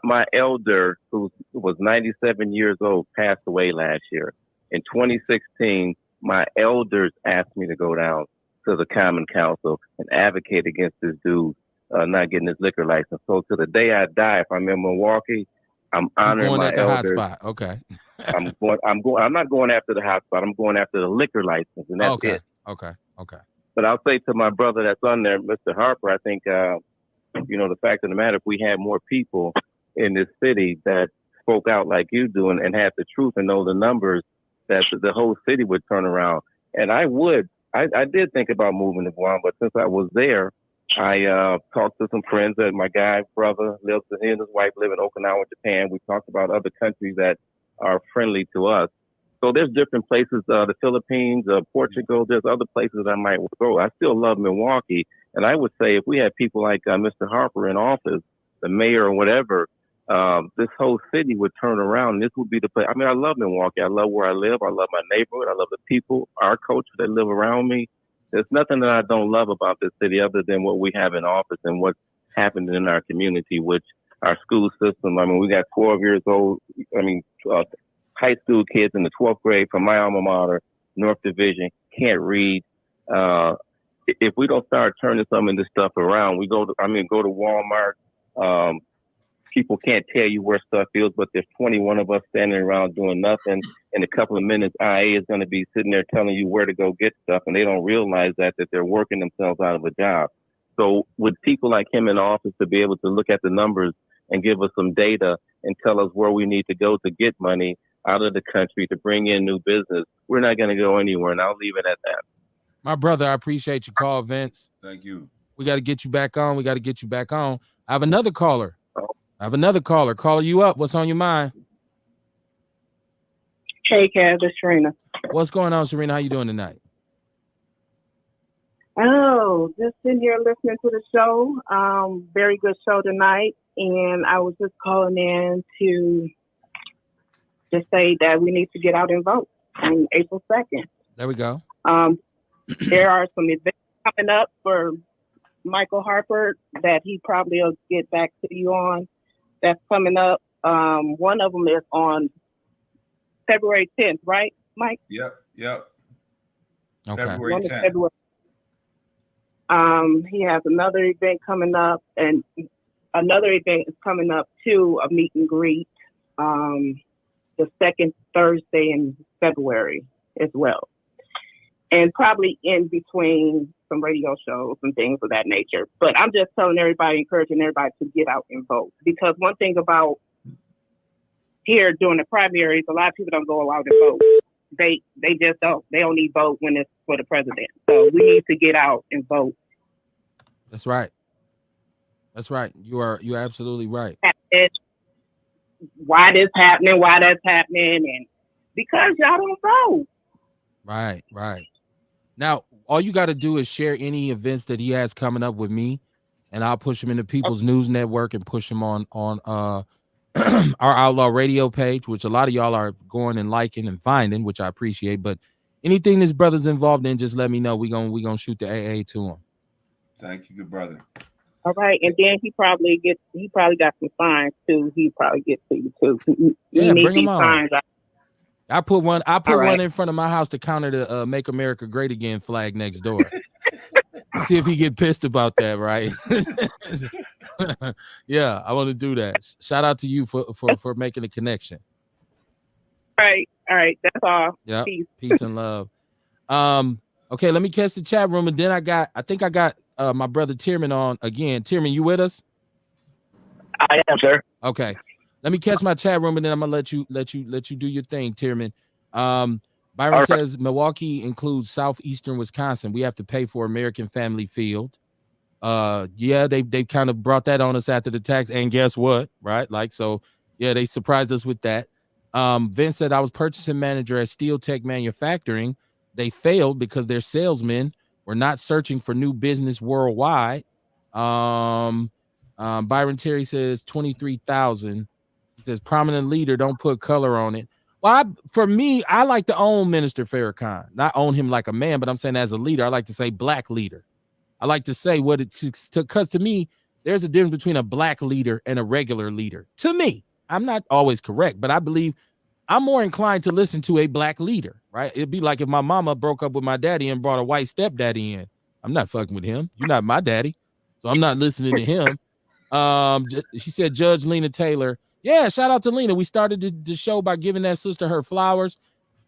My elder, who was 97 years old, passed away last year. In 2016, my elders asked me to go down to the Common Council and advocate against this dude not getting his liquor license. So to the day I die, if I'm in Milwaukee, I'm honoring my elders. Hot spot. Okay. I'm not going after the hot spot. I'm going after the liquor license, and that's it. Okay. But I'll say to my brother that's on there, Mr. Harper, I think, the fact of the matter, if we had more people in this city that spoke out like you do and had the truth and know the numbers, that the whole city would turn around. And I did think about moving to Guam, but since I was there, I talked to some friends that my brother lives, he and his wife live in Okinawa, Japan. We talked about other countries that are friendly to us. So there's different places, the Philippines, Portugal, there's other places I might go. I still love Milwaukee. And I would say if we had people like Mr. Harper in office, the mayor or whatever, this whole city would turn around. This would be the place. I mean, I love Milwaukee. I love where I live. I love my neighborhood. I love the people, our culture that live around me. There's nothing that I don't love about this city other than what we have in office and what's happening in our community, which our school system. I mean, we got 12 years old. High school kids in the 12th grade from my alma mater, North Division, can't read. If we don't start turning some of this stuff around, go to Walmart. People can't tell you where stuff is, but there's 21 of us standing around doing nothing. In a couple of minutes, IA is going to be sitting there telling you where to go get stuff, and they don't realize that they're working themselves out of a job. So with people like him in office to be able to look at the numbers and give us some data and tell us where we need to go to get money out of the country to bring in new business, we're not going to go anywhere, and I'll leave it at that. My brother, I appreciate your call, Vince. Thank you. We got to get you back on. I have another caller. Caller you up. What's on your mind? Hey, Kev, it's Serena. What's going on, Serena? How you doing tonight? Oh, just sitting here listening to the show. Very good show tonight. And I was just calling in to just say that we need to get out and vote on April 2nd. There we go. There are some events coming up for Michael Harper that he probably will get back to you on. That's coming up. One of them is on February 10th, right, Mike? Yep. Okay. February 10th. February. He has another event coming up, and another event is coming up too, a meet and greet, the second Thursday in February as well. And probably in between some radio shows and things of that nature. But I'm just telling everybody, encouraging everybody to get out and vote. Because one thing about here during the primaries, a lot of people don't go out and vote. They just don't. They only vote when it's for the president. So we need to get out and vote. That's right. That's right. You're absolutely right. Why this happening? Why that's happening? And because y'all don't vote. Right. Now, all you got to do is share any events that he has coming up with me, and I'll push them into People's News Network and push them on our Outlaw Radio page, which a lot of y'all are going and liking and finding, which I appreciate. But anything this brother's involved in, just let me know. We gonna shoot the AA to him. Thank you, good brother. All right, and then he probably got some signs too. He probably gets to you too. Yeah, bring them on. Signs. I put one right. one in front of my house to counter the "Make America Great Again" flag next door. See if he get pissed about that, right? Yeah, I want to do that. Shout out to you for making the connection. All right, that's all. Yeah, peace and love. Okay, let me catch the chat room, and then I think I got my brother Tierman on again. Tierman, you with us? I am, sir. Okay. Let me catch my chat room, and then I'm gonna let you do your thing, Tierman. Byron says Milwaukee includes southeastern Wisconsin. We have to pay for American Family Field. Yeah, they kind of brought that on us after the tax, and guess what? Right, like so. Yeah, they surprised us with that. Vince said I was purchasing manager at Steel Tech Manufacturing. They failed because their salesmen were not searching for new business worldwide. Byron Terry says 23,000. He says prominent leader, don't put color on it. Well, for me, I like to own Minister Farrakhan, not own him like a man, but I'm saying as a leader, I like to say black leader. I like to say what it took, because to me, there's a difference between a black leader and a regular leader. To me, I'm not always correct, but I believe I'm more inclined to listen to a black leader, right? It'd be like if my mama broke up with my daddy and brought a white stepdaddy in. I'm not fucking with him. You're not my daddy, so I'm not listening to him. She said Judge Lena Taylor. Yeah, shout out to Lena. We started the show by giving that sister her flowers.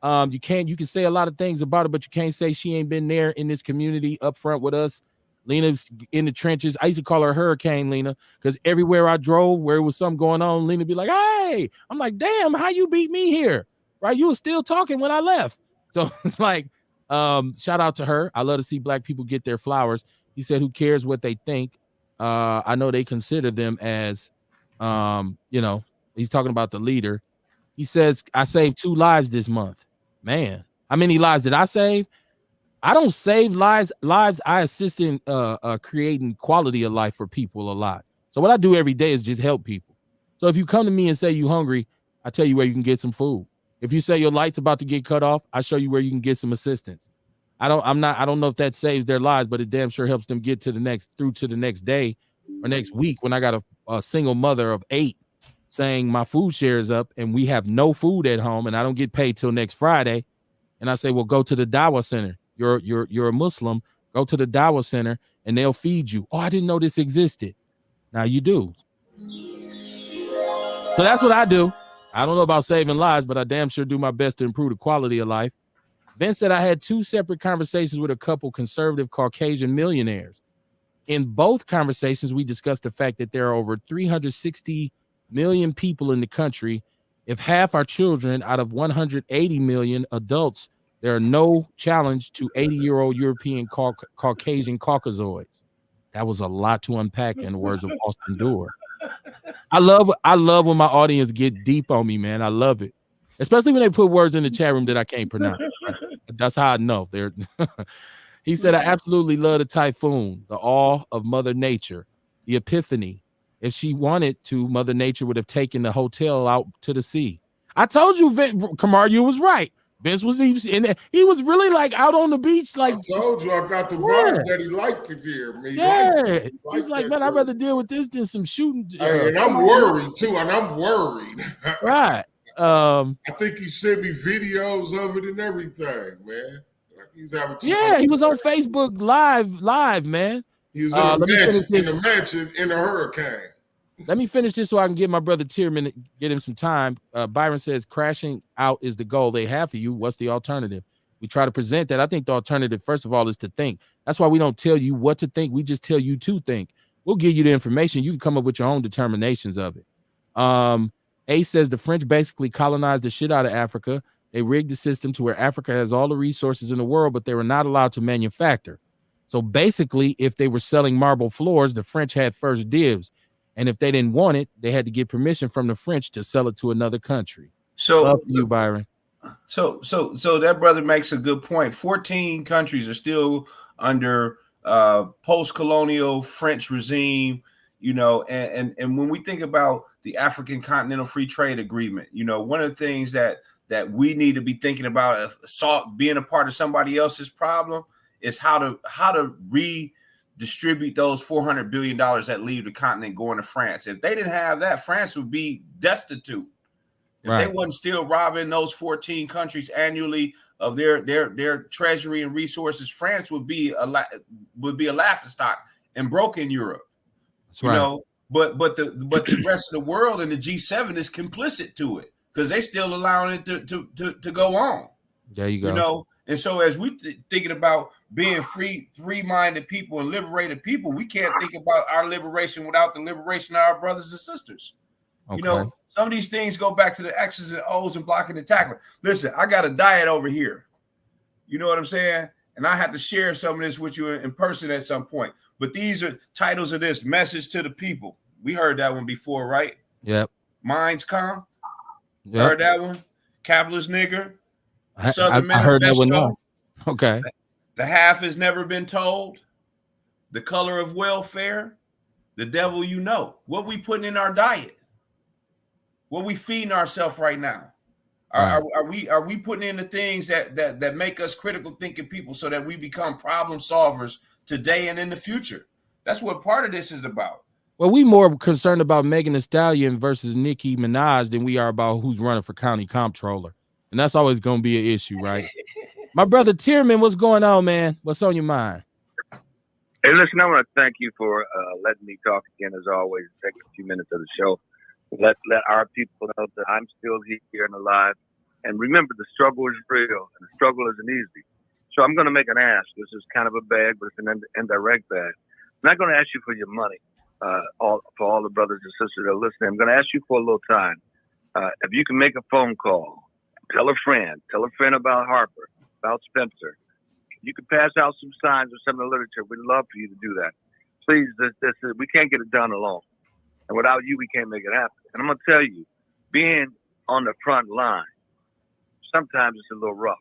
You can say a lot of things about her, but you can't say she ain't been there in this community up front with us. Lena's in the trenches. I used to call her Hurricane Lena because everywhere I drove where it was something going on, Lena be like, hey, I'm like, damn, how you beat me here? Right? You were still talking when I left. So it's like, shout out to her. I love to see black people get their flowers. He said, who cares what they think? I know they consider them as, he's talking about the leader. He says, I saved 2 lives this month. Man, how many lives did I save? I don't save lives. I assist in creating quality of life for people a lot. So what I do every day is just help people. So if you come to me and say you hungry, I tell you where you can get some food. If you say your light's about to get cut off, I show you where you can get some assistance. I don't know if that saves their lives, but it damn sure helps them get through to the next day or next week when I got a single mother of 8 saying my food share is up and we have no food at home and I don't get paid till next Friday. And I say, well, go to the Dawah Center. You're a Muslim. Go to the Dawah Center and they'll feed you. Oh, I didn't know this existed. Now you do. So that's what I do. I don't know about saving lives, but I damn sure do my best to improve the quality of life. Vince said I had 2 separate conversations with a couple conservative Caucasian millionaires. In both conversations, we discussed the fact that there are over 360 million people in the country. If half are children out of 180 million adults, there are no challenge to 80-year-old European Caucasian Caucasoids. That was a lot to unpack in the words of Austin Doerr. I love when my audience get deep on me, man. I love it. Especially when they put words in the chat room that I can't pronounce. Right? That's how I know. He said, I absolutely love the typhoon, the awe of Mother Nature, the epiphany. If she wanted to, Mother Nature would have taken the hotel out to the sea. I told you, Kamar, you was right. Vince was he was really like out on the beach. Like I told you, I got the vibe that he liked it here. Man. He's like, man, I'd rather deal with this than some shooting. And I'm worried too, and I'm worried. Right. I think he sent me videos of it and everything, man. Like he's having he was on Facebook live, man. He was in a mansion in a hurricane. Let me finish this so I can get my brother Tierman, get him some time. Byron says crashing out is the goal they have for you. What's the alternative? We try to present that. I think the alternative, first of all, is to think. That's why we don't tell you what to think. We just tell you to think. We'll give you the information. You can come up with your own determinations of it. And Ace says the French basically colonized the shit out of Africa. They rigged the system to where Africa has all the resources in the world, but they were not allowed to manufacture. So basically, if they were selling marble floors, the French had first dibs. And if they didn't want it, they had to get permission from the French to sell it to another country. So up to you, Byron. So that brother makes a good point. 14 countries are still under post-colonial French regime, you know, and when we think about the African Continental Free Trade Agreement, you know, one of the things that we need to be thinking about being a part of somebody else's problem is how to redistribute those $400 billion that leave the continent going to France. If they didn't have that, France would be destitute. If they wasn't still robbing those 14 countries annually of their treasury and resources, France would be a laughingstock and broke in Europe. That's you know, but the rest of the world and the G7 is complicit to it because they still allowing it to go on. There you go. You know, and so as we thinking about being free-minded people and liberated people, we can't think about our liberation without the liberation of our brothers and sisters. Okay. You know, some of these things go back to the X's and O's and blocking and tackling. Listen, I got a diet over here. You know what I'm saying? And I have to share some of this with you in person at some point. But these are titles of this message to the people. We heard that one before, right? Yep. Minds Calm. Yep. Heard that one? Capitalist Nigger. Southern Manifesto. I heard that one now. Okay. The Half Has Never Been Told. The Color of Welfare. The Devil You Know. What we putting in our diet? What we feeding ourselves right now? Are we putting in the things that make us critical thinking people so that we become problem solvers today and in the future? That's what part of this is about. Well, we more concerned about Megan Thee Stallion versus Nicki Minaj than we are about who's running for county comptroller. And that's always going to be an issue, right? My brother Tierman, what's going on, man? What's on your mind? Hey, listen, I want to thank you for letting me talk again, as always, take a few minutes of the show. Let our people know that I'm still here and alive. And remember, the struggle is real, and the struggle isn't easy. So I'm going to make an ask. This is kind of a bag, but it's an indirect bag. I'm not going to ask you for your money, for all the brothers and sisters that are listening. I'm going to ask you for a little time. If you can make a phone call, tell a friend about Harper, about Spencer. You can pass out some signs or some of the literature. We'd love for you to do that. Please, we can't get it done alone. And without you, we can't make it happen. And I'm going to tell you, being on the front line, sometimes it's a little rough.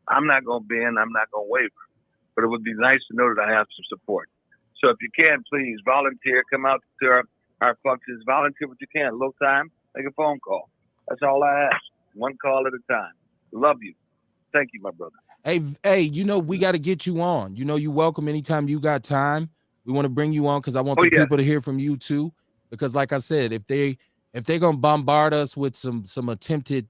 I'm not going to bend. I'm not going to waver. But it would be nice to know that I have some support. So if you can, please volunteer. Come out to our functions. Volunteer what you can. A little time, make a phone call. That's all I ask. One call at a time. Love you. Thank you, my brother. Hey, you know, we got to get you on. You know, you're welcome anytime you got time. We want to bring you on because I want people to hear from you too. Because like I said, if they're gonna bombard us with some attempted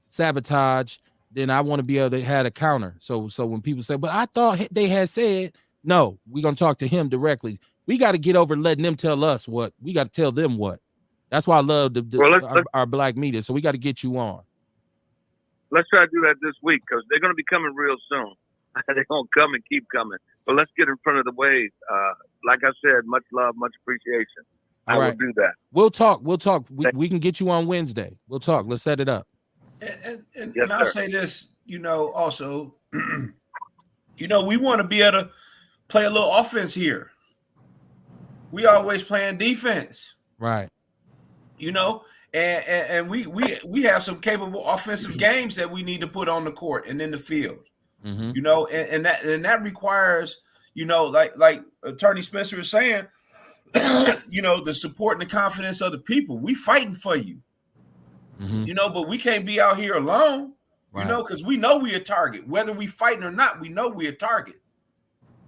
sabotage, then I want to be able to have a counter. So when people say, but I thought they had said, no, we're gonna talk to him directly. We got to get over letting them tell us what. We got to tell them what. That's why I love our black media. So we got to get you on. Let's try to do that this week because they're going to be coming real soon. They're going to come and keep coming. But let's get in front of the wave. Like I said, much love, much appreciation. I will do that. We'll talk. We can get you on Wednesday. We'll talk. Let's set it up. And I'll say this, you know, also, you know, we want to be able to play a little offense here. We always playing defense. Right. You know, and we have some capable offensive games that we need to put on the court and in the field. Mm-hmm. You know, and that requires, you know, like Attorney Spencer is saying, you know, the support and the confidence of the people. We fighting for you. Mm-hmm. You know, but we can't be out here alone, right. You know, because we know we a target. Whether we fighting or not, we know we a target.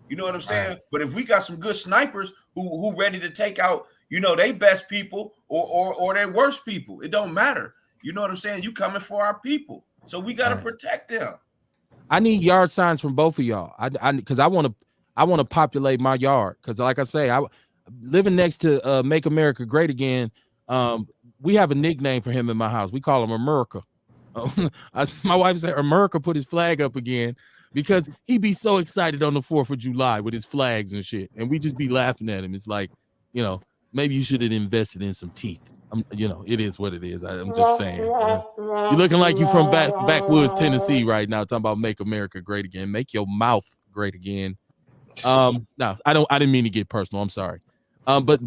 You know what I'm saying? Right. But if we got some good snipers who ready to take out, you know, they best people or their worst people, it don't matter. You know what I'm saying? You coming for our people. So we got to protect them. I need yard signs from both of y'all. Because I want to populate my yard. Because like I say, I living next to Make America Great Again. We have a nickname for him in my house. We call him America. My wife said America put his flag up again because he be so excited on the 4th of July with his flags and shit. And we just be laughing at him. It's like, you know, maybe you should have invested in some teeth. It is what it is. I'm just saying. You're looking like you from backwoods Tennessee right now, talking about make America great again. Make your mouth great again. No, I didn't mean to get personal. I'm sorry. But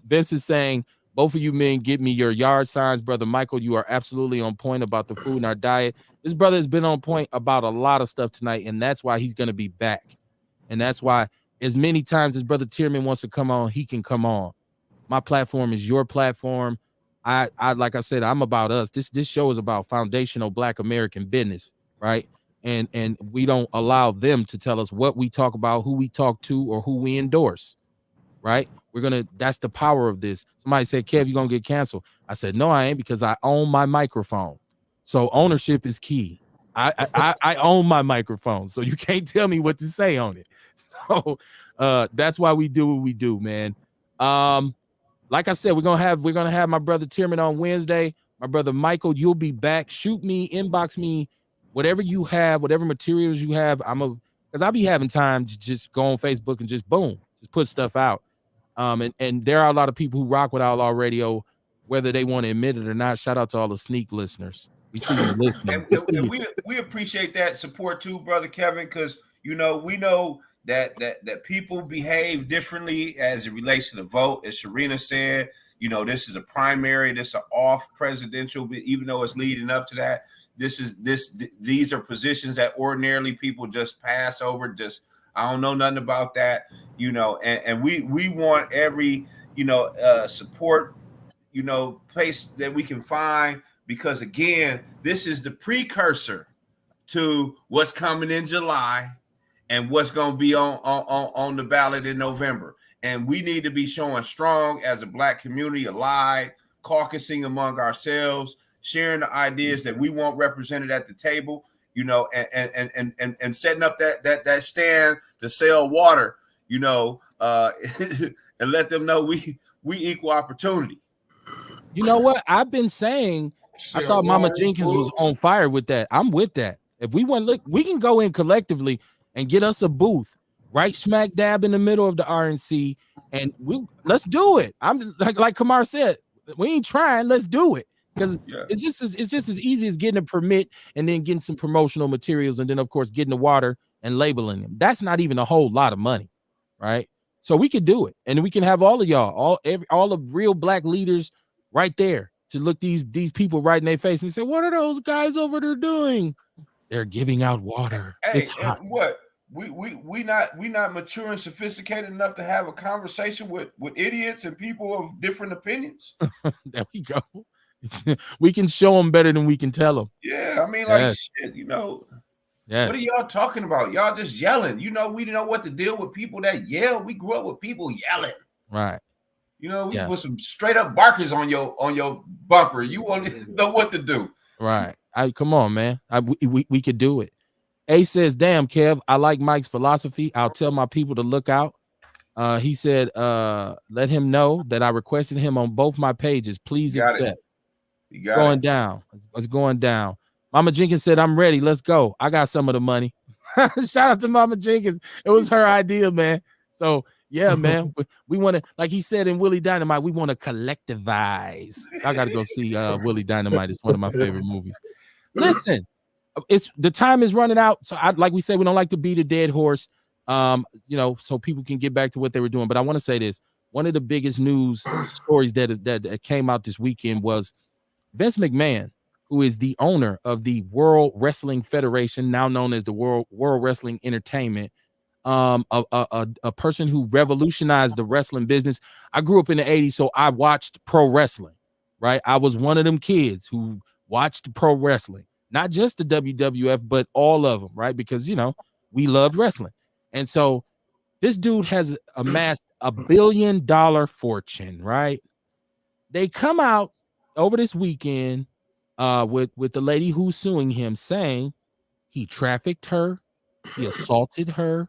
Vince is saying, both of you men, give me your yard signs. Brother Michael, you are absolutely on point about the food and our diet. This brother has been on point about a lot of stuff tonight, and that's why he's going to be back. And that's why as many times as Brother Tierman wants to come on, he can come on. My platform is your platform. I like I said, I'm about us. This show is about foundational Black American business, right? And we don't allow them to tell us what we talk about, who we talk to, or who we endorse, right? That's the power of this. Somebody said, Kev, you're gonna get canceled. I said, no, I ain't, because I own my microphone. So ownership is key. I own my microphone, so you can't tell me what to say on it. So that's why we do what we do, man. Like I said, we're gonna have my brother Tierman on Wednesday. My brother Michael, you'll be back. Shoot me, inbox me, whatever you have, whatever materials you have. Because I'll be having time to just go on Facebook and just boom, just put stuff out. And there are a lot of people who rock with Outlaw Radio, whether they want to admit it or not. Shout out to all the sneak listeners. We see you listening. And we appreciate that support too, brother Kevin, because we know that people behave differently as it relates to the vote. As Sharina said, this is a primary, this is an off presidential, even though it's leading up to that. These are positions that ordinarily people just pass over. Just, I don't know nothing about that, and we want every support place that we can find, because again, this is the precursor to what's coming in July and what's going to be on the ballot in November. And we need to be showing strong as a Black community, alive, caucusing among ourselves, sharing the ideas that we want represented at the table, and setting up that stand to sell water, and let them know we equal opportunity. You know what? I've been saying, I thought Mama Jenkins was on fire with that. I'm with that. If we want to look, we can go in collectively and get us a booth right smack dab in the middle of the RNC, and let's do it. I'm like Kamar said, we ain't trying, let's do it. Because it's just as easy as getting a permit and then getting some promotional materials, and then of course getting the water and labeling them. That's not even a whole lot of money, right? So we could do it, and we can have all of y'all, all the real Black leaders right there to look these people right in their face and say, what are those guys over there doing? They're giving out water. Hey, it's hot. What? We not mature and sophisticated enough to have a conversation with idiots and people of different opinions. There we go. We can show them better than we can tell them. Yeah, I mean, like shit, Yes. What are y'all talking about? Y'all just yelling. We know what to deal with people that yell. We grew up with people yelling. Right. We put some straight up barkers on your bumper. You want to know what to do. Right. Come on, man. We could do it. A says, damn, Kev, I like Mike's philosophy. I'll tell my people to look out. He said, let him know that I requested him on both my pages. Please accept. Going down. It's going down. Mama Jenkins said, I'm ready. Let's go. I got some of the money. Shout out to Mama Jenkins. It was her idea, man. So yeah, man. We want to, like he said in Willie Dynamite, we want to collectivize. I got to go see Willie Dynamite. It's one of my favorite movies. Listen, the time is running out. So like we said, we don't like to beat a dead horse, so people can get back to what they were doing. But I want to say this. One of the biggest news stories that came out this weekend was Vince McMahon, who is the owner of the World Wrestling Federation, now known as the World Wrestling Entertainment, a person who revolutionized the wrestling business. I grew up in the 80s, so I watched pro wrestling, right? I was one of them kids who watched pro wrestling, not just the WWF, but all of them, right? Because, we loved wrestling. And so this dude has amassed $1 billion fortune, right? They come out over this weekend with the lady who's suing him, saying he trafficked her, he assaulted her,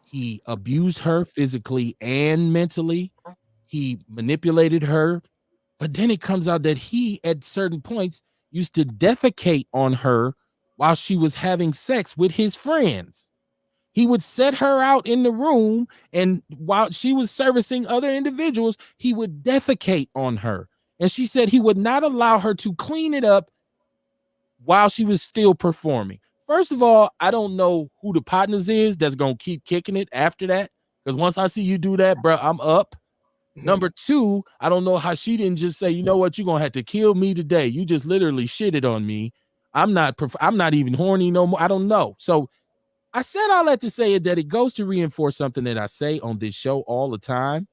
he abused her physically and mentally, he manipulated her. But then it comes out that he, at certain points, used to defecate on her while she was having sex with his friends. He would set her out in the room, and while she was servicing other individuals, he would defecate on her. and she said he would not allow her to clean it up while she was still performing. First of all, I don't know who the partners is that's gonna keep kicking it after that, because once I see you do that, bro, I'm up. Number two, I don't know how she didn't just say, you know what, you're gonna have to kill me today. You just literally shitted on me. I'm not even horny no more. I don't know. So I said all that to say that it goes to reinforce something that I say on this show all the time.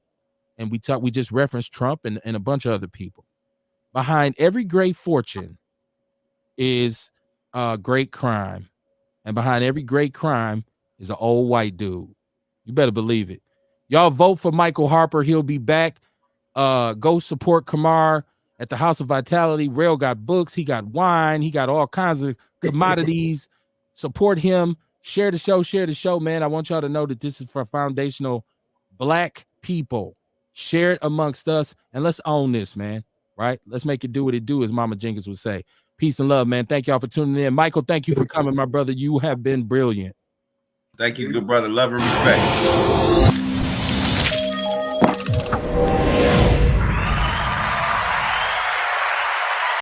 And we just referenced Trump and a bunch of other people. Behind every great fortune is great crime. And behind every great crime is an old white dude. You better believe it. Y'all vote for Michael Harper. He'll be back. Go support Kamar at the House of Vitality. Rail got books. He got wine. He got all kinds of commodities. Support him. Share the show. Share the show, man. I want y'all to know that this is for foundational Black people. Share it amongst us, and let's own this, man. Right? Let's make it do what it do, as Mama Jenkins would say. Peace and love, man. Thank y'all for tuning in. Michael, thank you for coming, my brother. You have been brilliant. Thank you, good brother. Love and respect.